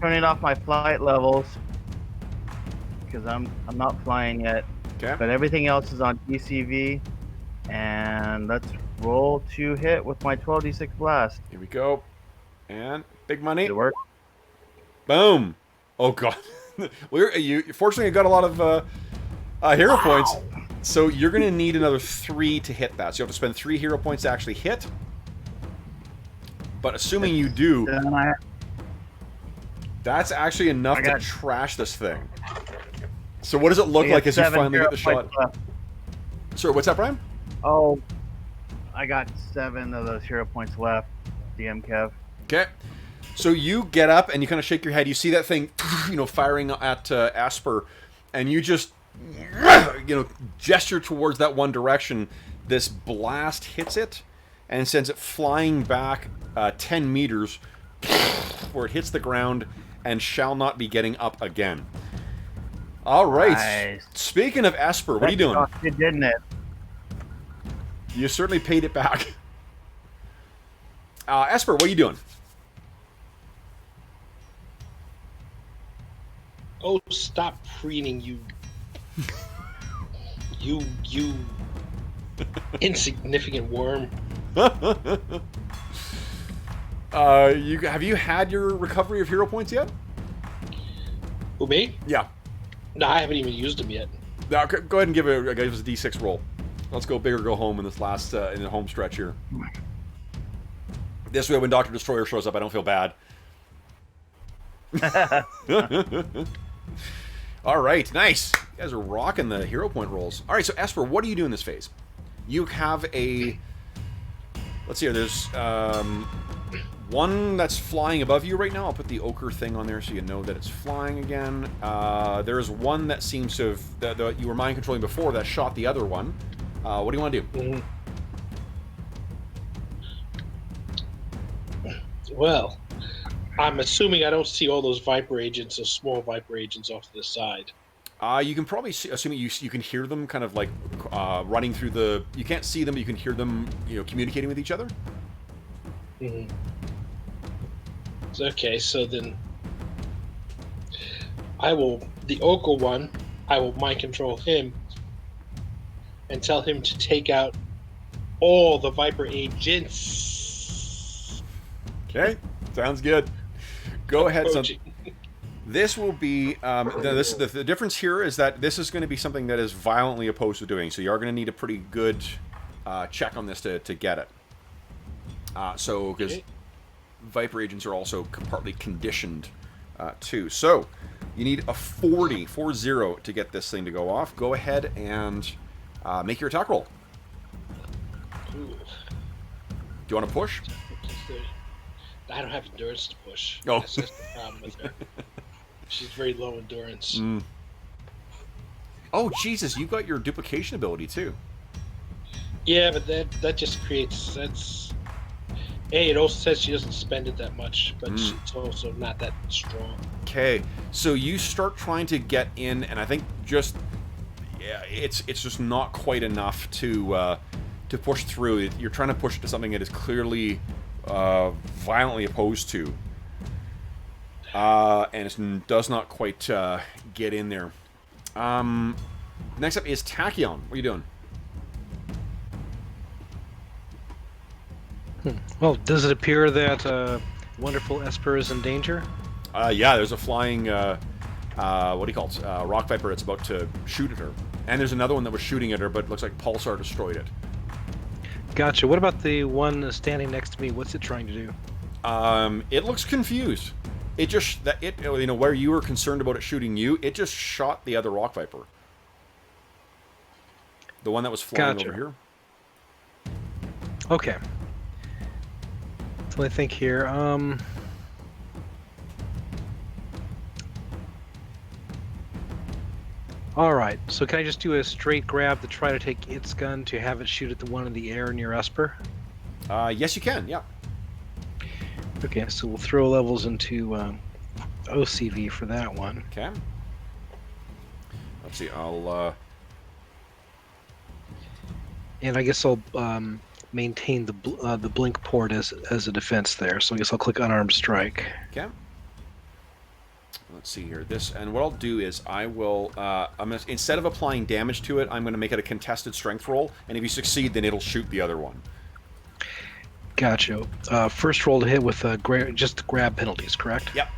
turning off my flight levels because I'm not flying yet. Okay. But everything else is on DCV, and let's roll to hit with my 12d6 blast. Here we go. And big money. Did it work? Boom. Oh god. You fortunately got a lot of hero points. So you're going to need another 3 to hit that. So you have to spend 3 hero points to actually hit. But assuming you do, Then that's actually enough I to got- trash this thing. So what does it look I got like as you 7 finally hero get the shot? points left. Sorry, what's that, Brian? Oh, I got 7 of those hero points left. DM Kev. Okay. So you get up and you kind of shake your head. You see that thing, firing at Asper, and you just, gesture towards that one direction. This blast hits it and sends it flying back 10 meters, where it hits the ground and shall not be getting up again. All right. Nice. Speaking of Esper, what are you doing? It didn't it? You certainly paid it back. Esper, what are you doing? Oh, stop preening, you insignificant worm. Have you had your recovery of hero points yet? Who, me? Yeah. No, I haven't even used them yet. Now, go ahead and give us a D6 roll. Let's go big or go home in this last in the home stretch here. This way, when Dr. Destroyer shows up, I don't feel bad. All right, nice. You guys are rocking the hero point rolls. All right, so Esper, what do you do in this phase? You have a... Let's see here. There's one that's flying above you right now. I'll put the ochre thing on there so you know that it's flying again. There's one that seems to have... that you were mind controlling before that shot the other one. What do you want to do? Mm-hmm. Well, I'm assuming I don't see all those Viper agents, those small Viper agents off to the side. You can probably see, assuming you can hear them kind of like running through the... You can't see them, but you can hear them, communicating with each other. Mm-hmm. Okay, so then the Ochre one, I will mind control him and tell him to take out all the Viper agents. Okay, sounds good. Go ahead, son. Approaching. This will be the difference here is that this is going to be something that is violently opposed to doing. So you are going to need a pretty good check on this to get it. Because Okay. Viper agents are also partly conditioned too. So you need a 40 to get this thing to go off. Go ahead and make your attack roll. Ooh. Do you want to push? I don't have endurance to push. Oh. That's just the problem with her. She's very low endurance. Mm. Oh, Jesus, you got your duplication ability, too. Yeah, but that just creates... That's... it also says she doesn't spend it that much, but it's also not that strong. Okay, so you start trying to get in, and I think just... Yeah, it's just not quite enough to push through. You're trying to push it to something that is clearly violently opposed to. And it does not quite get in there. Next up is Tachyon. What are you doing? Well, does it appear that wonderful Esper is in danger? Yeah, there's a flying, what do you call it? Rock Viper that's about to shoot at her. And there's another one that was shooting at her, but it looks like Pulsar destroyed it. Gotcha. What about the one standing next to me? What's it trying to do? It looks confused. It just, where you were concerned about it shooting you, it just shot the other Rock Viper. The one that was flying Gotcha. over here. Okay. So let me think here. Alright, so can I just do a straight grab to try to take its gun to have it shoot at the one in the air near Esper? Yes, you can, yeah. Okay, so we'll throw levels into OCV for that one. Okay. Let's see, I'll, And I guess I'll maintain the blink port as a defense there. So I guess I'll click unarmed strike. Okay. Let's see here. And what I'll do is I will instead of applying damage to it, I'm going to make it a contested strength roll, and if you succeed, then it'll shoot the other one. Gotcha. First roll to hit with just grab penalties, correct? Yep.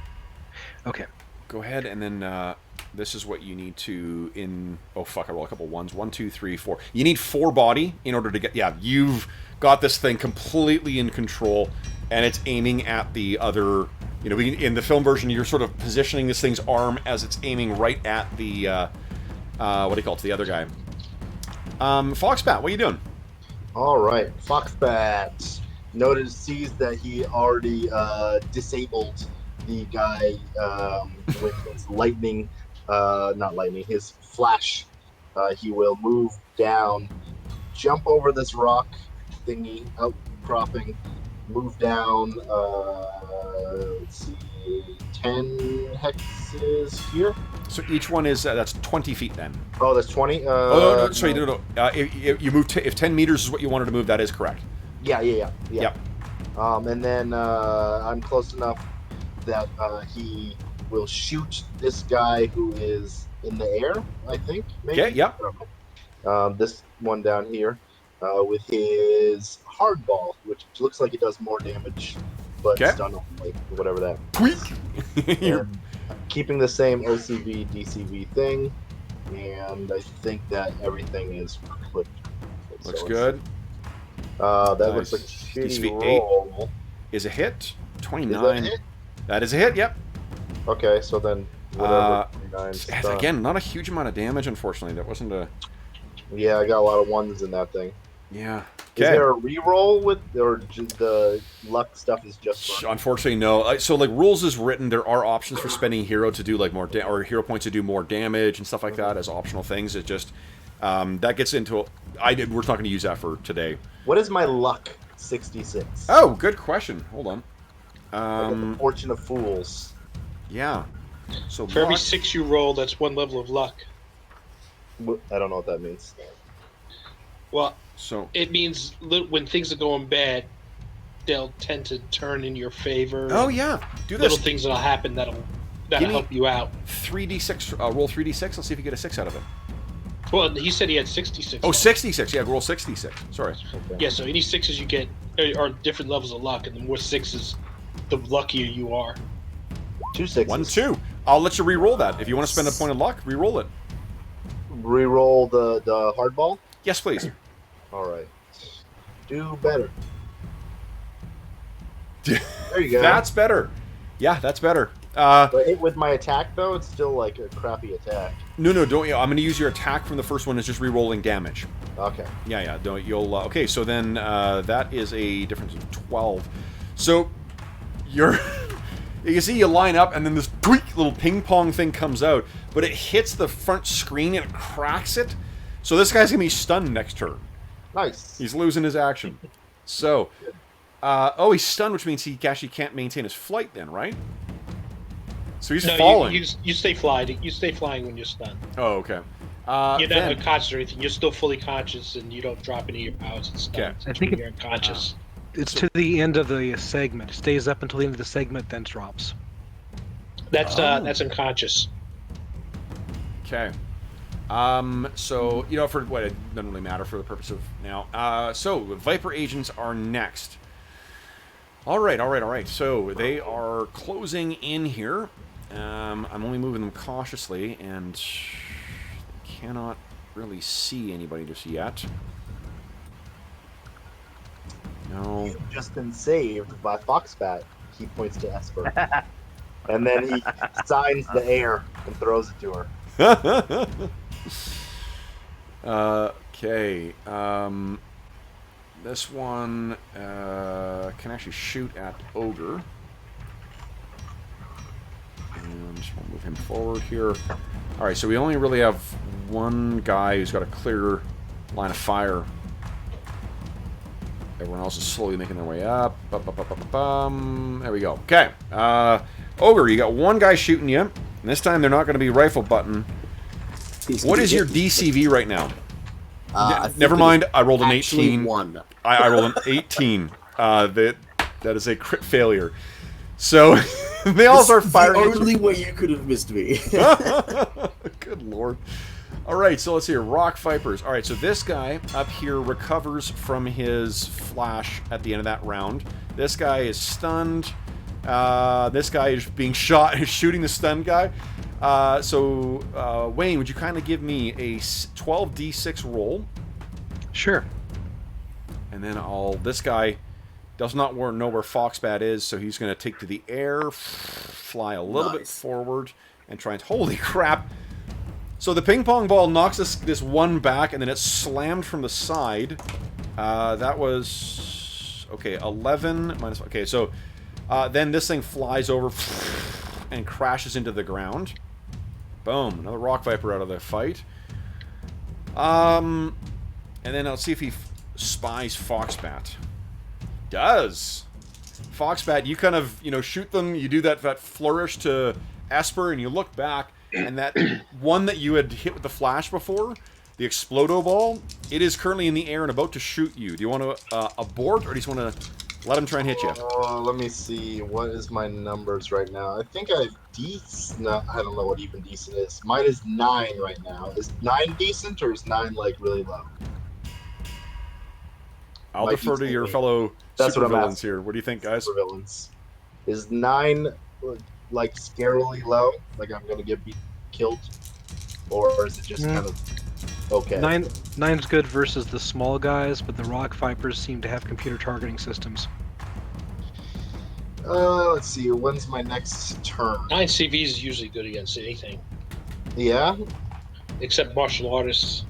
Okay. Go ahead, and then this is what you need to oh fuck! I roll a couple ones. 1, 2, 3, 4. You need 4 body in order to get. Yeah, you've got this thing completely in control, and it's aiming at the other. You know, in the film version, you're sort of positioning this thing's arm as it's aiming right at the what do you call it? The other guy. Foxbat, what are you doing? All right, Foxbat sees that he already disabled the guy with his lightning, not lightning, his flash. He will move down, jump over this rock thingy, outcropping, move down, let's see, 10 hexes here. So each one is, that's 20 feet then. Oh, that's 20? no, sorry, no. If you move, if 10 meters is what you wanted to move, that is correct. Yeah. Yep. And then I'm close enough that he will shoot this guy who is in the air, I think, maybe? Okay, yep. I don't know. This one down here with his hardball, which looks like it does more damage, but stun only, whatever that. Tweak! And keeping the same OCV, DCV thing, and I think that everything is clipped. Looks good. That Nice. looks like a shitty DCV roll. Is a hit. Is 29. that a hit? That is a hit, yep. Okay, so then whatever. 29 stun. Again, not a huge amount of damage, unfortunately. That wasn't a... Yeah, I got a lot of ones in that thing. Yeah. Is there a reroll with, or just the luck stuff is just for... Unfortunately, no. So, like, rules is written, there are options for spending hero to do, like, more... or hero points to do more damage and stuff like that as optional things. It just... that gets into... we're not going to use that for today. What is my luck 66? Oh, good question. Hold on. I got the Fortune of Fools. Yeah. So For every luck- 6 you roll, that's 1 level of luck. I don't know what that means. Well, So... it means when things are going bad, they'll tend to turn in your favor. Oh, yeah. Do Little this. things that'll happen that'll Give me- help you out. 3d6. Roll 3d6. Let's see if you get a 6 out of it. Well, he said he had 66. Oh, 66. Yeah, roll 66. Sorry. Yeah, so any 6s you get are different levels of luck, and the more 6s, the luckier you are. 2 6s. 1, 2. I'll let you re-roll that. If you want to spend a point of luck, re-roll it. Reroll the hardball? Yes, please. Alright. Do better. There you go. That's better. Yeah, that's better. But with my attack, though, it's still like a crappy attack. No, don't. I'm going to use your attack from the first one as just re-rolling damage. Okay. Yeah. Don't you'll. Okay, so then that is a difference of 12. So you're. You can see you line up, and then this tweak little ping pong thing comes out, but it hits the front screen and it cracks it. So this guy's gonna be stunned next turn. Nice. He's losing his action. So, he's stunned, which means he actually can't maintain his flight. Then, right? So he's falling. You stay flying. You stay flying when you're stunned. Oh, okay. You're not then- unconscious or anything. You're still fully conscious, and you don't drop any of your powers and stuff. Okay. I think you're unconscious. It's to the end of the segment. It stays up until the end of the segment, then drops. That's unconscious. Okay. So, for what, it doesn't really matter for the purpose of now. So, Viper agents are next. All right. So, they are closing in here. I'm only moving them cautiously, and cannot really see anybody just yet. No. You've just been saved by Foxbat. He points to Esper. And then he signs the air and throws it to her. Okay. This one can actually shoot at Ogre. And just want to move him forward here. Alright, so we only really have one guy who's got a clear line of fire. Everyone else is slowly making their way up. There we go. Okay. Ogre, you got one guy shooting you. And this time they're not going to be rifle button. What is your DCV right now? Never mind. I rolled an actually 18. One. I rolled an 18. That is a crit failure. So they all start firing. The only way you could have missed me. Good lord. All right, so let's see here. Rock Vipers. All right, so this guy up here recovers from his flash at the end of that round. This guy is stunned. This guy is being shot, shooting the stunned guy. So Wayne, would you kind of give me a 12d6 roll? Sure. And then this guy does not know where Foxbat is, so he's going to take to the air, fly a little bit forward, and try and... Holy crap! So the ping pong ball knocks this one back, and then it's slammed from the side. That was... Okay, 11 minus... Okay, so then this thing flies over and crashes into the ground. Boom, another Rock Viper out of the fight. And then let's see if he spies Foxbat. Does. Foxbat, you kind of, shoot them, you do that flourish to Esper, and you look back, and that one that you had hit with the flash before, the Explodo Ball, it is currently in the air and about to shoot you. Do you want to abort, or do you just want to let him try and hit you? Let me see. What is my numbers right now? I think I have decent. No, I don't know what even decent is. Mine is 9 right now. Is 9 decent, or is 9 like really low? I'll defer to your fellow supervillains here. What do you think, guys? Supervillains. Is 9 like scarily low? Like I'm gonna get killed, or is it just kind of okay? 9's good versus the small guys, but the Rock Vipers seem to have computer targeting systems. Let's see. When's my next turn? 9 CV is usually good against anything, Yeah. except martial artists.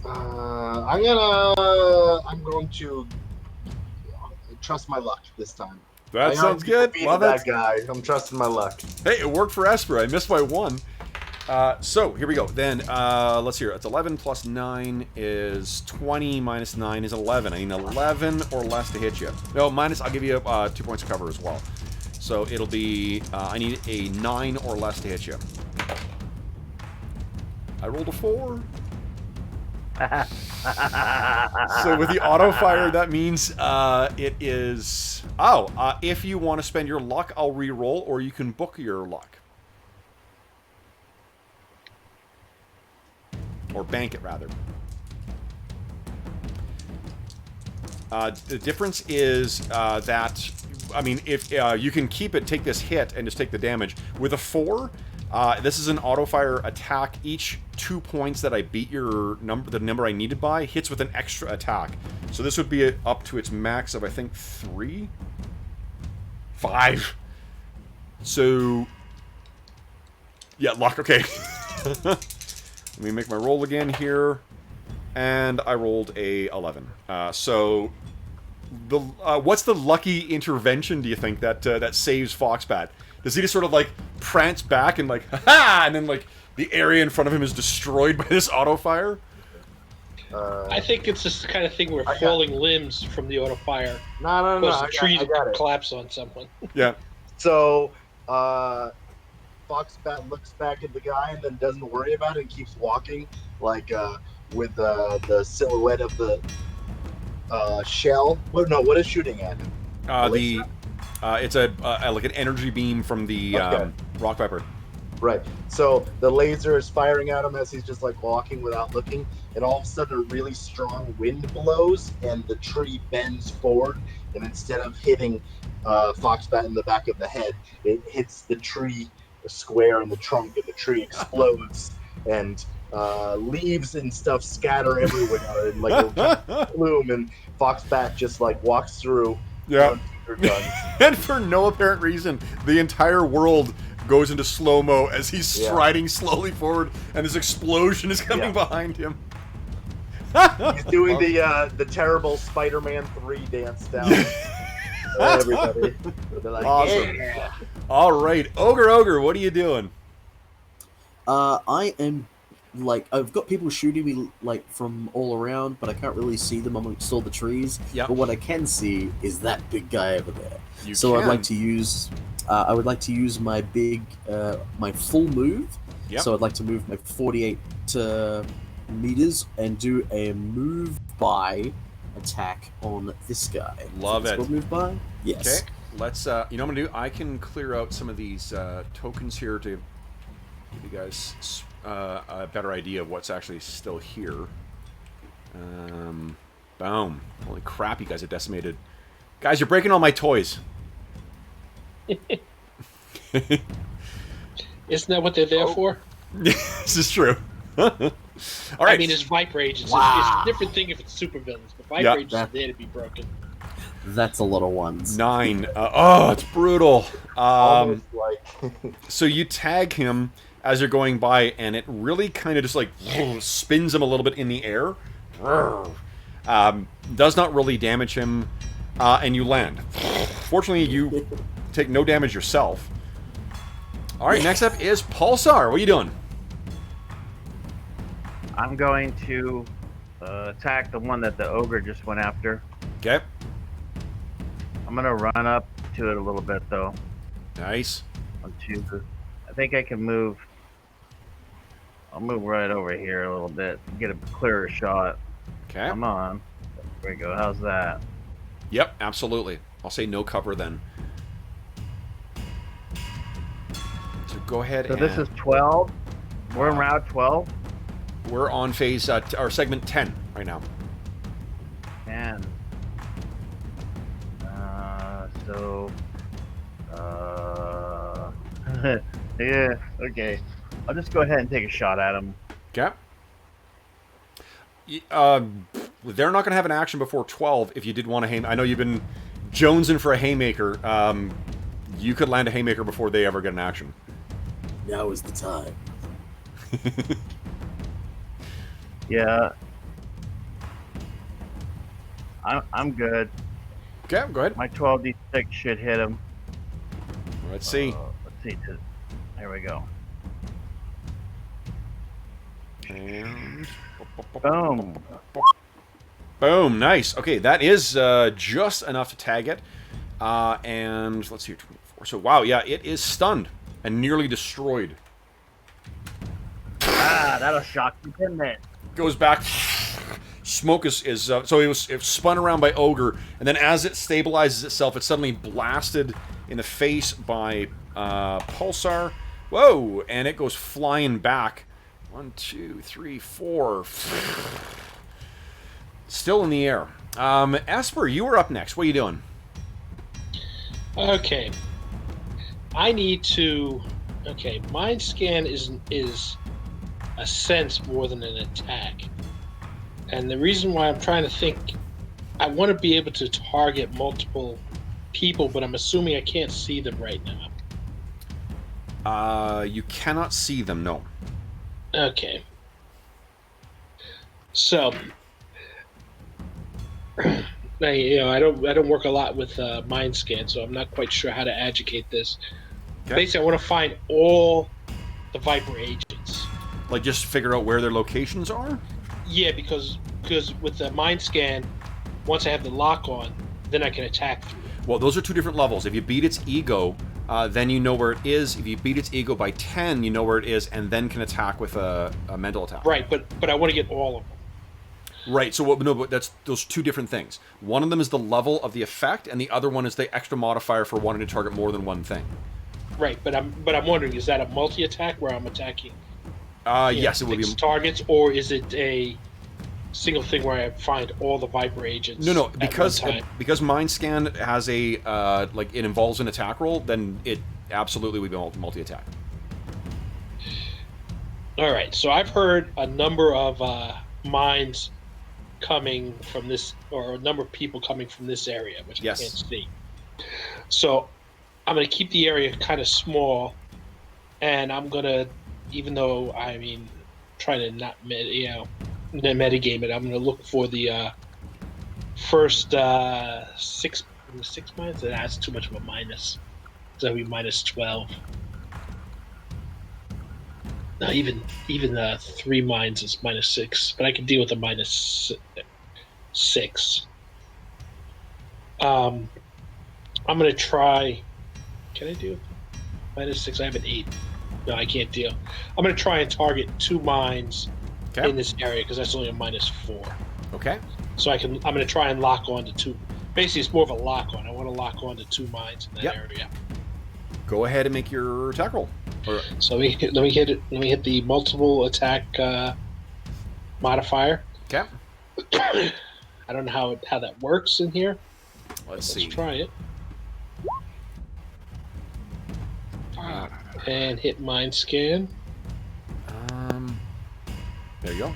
I'm going to trust my luck this time. That sounds good. Love that it. guy. I'm trusting my luck. Hey, it worked for Esper. I missed by 1. So, here we go. Then, let's hear. It's 11 plus 9 is 20, minus 9 is 11. I need 11 or less to hit you. No, minus, I'll give you 2 points of cover as well. So, it'll be, I need a 9 or less to hit you. I rolled a 4. So with the auto fire, that means it is... if you want to spend your luck, I'll re-roll, or you can book your luck. Or bank it, rather. The difference is that... I mean, if you can keep it, take this hit, and just take the damage. With a 4... this is an auto-fire attack. Each 2 points that I beat the number I needed by, hits with an extra attack. So this would be up to its max of, I think, 3? 5. So... Yeah, luck, okay. Let me make my roll again here. And I rolled a 11. So... what's the lucky intervention, do you think, that saves Foxbat? Does he just sort of, like, prance back and, like, ha-ha! And then, like, the area in front of him is destroyed by this auto-fire? I think it's this kind of thing where falling limbs from the auto fire No. cause the tree I got it. collapse on someone. Yeah. So, Foxbat looks back at the guy and then doesn't worry about it and keeps walking, like, with the silhouette of the shell. What is shooting at him? It's like an energy beam from the Rock Viper. Right. So the laser is firing at him as he's just like walking without looking, and all of a sudden a really strong wind blows and the tree bends forward, and instead of hitting Foxbat in the back of the head, it hits the tree, the square in the trunk, and the tree explodes, and leaves and stuff scatter everywhere in like a plume, and Foxbat just like walks through. Yeah. And for no apparent reason, the entire world goes into slow-mo as he's striding slowly forward, and this explosion is coming behind him. He's doing the terrible Spider-Man 3 dance down. Everybody. They're like, awesome. Yeah. All right, Ogre, what are you doing? I am, like, I've got people shooting me, like, from all around, but I can't really see them amongst all the trees. Yep. But what I can see is that big guy over there. I'd like to use, I would like to use my big, my full move. Yep. So I'd like to move my 48 to meters and do a move by attack on this guy. Love Is it. called move by? Yes. Okay, let's. You know what I'm gonna do? I can clear out some of these tokens here to give you guys a better idea of what's actually still here. Boom! Holy crap! You guys are decimated. Guys, you're breaking all my toys. Isn't that what they're there for? This is true. All right. I mean, it's Viper Agents. Wow. It's a different thing if it's supervillains, but Viper Agents are there to be broken. That's a lot of ones. 9. Oh, it's brutal. Almost like So you tag him as you're going by, and it really kind of just like spins him a little bit in the air. Does not really damage him, and you land. Fortunately, you take no damage yourself. All right, next up is Pulsar. What are you doing? I'm going to attack the one that the ogre just went after. Okay. I'm gonna run up to it a little bit though. Nice. I think I can move. I'll move right over here a little bit, get a clearer shot. Okay. Come on. There we go. How's that? Yep, absolutely. I'll say no cover then. So go ahead So and... this is 12. We're in route 12. We're on phase, or segment 10 right now. And yeah, okay. I'll just go ahead and take a shot at him. Okay. They're not going to have an action before 12 if you did want a haymaker. I know you've been jonesing for a haymaker. You could land a haymaker before they ever get an action. Now is the time. Yeah. I'm good. Okay, go ahead. My 12d6 should hit him. Let's see. Let's see. There we go. And... Boom. Boom, nice. Okay, that is just enough to tag it. And let's see, 24. So, wow, yeah, it is stunned and nearly destroyed. That'll shock you, didn't it? Goes back. Smoke is so it spun around by Ogre, and then as it stabilizes itself, it's suddenly blasted in the face by Pulsar. Whoa! And it goes flying back. 1, 2, 3, 4. Still in the air. Esper, you were up next. What are you doing? Okay. I need to... Okay, Mind Scan is a sense more than an attack. And the reason why I'm trying to think... I want to be able to target multiple people, but I'm assuming I can't see them right now. You cannot see them, no. Okay. So... Now, I don't work a lot with Mind Scan, so I'm not quite sure how to adjudicate this. Okay. Basically, I want to find all the Viper agents. Like, just figure out where their locations are? Yeah, because with the Mind Scan, once I have the lock on, then I can attack through it. Well, those are two different levels. If you beat its ego, then you know where it is. If you beat its ego by 10, you know where it is, and then can attack with a mental attack. Right, but I want to get all of them. Right, so but that's those two different things. One of them is the level of the effect, and the other one is the extra modifier for wanting to target more than one thing. Right, but I'm wondering, is that a multi-attack where I'm attacking? Yes, it will be. Targets, or is it a single thing where I find all the Viper agents? No, at because one time? because Mind Scan has a like it involves an attack roll, then it absolutely would be multi-attack. All right, so I've heard a number of minds coming from this, or a number of people coming from this area, which Yes. I can't see. So I'm going to keep the area kind of small, and I'm going to, even though trying to not metagame it, I'm going to look for the first six minds. That's too much of a minus. So that'll be minus 12. No, even 3 mines is minus 6, but I can deal with a minus 6. I'm gonna try. Can I do minus 6? I have an 8. No, I can't deal. I'm gonna try and target 2 mines Okay. in this area because that's only a -4. Okay. So I'm going to try and lock on to 2. Basically, it's more of a lock on. I want to lock on to 2 mines in that Yep. area. Go ahead and make your attack roll. Or, So let me hit it. Let me hit the multiple attack modifier. okay. I don't know how that works in here. Let's Let's see. try it. And hit mind scan. There you go.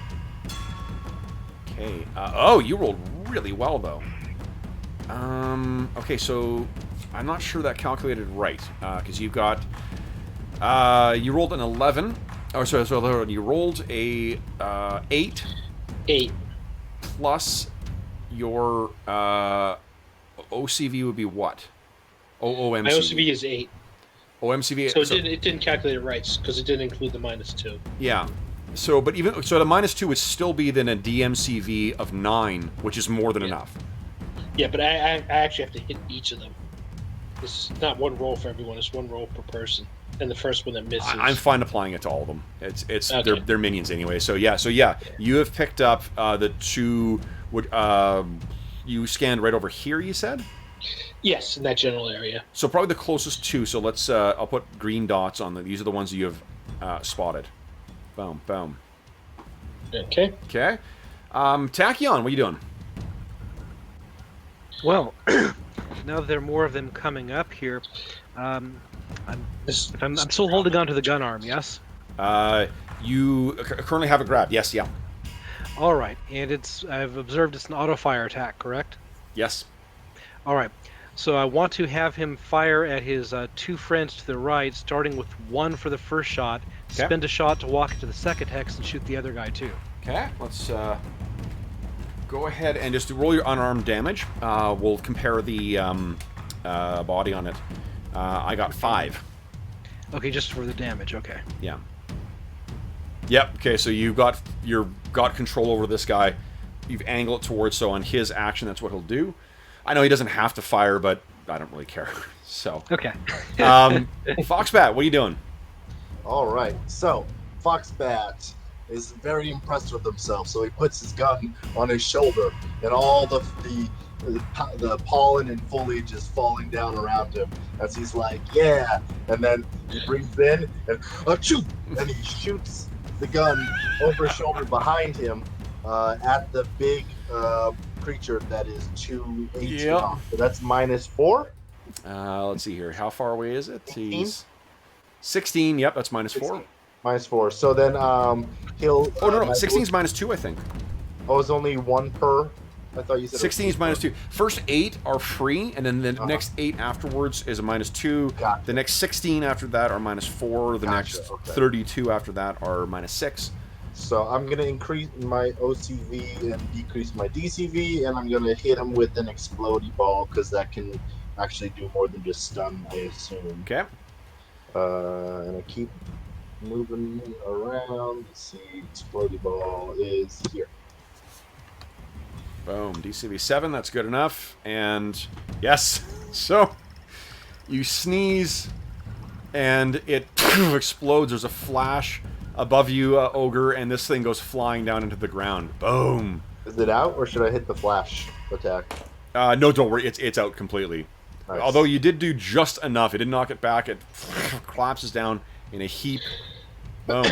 Okay. Oh, you rolled really well though. Okay, so I'm not sure that calculated right because you got you rolled an 11. Oh, so you rolled a 8. 8. Plus your OCV would be what? OMCV. My OCV is 8. OMCV. So it didn't calculate it right because it didn't include the -2. Yeah. So, but even so, the -2 would still be then a DMCV of 9, which is more than enough. Yeah, but I actually have to hit each of them. It's not one roll for everyone. It's one roll per person, and the first one that misses. I'm fine applying it to all of them. It's Okay. they're minions anyway. So yeah, you have picked up the 2. You scanned right over here. You said. Yes, in that general area. So probably the closest 2. So let's. I'll put green dots on them. These are the ones that you have spotted. Boom, boom. Okay. Okay. Tachyon, what are you doing? Well, now that there are more of them coming up here, I'm still holding on to the gun arm, yes? You currently have it grabbed. Yes, yeah. All right, and I've observed it's an auto-fire attack, correct? Yes. All right, so I want to have him fire at his 2 friends to the right, starting with 1 for the first shot, Okay. spend a shot to walk into the second hex and shoot the other guy too. Okay, let's go ahead and just roll your unarmed damage. We'll compare the body on it. I got 5. Okay, just for the damage, okay. Yeah. Yep. Okay, so you've got control over this guy. You've angled it towards, so on his action, that's what he'll do. I know he doesn't have to fire, but I don't really care. So. Okay. Foxbat, what are you doing? All right, so Foxbat is very impressed with himself, so he puts his gun on his shoulder, and all the pollen and foliage is falling down around him as he's like, yeah, and then he breathes in and achoo, and he shoots the gun over his shoulder behind him at the big creature that is 218. Yep. So that's -4. Let's see here. How far away is it? 16? He's 16. Yep, that's -4. -4. So then he'll. Oh no, 16 is -2, I think. Oh, it's only 1 per. I thought you said 16 is -2. First 8 are free, and then the next 8 afterwards is a -2. Gotcha. The next 16 after that are -4. The Gotcha, next okay. 32 after that are -6. So I'm gonna increase my OCV and decrease my DCV, and I'm gonna hit him with an explodey ball because that can actually do more than just stun, I assume. Okay. And I keep moving around. Let's see, explodey ball is here. Boom. DCV 7. That's good enough. And yes. So you sneeze, and it explodes. There's a flash above you, Ogre, and this thing goes flying down into the ground. Boom. Is it out, or should I hit the flash attack? No, don't worry. It's out completely. Nice. Although you did do just enough. It didn't knock it back. It collapses down in a heap. Boom.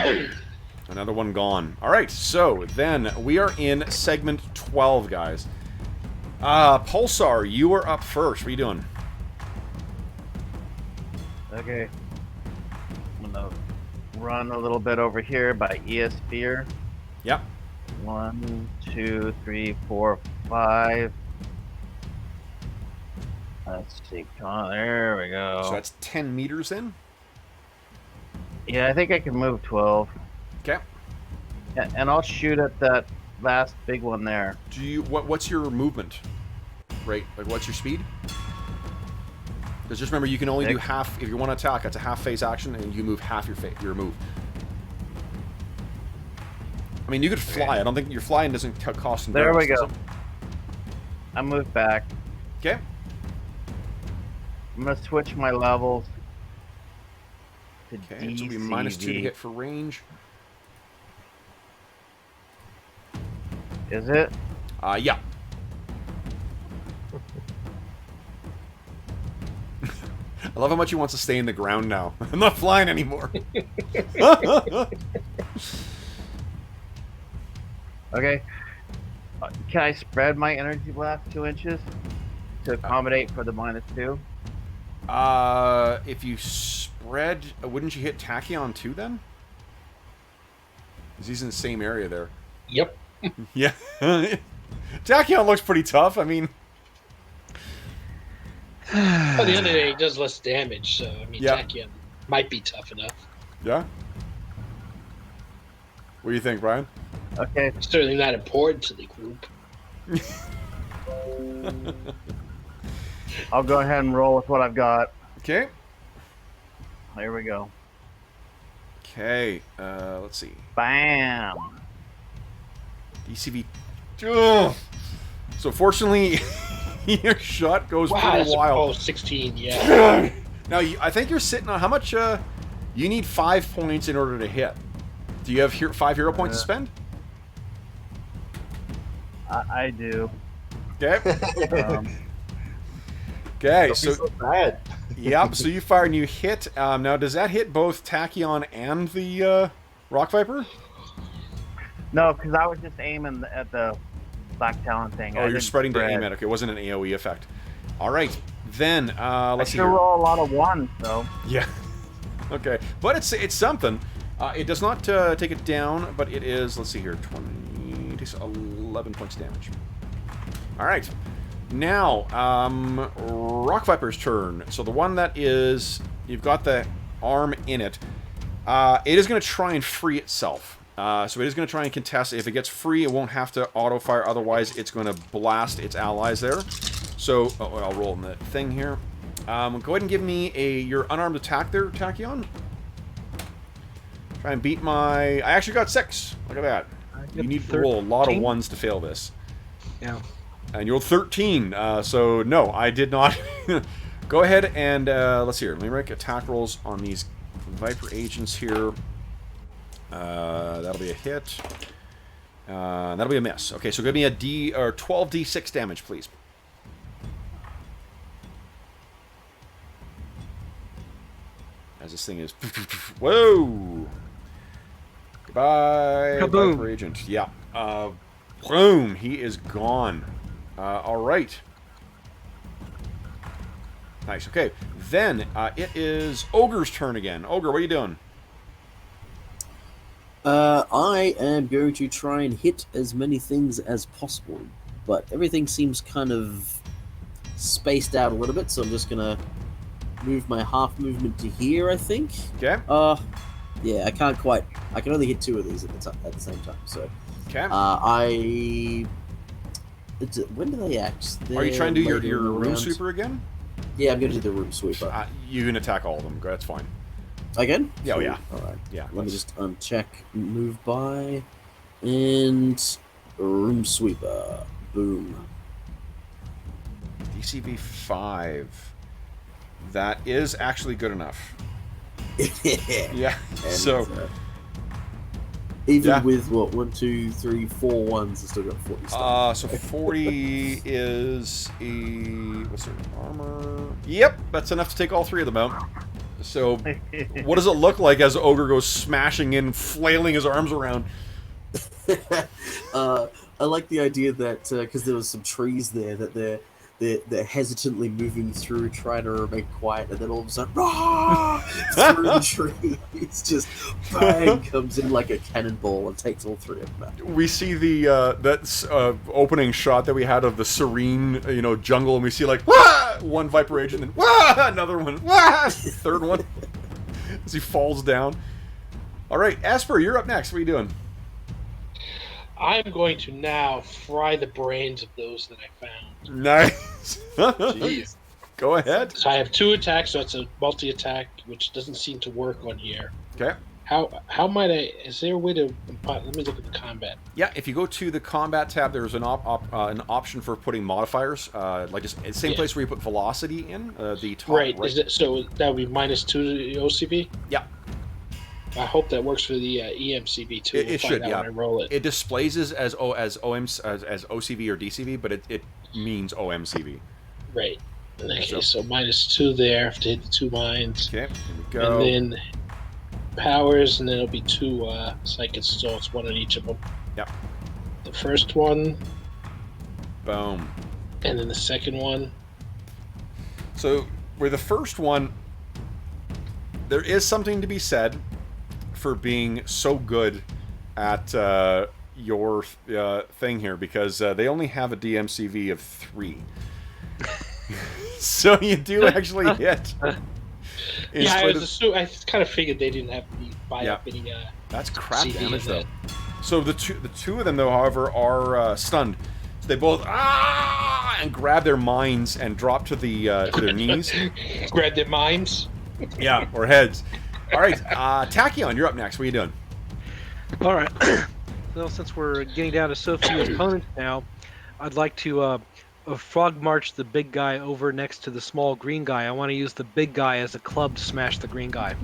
Another one gone. All right, so then we are in segment 12, guys. Pulsar, you are up first. What are you doing? Okay. I'm gonna run a little bit over here by Eosphere. Yep. 1, 2, 3, 4, 5. Let's see. Come on, there we go. So that's 10 meters in. Yeah, I think I can move 12. Okay. Yeah, and I'll shoot at that last big one there. Do you what's your movement? Right, like what's your speed? Because just remember, you can only do half. If you want to attack, it's a half phase action, and you move half your move. I mean, you could fly. I don't think your flying doesn't cost. There we endurance, go. does it? I moved back. Okay. I'm gonna switch my levels to Okay. DCV. So it'll be -2 to hit for range. Is it? Yeah. I love how much he wants to stay in the ground now. I'm not flying anymore. Okay. Can I spread my energy blast 2 inches to accommodate for the -2? If you spread, wouldn't you hit Tachyon too then? Because he's in the same area there. Yep. Yeah. Tachyon looks pretty tough. I mean, At the end of the day, he does less damage, so I mean, Yeah. Tachyon might be tough enough. yeah. What do you think, Brian? Okay. Certainly not important to the group. I'll go ahead and roll with what I've got. Okay. Here we go. Okay. Let's see. Bam. DCV. Ugh. So fortunately, your shot goes Wow, pretty that's wild. 16, yeah. Now, I think you're sitting on how much? You need 5 points in order to hit. Do you have 5 hero points to spend? I do. Okay. Okay. Don't be So, so bad. yep. So you fire and you hit. Now, does that hit both Tachyon and the Rock Viper? No, because I was just aiming at the Black Talon thing. Oh, you're spreading to aim at. Okay, it wasn't an AOE effect. All right. Then I let's see. should Here. roll a lot of ones, though. Yeah. Okay, but it's something. It does not take it down, but it is. Let's see here. 20, takes 11 points damage. All right. Now, Rock Viper's turn. So the one that is, you've got the arm in it. It is going to try and free itself. So it is going to try and contest. If it gets free, it won't have to auto-fire. Otherwise, it's going to blast its allies there. So, I'll roll in the thing here. Go ahead and give me your unarmed attack there, Tachyon. Try and beat my... I actually got 6. Look at that. You need to roll a lot of 1s to fail this. Yeah. And you rolled 13. So, no, I did not. Go ahead and... let's see here. Let me make attack rolls on these Viper agents here. That'll be a hit. That'll be a miss. Okay, so give me a 12d6 damage, please. As this thing is... Whoa! Goodbye, Kaboom. Viper agent. Yeah. Boom! He is gone. Alright. Nice, okay. Then, it is Ogre's turn again. Ogre, what are you doing? I am going to try and hit as many things as possible, but everything seems kind of spaced out a little bit, so I'm just gonna move my half movement to here, I think. Okay. Yeah, I can't quite. I can only hit 2 of these at the same time. So, Okay. when do they act? Are you trying to do Later in your the room round. sweeper again? Yeah, I'm gonna do the room sweeper. You can attack all of them. That's fine. Again? Yeah, oh, yeah. All right. Yeah. Let me just uncheck, move by, and room sweeper. Boom. DCV 5. That is actually good enough. Yeah. And, So, even yeah. with what 1, 2, 3, 4 ones, I still got 40 stuff. so 40 is what's their armor? Yep, that's enough to take all 3 of them out. So, what does it look like as Ogre goes smashing in, flailing his arms around? I like the idea that because there was some trees there that they're hesitantly moving through, trying to remain quiet, and then all of a sudden, rah! Through the trees, just bang, comes in like a cannonball and takes all 3 of them out. We see the opening shot that we had of the serene, jungle, and we see like wah! One Viper agent, and wah! Another one, wah! Third one, as he falls down. All right, Asper, you're up next. What are you doing? I'm going to now fry the brains of those that I found. Nice. Jeez. Go ahead. So I have 2 attacks, so it's a multi-attack, which doesn't seem to work on here. Okay. How might I? Is there a way to? Let me look at the combat. Yeah, if you go to the combat tab, there's an option for putting modifiers, like just the same place where you put velocity in the top Right. right. Is it so? That would be -2 to the OCV. Yeah. I hope that works for the EMCB too. It should, out yeah. when I roll it. It displays as OCV or DCV, but it means OMCV. Right. Okay, so -2 there. I have to hit the 2 mines. Okay, here we go. And then powers, and then it'll be 2 psychics, so it's 1 on each of them. Yep. The first one, Boom. and then the second one. So, where the first one, there is something to be said for being so good at your thing here, because they only have a DMCV of 3. So you do actually hit. Yeah, I kind of figured they didn't have to buy up any. That's crap CD damage, in though. that. So the two of them, though, however, are stunned. So they both and grab their mines and drop to their knees. Grab their mines. Yeah, or heads. All right, Tachyon, you're up next. What are you doing? All right. So since we're getting down to so few opponents now, I'd like to frog march the big guy over next to the small green guy. I want to use the big guy as a club to smash the green guy.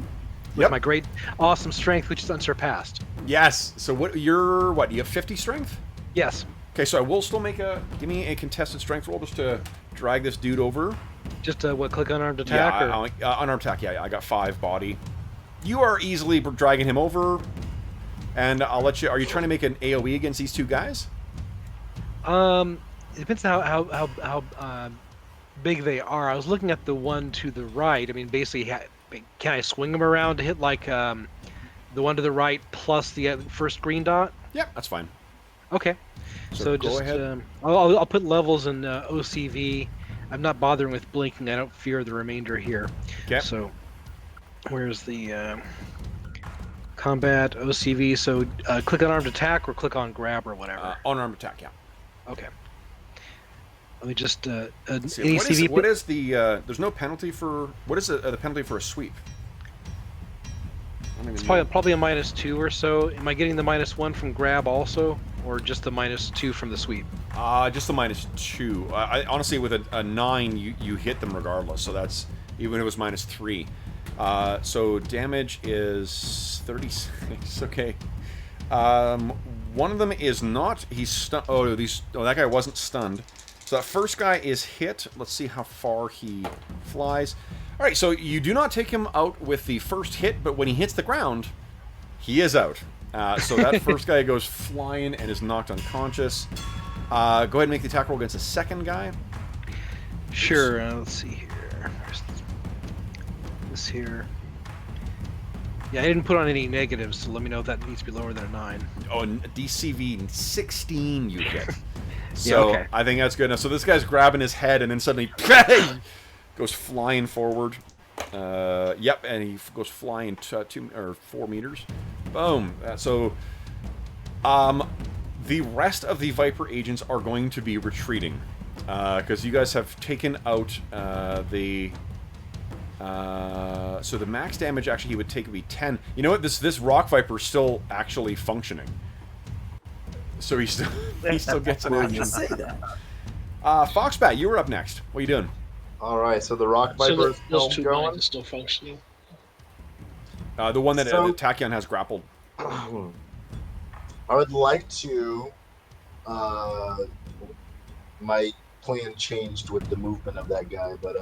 With my great, awesome strength, which is unsurpassed. Yes. So you have 50 strength? Yes. Okay, so I will still give me a contested strength roll just to drag this dude over. Just click unarmed attack? Yeah, unarmed attack, yeah. I got 5 body. You are easily dragging him over, and I'll let you... Are you trying to make an AoE against these 2 guys? It depends on how big they are. I was looking at the one to the right. I mean, basically, can I swing them around to hit like the one to the right plus the first green dot? Yeah, that's fine. Okay. So go just ahead. I'll put levels in OCV. I'm not bothering with blinking. I don't fear the remainder here. Okay. So where's the combat OCV? So click on armed attack or click on grab or whatever. Unarmed attack, yeah. Okay. Let me just What is the there's no penalty for what is the penalty for a sweep? It's probably a -2 or so. Am I getting the -1 from grab also, or just the -2 from the sweep? Just the -2. I honestly, with a 9, you hit them regardless. So that's even if it was -3. So damage is 36. Okay. One of them is not. He's stunned. Oh, that guy wasn't stunned. So that first guy is hit. Let's see how far he flies. All right, so you do not take him out with the first hit, but when he hits the ground, he is out. So that first guy goes flying and is knocked unconscious. Go ahead and make the attack roll against the second guy. Sure. Let's see here. This here. Yeah, I didn't put on any negatives, so let me know if that needs to be lower than a 9. Oh, and DCV 16 you hit. So Yeah, okay. I think that's good enough. So this guy's grabbing his head and then suddenly goes flying forward. Yep, and he goes flying 2 or 4 meters. Boom. The rest of the Viper agents are going to be retreating because you guys have taken out so the max damage actually he would take would be 10. You know what? This Rock Viper is still actually functioning. So he still gets an Well, action. you say that. Foxbat, you were up next. What are you doing? All right, so the Rock So Viper is those 2 going. mines are still functioning. The one that So- Tachyon has grappled. I would like to. My plan changed with the movement of that guy, but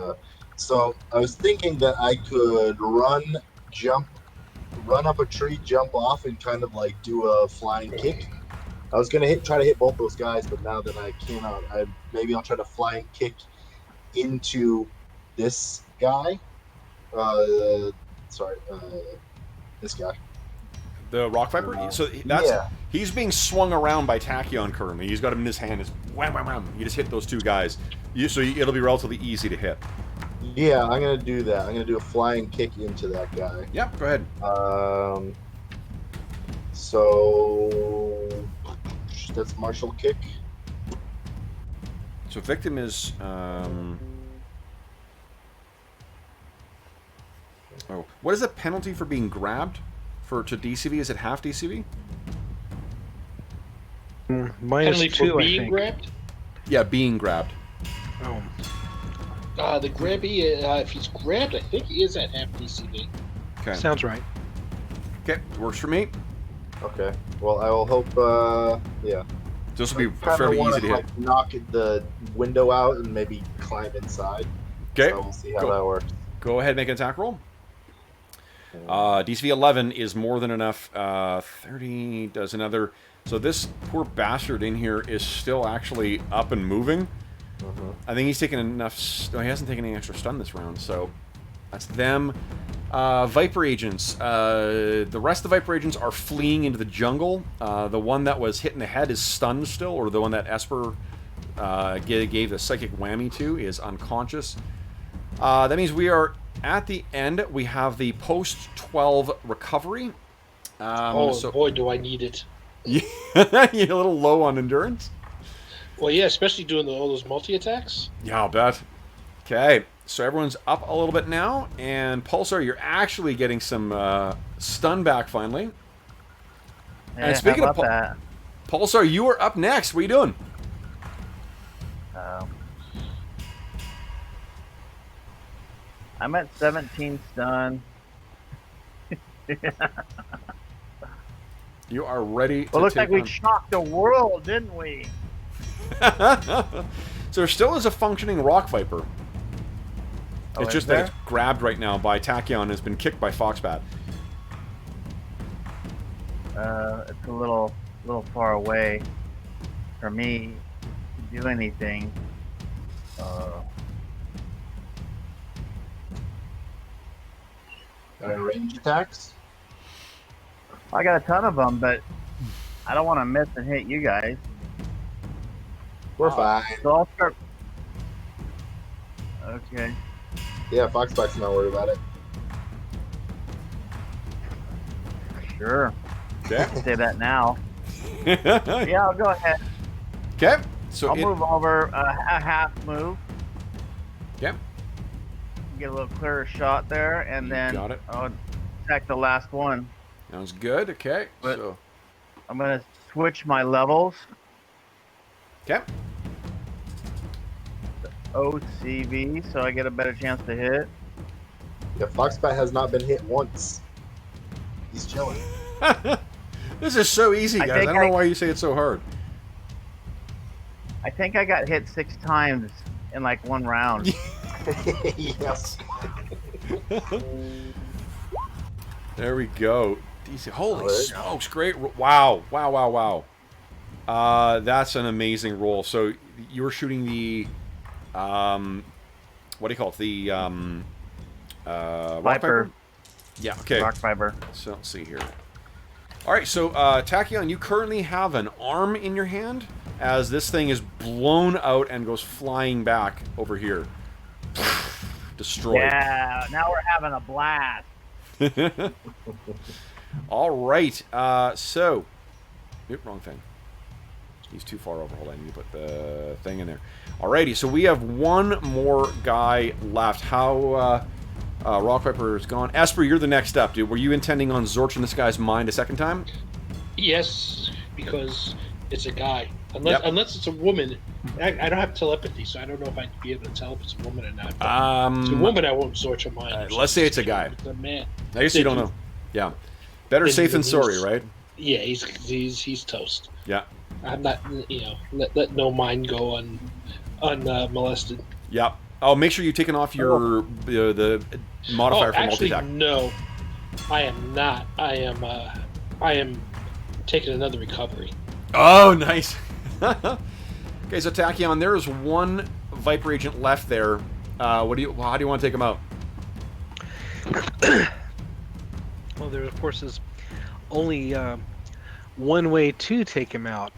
so I was thinking that I could run up a tree, jump off, and kind of like do a flying kick. I was gonna try to hit both those guys, but now that I cannot, maybe I'll try to flying kick into this guy. This guy. The Rock Viper? So he's being swung around by Tachyon currently. He's got him in his hand. It's wham, wham, wham. You just hit those 2 guys. It'll be relatively easy to hit. Yeah, I'm gonna do that. I'm gonna do a flying kick into that guy. Yeah, go ahead. So that's martial kick. So victim is oh, what is the penalty for being grabbed to DCV? Is it half DCV? Penalty -2, for I being think. grabbed? Yeah, being grabbed. Oh. The grabby, if he's grabbed, I think he is at half DCV. Okay. Sounds right. Okay, works for me. Okay. Well, I will hope. Yeah. This will be Kinda fairly wanna, easy to hit. like, knock the window out and maybe climb inside. Okay, So we'll see how that works. go ahead and make an attack roll. DC 11 is more than enough. 30 does another. So this poor bastard in here is still actually up and moving. I think he's taken enough. No, he hasn't taken any extra stun this round, so that's them. Viper agents. The rest of the Viper agents are fleeing into the jungle. The one that was hit in the head is stunned still, or the one that Esper gave the psychic whammy to is unconscious. That means we are at the end. We have the post-12 recovery. So, boy, do I need it. You're a little low on endurance? Well, yeah, especially doing all those multi-attacks. Yeah, I'll bet. Okay, so everyone's up a little bit now, and Pulsar, you're actually getting some stun back finally. Yeah, And speaking how of about Pulsar, you are up next. What are you doing? that? I'm at 17 stun. You are ready to Well, looks take like we on... shocked the world, didn't we? So there still is a functioning Rock Viper. Oh, It's is just there? that it's grabbed right now by Tachyon and has been kicked by Foxbat. It's a little far away for me to do anything. Range attacks. I got a ton of them, but I don't want to miss and hit you guys. We're fine. So I'll start. Okay. Yeah, Foxback's not worried about it. Sure. Okay. Say that now. Yeah, I'll go ahead. Okay. So I'll move over a half move. Okay. Get a little clearer shot there, and then got it. I'll attack the last one. Sounds good. Okay. But- So I'm gonna switch my levels. okay. OCV, so I get a better chance to hit. Yeah, Foxbat has not been hit once. He's chilling. This is so easy, I guys. I think don't know why you say it's so hard. I think I got hit 6 times in like one round. Yes. There we go. DC. Holy Alright. smokes! Great. Wow. Wow. Wow. Wow. That's an amazing roll. So you were shooting the, what do you call it? The Rock Viper. Yeah. Okay. Rock fiber. So let's see here. All right. So Tachyon, you currently have an arm in your hand as this thing is blown out and goes flying back over here. Destroyed. Yeah, now we're having a blast. All right. So, oop, wrong thing. He's too far over. Hold on, I need to put the thing in there. Alrighty. So we have one more guy left. How? Rock Viper is gone. Esper, you're the next up, dude. Were you intending on zorching this guy's mind a second time? Yes, because it's a guy. Unless it's a woman. I don't have telepathy, so I don't know if I'd be able to tell if it's a woman or not. But if it's a woman, I won't zorch her mind. Let's say it's a guy. It's a man. I guess you don't know. Yeah. Better safe than sorry, right? Yeah, he's toast. Yeah. I'm not, let no mind go unmolested. Yeah. Oh, make sure you've taken off your the modifier for actually, multi-attack. no, I am not. I am taking another recovery. Oh, nice. Okay, so Tachyon, there is one Viper agent left there. How do you want to take him out? Well, there of course is only one way to take him out.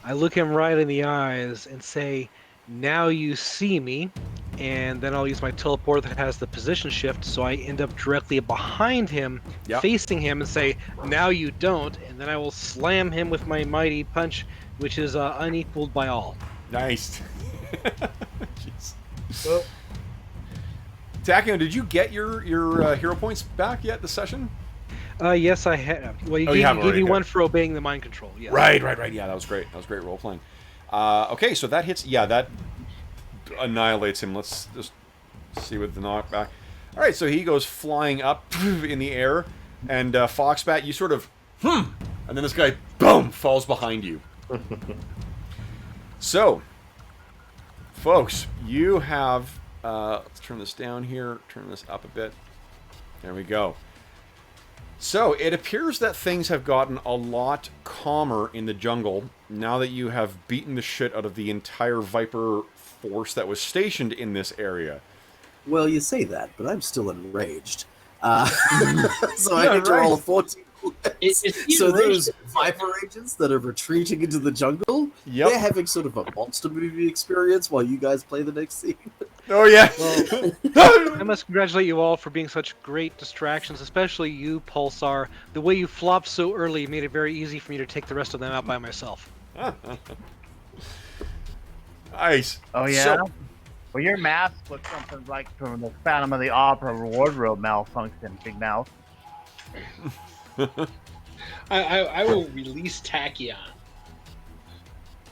I look him right in the eyes and say, "Now you see me," and then I'll use my teleport that has the position shift, so I end up directly behind him, Yep. facing him, and say, "Now you don't," and then I will slam him with my mighty punch, which is unequaled by all. Nice. Jeez. Well, Tachyon, did you get your hero points back yet this session? Yes, I have. Well, Oh, you have gave already, you okay. one for obeying the mind control. Yes. Right. Yeah, that was great. That was great role playing. Okay, so that hits. Yeah, that annihilates him. Let's just see with the knockback. All right, so he goes flying up in the air. And Foxbat, you sort of, and then this guy, boom, falls behind you. So, folks, you have, let's turn this down here, turn this up a bit. There we go. So, it appears that things have gotten a lot calmer in the jungle now that you have beaten the shit out of the entire Viper force that was stationed in this area. Well, you say that, but I'm still enraged. So I get to roll a 14. So those Viper agents that are retreating into the jungle, they're having sort of a monster movie experience while you guys play the next scene. Oh, yeah. Well, I must congratulate you all for being such great distractions, especially you, Pulsar. The way you flopped so early made it very easy for me to take the rest of them out by myself. Nice. Oh, yeah? So, Well, your mask looks something like from the Phantom of the Opera wardrobe malfunction, Big Mouth. I will release Tachyon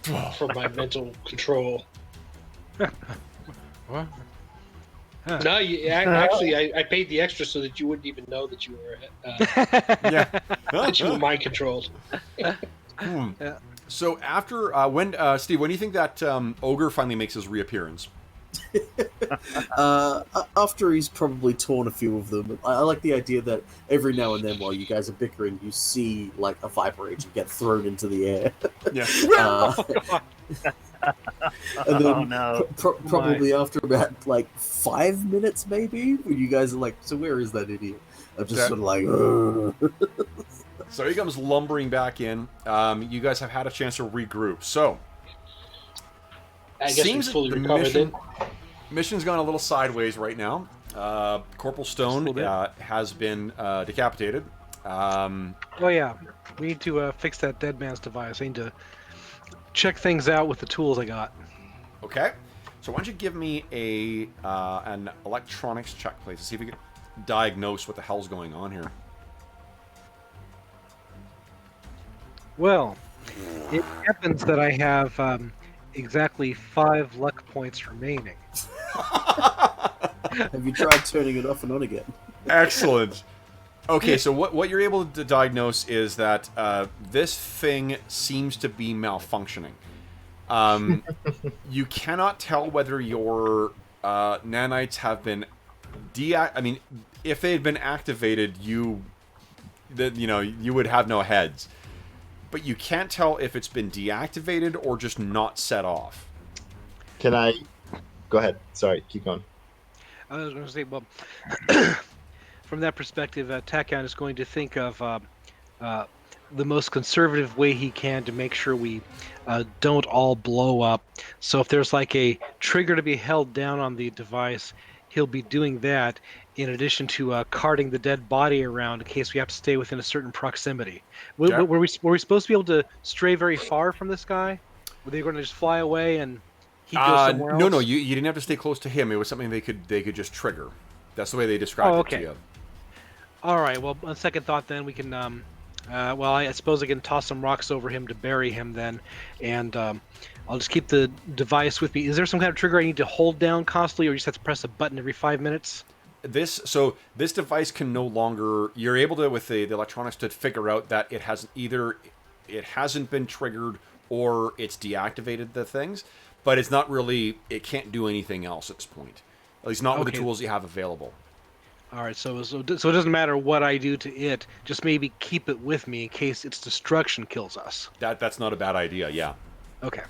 for my mental control. What? No, actually, I paid the extra so that you wouldn't even know that you were that you were mind controlled. So after Steve, when do you think that ogre finally makes his reappearance? After he's probably torn a few of them. I like the idea that every now and then while you guys are bickering, you see like a Viper agent get thrown into the air. Yeah. And then probably after about like 5 minutes maybe, when you guys are like, so where is that idiot? I'm just sort of like, ugh. So he comes lumbering back in. You guys have had a chance to regroup. So I guess seems we fully the recovered mission's gone a little sideways right now. Corporal Stone has been decapitated. Oh yeah, we need to fix that dead man's device. I need to check things out with the tools I got. Okay. So why don't you give me an electronics check, please, to see if we can diagnose what the hell's going on here. Well, it happens that I have exactly 5 luck points remaining. Have you tried turning it off and on again? Excellent. Okay, so what you're able to diagnose is that this thing seems to be malfunctioning. You cannot tell whether your nanites have been if they had been activated, you would have no heads. But you can't tell if it's been deactivated or just not set off. Can I... Go ahead. Sorry, keep going. I was going to say, well, from that perspective, Tachyon is going to think of the most conservative way he can to make sure we don't all blow up. So if there's like a trigger to be held down on the device, he'll be doing that in addition to carting the dead body around in case we have to stay within a certain proximity. Were we supposed to be able to stray very far from this guy? Were they going to just fly away and he'd go somewhere else? No, you didn't have to stay close to him. It was something they could just trigger. That's the way they described it to you. All right. Well, on second thought, then we can. I suppose I can toss some rocks over him to bury him then, and I'll just keep the device with me. Is there some kind of trigger I need to hold down constantly, or you just have to press a button every 5 minutes? This device can no longer. You're able to with the electronics to figure out that it hasn't been triggered or it's deactivated the things, but it's not really. It can't do anything else at this point. At least not with the tools you have available. All right, so it doesn't matter what I do to it. Just maybe keep it with me in case its destruction kills us. That's not a bad idea. Yeah. Okay.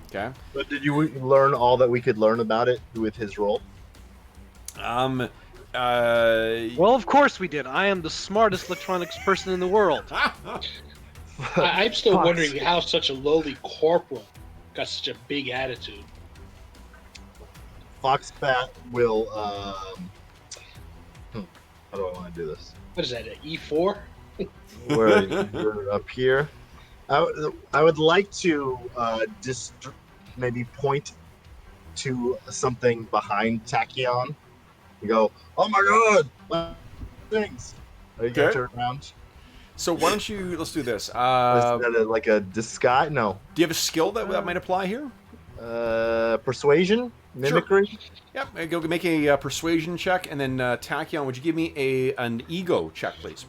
Okay. But did you learn all that we could learn about it with his role? Well, of course we did. I am the smartest electronics person in the world. I'm still wondering how such a lowly corporal got such a big attitude. Foxbat will. How do I want to do this? What is that, an E4? We're up here. I would like to maybe point to something behind Tachyon. You go, oh my god, things. Are you gonna turn around? So why don't you? Let's do this. Is that like a disguise? No. Do you have a skill that might apply here? Persuasion. Mimicry? Yep, go make a persuasion check, and then Tachyon, would you give me an ego check, please?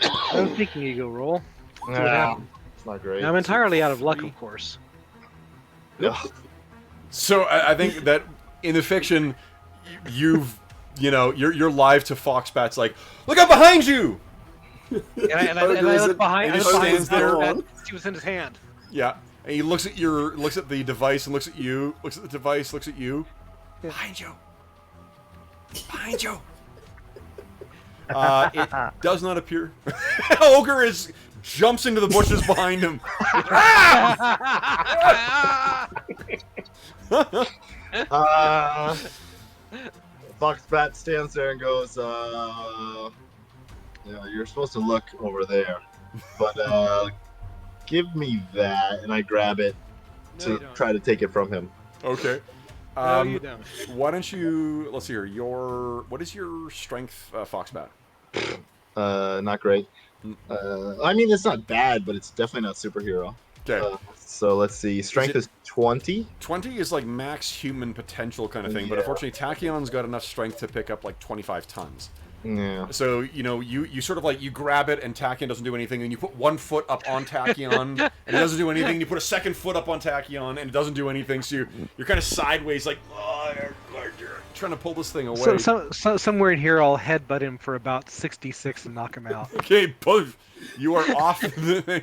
I was thinking ego roll. See what Nah, happens. it's not great. Now, I'm entirely out of luck, of course. Ugh. So I think that in the fiction, you're live to Foxbat's like, look up behind you. And I look behind. He I just look behind stands there. that she was in his hand. Yeah, and he looks at the device and looks at you. Looks at the device, looks at you. Yeah. Behind you. Behind you. It does not appear. Ogre jumps into the bushes behind him. Foxbat stands there and goes, you're supposed to look over there, but give me that, and I grab it No, you to don't. try to take it from him. Okay. No, you don't. Why don't you? Let's see here. What is your strength, Foxbat? Not great. I mean, it's not bad, but it's definitely not superhero. Okay. So let's see. Strength is 20. 20 is like max human potential kind of thing, but Yeah. unfortunately, Tachyon's got enough strength to pick up like 25 tons. Yeah. So, you sort of like, you grab it and Tachyon doesn't do anything, and you put one foot up on Tachyon, and it doesn't do anything, you put a second foot up on Tachyon, and it doesn't do anything, so you're kind of sideways, like, you're trying to pull this thing away. So somewhere in here, I'll headbutt him for about 66 and knock him out. Okay, poof, you are off the thing.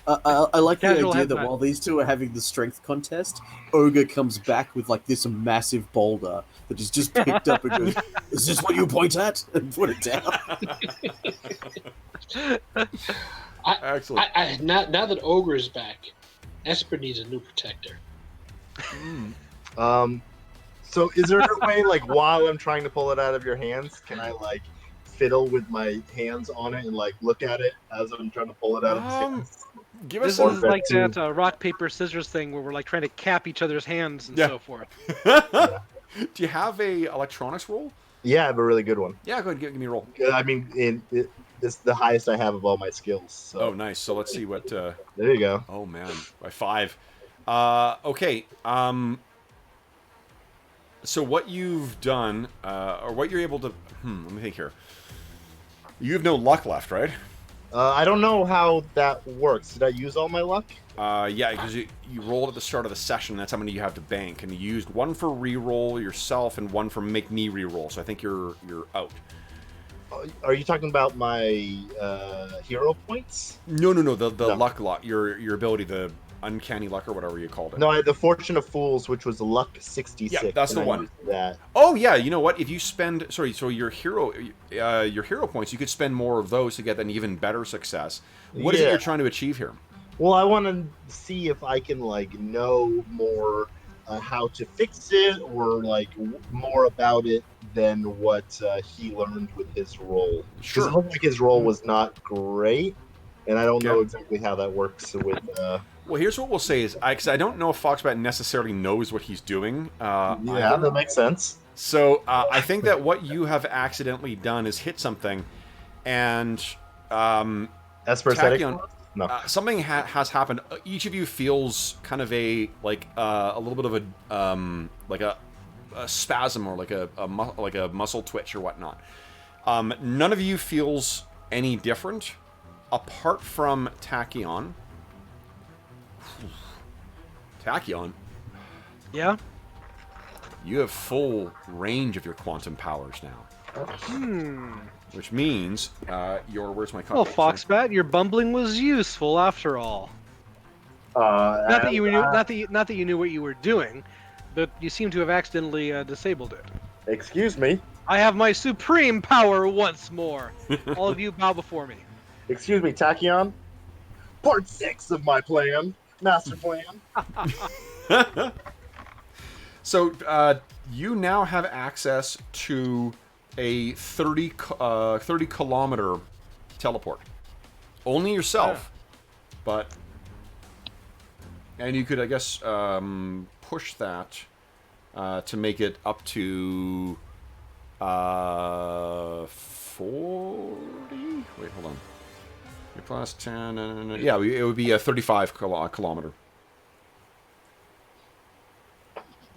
I like the Casual idea that headbutt. while these two are having the strength contest, Ogre comes back with like this massive boulder that is just picked up and goes, "Is this what you point at?" and put it down. Excellent. Now that Ogre is back, Esper needs a new protector. So is there a way, like, while I'm trying to pull it out of your hands, can I, like, fiddle with my hands on it and, like, look at it as I'm trying to pull it out of his hands? Give us This some... is like too. that rock, paper, scissors thing where we're like trying to cap each other's hands and Yeah. so forth. Do you have a electronics roll? Yeah, I have a really good one. Yeah, go ahead, give me a roll. I mean, it's the highest I have of all my skills. So. Oh, nice. So let's see what... There you go. Oh, man. By 5. Okay. So what you've done, or what you're able to... let me think here. You have no luck left, right? I don't know how that works. Did I use all my luck? Yeah, because you rolled at the start of the session. That's how many you have to bank, and you used one for re-roll yourself and one for make me re-roll. So I think you're out. Are you talking about my hero points? No. The No. luck, your ability, the uncanny luck or whatever you called it. No, I had the Fortune of Fools, which was luck 66. Yeah, that's and the I one. used that. Oh yeah, you know what? If you spend, so your hero points, you could spend more of those to get an even better success. What is it Yeah. you're trying to achieve here? Well, I want to see if I can know more how to fix it, or more about it than what he learned with his role. Sure. Because it looked like his role was not great, and I don't know Okay. exactly how that works with. Well, here's what we'll say is, because I don't know if Foxbat necessarily knows what he's doing. Yeah, that makes sense. So I think that what you have accidentally done is hit something, and As for Tachyon, no. something has happened. Each of you feels kind of a little bit of a spasm or like a muscle twitch or whatnot. None of you feels any different, apart from Tachyon. Tachyon, Yeah? you have full range of your quantum powers now, which means where's my Well, copy? Foxbat, your bumbling was useful after all. Not that you knew, not that you knew what you were doing, but you seem to have accidentally disabled it. Excuse me. I have my supreme power once more. All of you bow before me. Excuse me, Tachyon. Part 6 of my plan. Master plan. So you now have access to a 30 kilometer teleport. Only yourself, and you could, I guess, push that to make it up to 40. Wait, hold on. Plus 10. Yeah, it would be a 35 kilometer.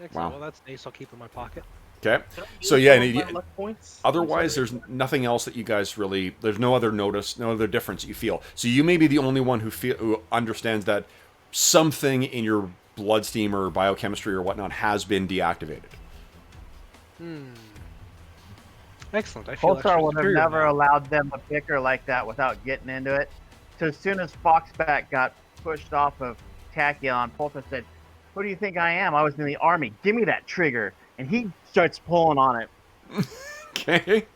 Excellent. Wow. Well, that's nice. I'll keep in my pocket. Okay. So yeah, Some of and my luck points? otherwise, there's nothing else that you guys really. There's no other notice, no other difference that you feel. So you may be the only one who understands that something in your bloodstream or biochemistry or whatnot has been deactivated. Excellent. I feel Pulsar extra would have superior never now. allowed them to bicker like that without getting into it. So as soon as Foxbat got pushed off of Tachyon, Pulsar said, "Who do you think I am? I was in the army. Give me that trigger." And he starts pulling on it. Okay.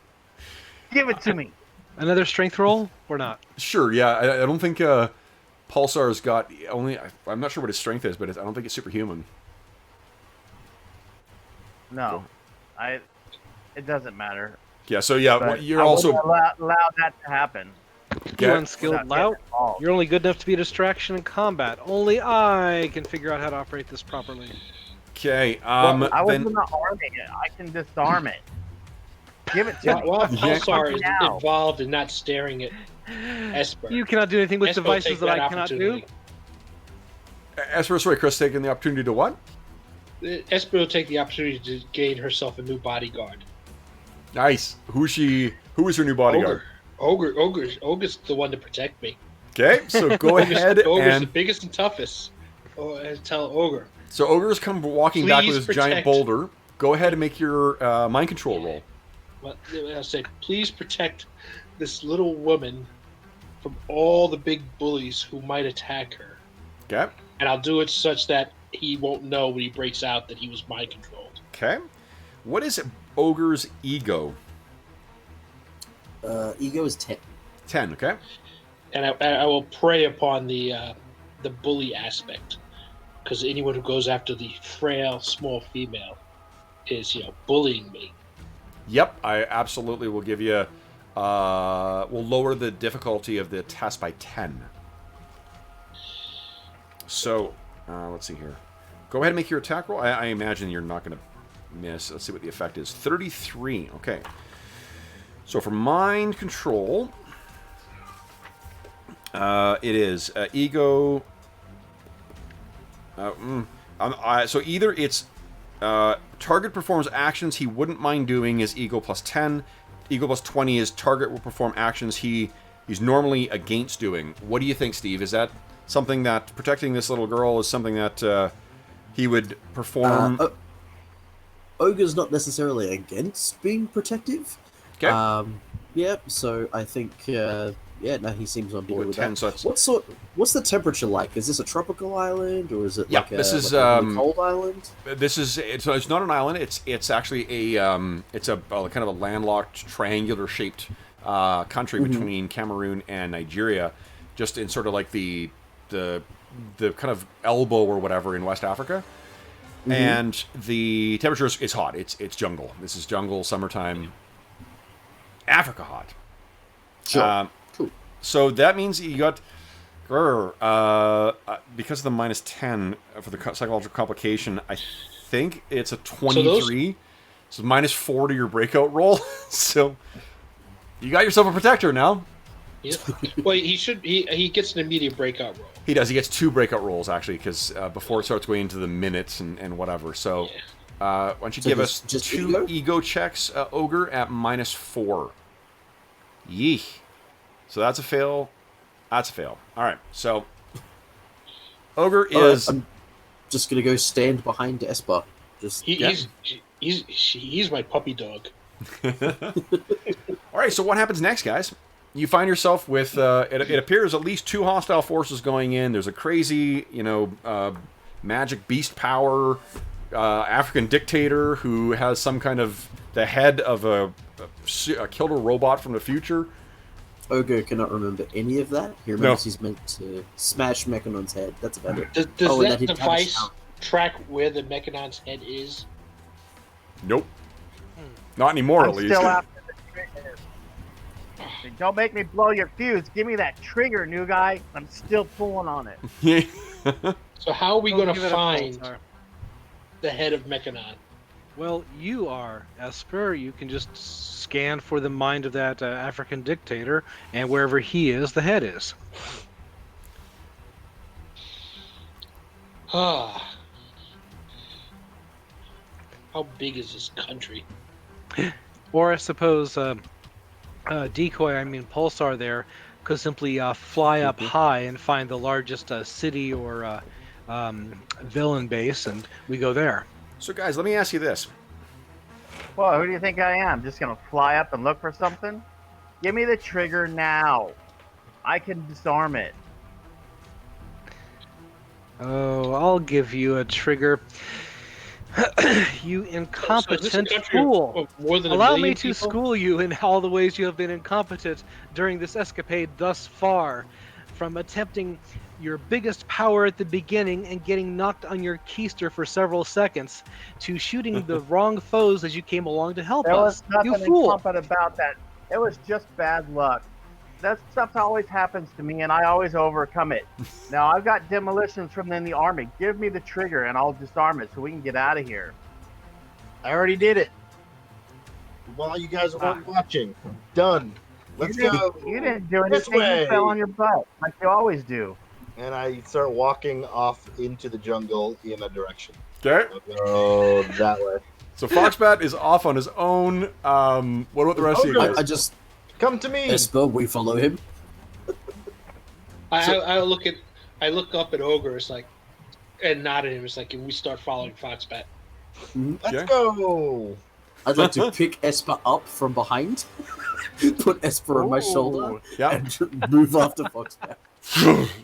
Give it to me. Another strength roll or not? Sure. Yeah. I don't think Pulsar's got only. I'm not sure what his strength is, but I don't think it's superhuman. No, it doesn't matter. Yeah. So yeah, But you're I also. wouldn't allow that to happen. You Okay. unskilled Without lout. getting involved. You're only good enough to be a distraction in combat. Only I can figure out how to operate this properly. Okay. Well, I was Then in the army. I can disarm it. Give it to me. While Pulsar is Now. involved and not staring at Esper, You cannot do anything with Esper will devices take that I cannot do. opportunity. sorry, Chris, taking the opportunity to what? Esper will take the opportunity to gain herself a new bodyguard. Nice. Who is she? Who is her new bodyguard? Ogre's the one to protect me. Okay. So go ahead Ogre's the and. biggest and toughest. Oh, and tell Ogre. So Ogre's come walking back with Please his giant protect. boulder. Go ahead and make your mind control roll. I'll say, please protect this little woman from all the big bullies who might attack her. Okay. And I'll do it such that he won't know when he breaks out that he was mind controlled. Okay. What is Ogre's ego? Ego is 10. 10. Okay. And I will prey upon the bully aspect, because anyone who goes after the frail, small female is, bullying me. Yep. I absolutely will give you. We'll lower the difficulty of the test by 10. So, let's see here. Go ahead and make your attack roll. I imagine you're not going to miss. Let's see what the effect is. 33. Okay. So for mind control, it is ego. So either it's target performs actions he wouldn't mind doing is ego plus 10. Ego plus 20 is target will perform actions he's normally against doing. What do you think, Steve? Is that something that protecting this little girl is something that he would perform? Ogre's not necessarily against being protective. Okay. Yeah, so I think, no, he seems on board with 10, that. so that's- What's the temperature like? Is this a tropical island, or is it Yeah, like a, this is, like a really cold island? This is it's not an island. It's actually a kind of a landlocked triangular shaped country between Cameroon and Nigeria, just in sort of like the kind of elbow or whatever in West Africa. And the temperature is hot. It's jungle. This is jungle, summertime, Africa hot. Sure. Cool. So that means you got, because of the minus 10 for the psychological complication, I think it's a 23. So minus 4 to your breakout roll. So you got yourself a protector now. Yeah. Well, he gets an immediate breakout roll. He does. He gets 2 breakout rolls, actually, because before it starts going into the minutes and whatever. So why don't you give us just 2 ego checks, Ogre, at minus 4. Yeeh. So that's a fail. That's a fail. All right. So Ogre is. I'm just gonna go stand behind Esper. Just He's my puppy dog. All right. So what happens next, guys? You find yourself with. It appears at least 2 hostile forces going in. There's a crazy, magic beast power African dictator who has some kind of the head of a killer robot from the future. Ogre cannot remember any of that. He remembers he's meant to smash Mechanon's head. That's about it. Does and that he device damaged track where the Mechanon's head is? Nope. Not anymore, I'm at least. still after the trigger. Don't make me blow your fuse. Give me that trigger, new guy. I'm still pulling on it. So how are we Don't going give to it a find Pulsar. the head of Mechanon? Well, you are, Esper. You can just scan for the mind of that African dictator, and wherever he is, the head is. Ah. How big is this country? Or I suppose Decoy, I mean Pulsar there, could simply fly up high and find the largest city or villain base, and we go there. So, guys, let me ask you this. Well, who do you think I am? Just gonna fly up and look for something? Give me the trigger now. I can disarm it. Oh, I'll give you a trigger. You So is this a incompetent country fool. of more than a Allow million me to people? school you in all the ways you have been incompetent during this escapade thus far. From attempting your biggest power at the beginning and getting knocked on your keister for several seconds, to shooting the wrong foes as you came along to help There was us. You nothing fool! incompetent about that. It was just bad luck. That stuff always happens to me, and I always overcome it. Now, I've got demolitions from in the army. Give me the trigger, and I'll disarm it so we can get out of here. I already did it. While you guys weren't watching. Done. Let's you go. You didn't do This anything. way. You fell on your butt, like you always do. And I start walking off into the jungle in a direction. Okay. Oh, that way. So Foxbat is off on his own. What about the rest of you guys? I just Come to me. Esper, we follow him. I look up at Ogre. It's like, and nod at him. It's like, and we start following Foxbat. Let's Okay. go. I'd like to pick Esper up from behind, put Esper on my shoulder, Yeah. and move after Foxbat.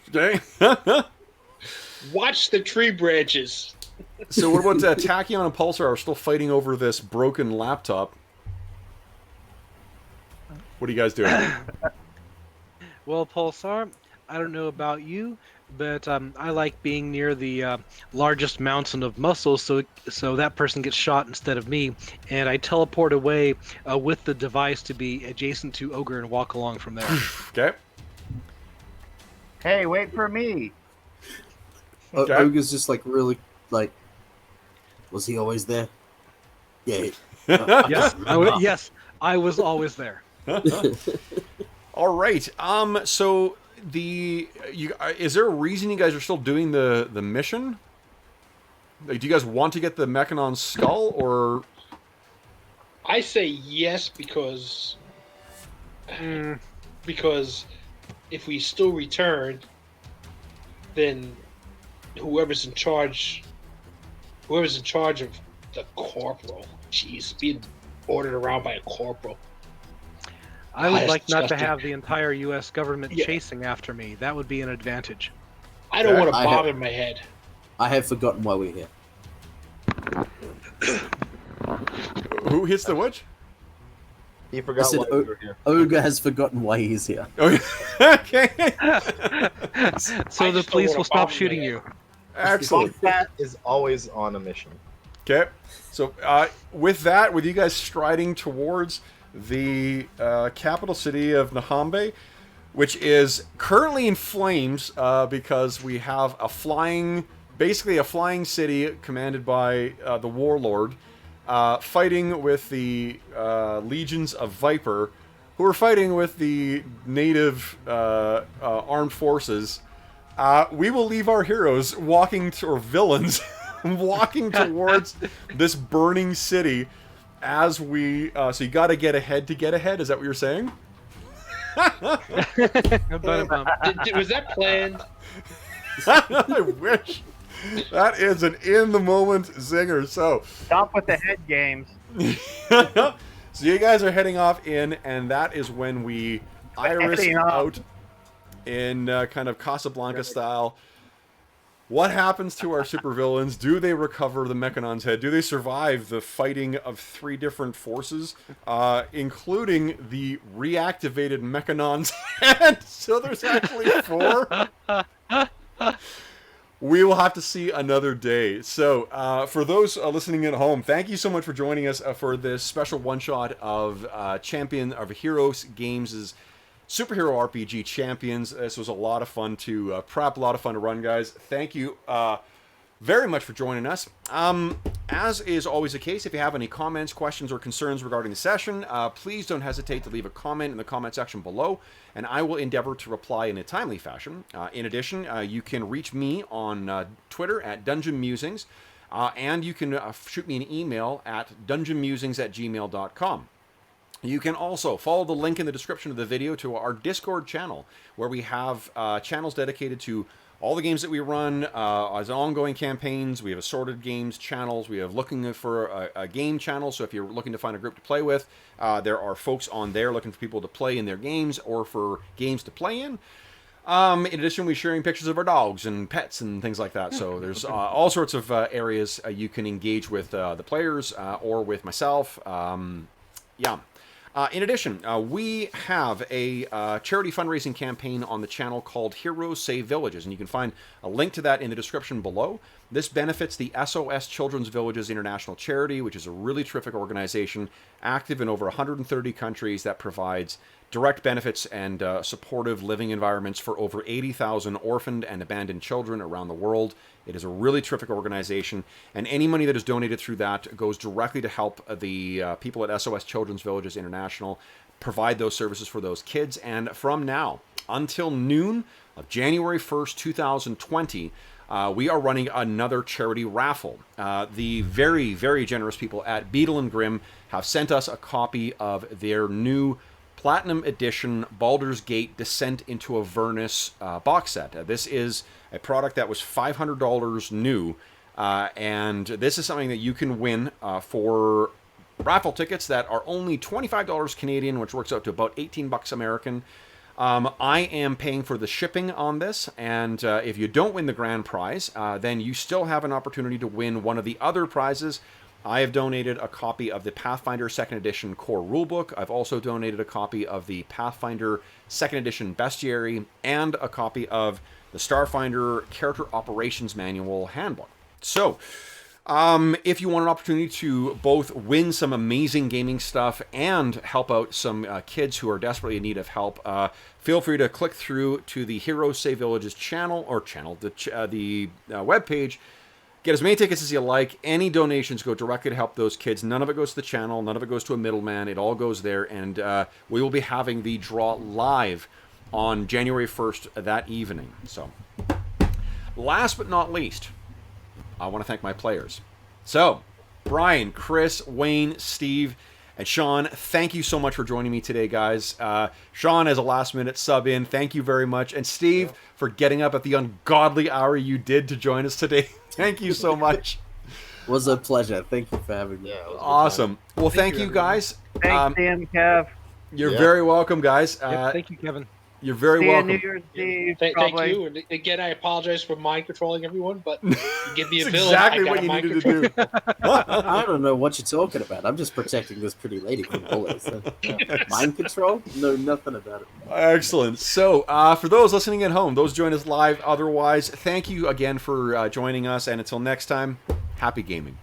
Okay. Watch the tree branches. So what about Tachyon and Pulsar are still fighting over this broken laptop? What are you guys doing? Well, Pulsar, I don't know about you, but I like being near the largest mountain of muscles, so that person gets shot instead of me, and I teleport away with the device to be adjacent to Ogre and walk along from there. Okay. Hey, wait for me. Okay. Ogre's just like really like. Was he always there? Yeah. Yes, yes, I was always there. All right. So is there a reason you guys are still doing the mission? Like, do you guys want to get the Mechanon's skull, or I say yes because if we still return, then whoever's in charge of the corporal, jeez, being ordered around by a corporal. I would That's like not to disgusting. have the entire U.S. government Yeah. chasing after me. That would be an advantage. I don't want to I bother my head. I have forgotten why we're here. who hits the which? He forgot said, why we were here. Ogre has forgotten why he's here. Oh, okay. So I the just don't police wanna will stop bother shooting my you. Excellent. Foxbat is always on a mission. Okay. So with you guys striding towards the capital city of Nahambe, which is currently in flames because we have basically a flying city commanded by the warlord, fighting with the legions of Viper, who are fighting with the native armed forces. We will leave our heroes or villains walking towards this burning city as we. So you got to get ahead to get ahead. Is that what you're saying? Was that planned? I wish. That is an in-the-moment zinger. So, Stop with the head games. so you guys are heading off and that is when we iris Heading off. out in kind of Casablanca style. What happens to our supervillains? Do they recover the Mechanon's head? Do they survive the fighting of 3 different forces, including the reactivated Mechanon's head? So there's actually 4. We will have to see another day. So, for those listening at home, thank you so much for joining us for this special one-shot of Champion of Heroes Games' Superhero RPG Champions. This was a lot of fun to prep, a lot of fun to run, guys. Thank you very much for joining us. As is always the case, if you have any comments, questions, or concerns regarding the session, please don't hesitate to leave a comment in the comment section below, and I will endeavor to reply in a timely fashion. In addition, you can reach me on Twitter at Dungeon Musings. And you can shoot me an email at dungeonmusings@gmail.com. You can also follow the link in the description of the video to our Discord channel, where we have channels dedicated to all the games that we run as ongoing campaigns. We have assorted games channels. We have looking for a game channel. So if you're looking to find a group to play with, there are folks on there looking for people to play in their games or for games to play in. In addition, we're sharing pictures of our dogs and pets and things like that. So there's all sorts of areas you can engage with the players or with myself. Yeah. In addition, we have a charity fundraising campaign on the channel called Heroes Save Villages, and you can find a link to that in the description below. This benefits the SOS Children's Villages International Charity, which is a really terrific organization, active in over 130 countries, that provides direct benefits and supportive living environments for over 80,000 orphaned and abandoned children around the world. It is a really terrific organization, and any money that is donated through that goes directly to help the people at SOS Children's Villages International provide those services for those kids. And from now until noon of January 1st, 2020, we are running another charity raffle. The very, very generous people at Beetle and Grimm have sent us a copy of their new Platinum Edition Baldur's Gate Descent into Avernus box set. This is a product that was $500 new, and this is something that you can win for raffle tickets that are only $25 Canadian, which works out to about 18 bucks American. I am paying for the shipping on this, and if you don't win the grand prize, then you still have an opportunity to win one of the other prizes. I have donated a copy of the Pathfinder 2nd Edition Core Rulebook. I've also donated a copy of the Pathfinder 2nd Edition Bestiary and a copy of the Starfinder Character Operations Manual Handbook. So, if you want an opportunity to both win some amazing gaming stuff and help out some kids who are desperately in need of help, feel free to click through to the Heroes Save Villages channel, the webpage. Get as many tickets as you like. Any donations go directly to help those kids. None of it goes to the channel. None of it goes to a middleman. It all goes there. And we will be having the draw live on January 1st that evening. So, last but not least, I want to thank my players. So, Brian, Chris, Wayne, Steve, and Sean, thank you so much for joining me today, guys. Sean, as a last-minute sub-in, thank you very much. And Steve, for getting up at the ungodly hour you did to join us today. Thank you so much. It was a pleasure. Thank you for having me. Yeah, it was a good Awesome. Well, thank you, guys. Thanks, Dan, Kev. You're very welcome, guys. Thank you, Kevin. You're very See you welcome. New Year's Eve, Thank probably. you. And again, I apologize for mind controlling everyone, but you give me a That's bill. exactly I what got you mind needed control. to do. I don't know what you're talking about. I'm just protecting this pretty lady from bullets. Mind control? No, nothing about it. Excellent. So, for those listening at home, those join us live. Otherwise, thank you again for joining us. And until next time, happy gaming.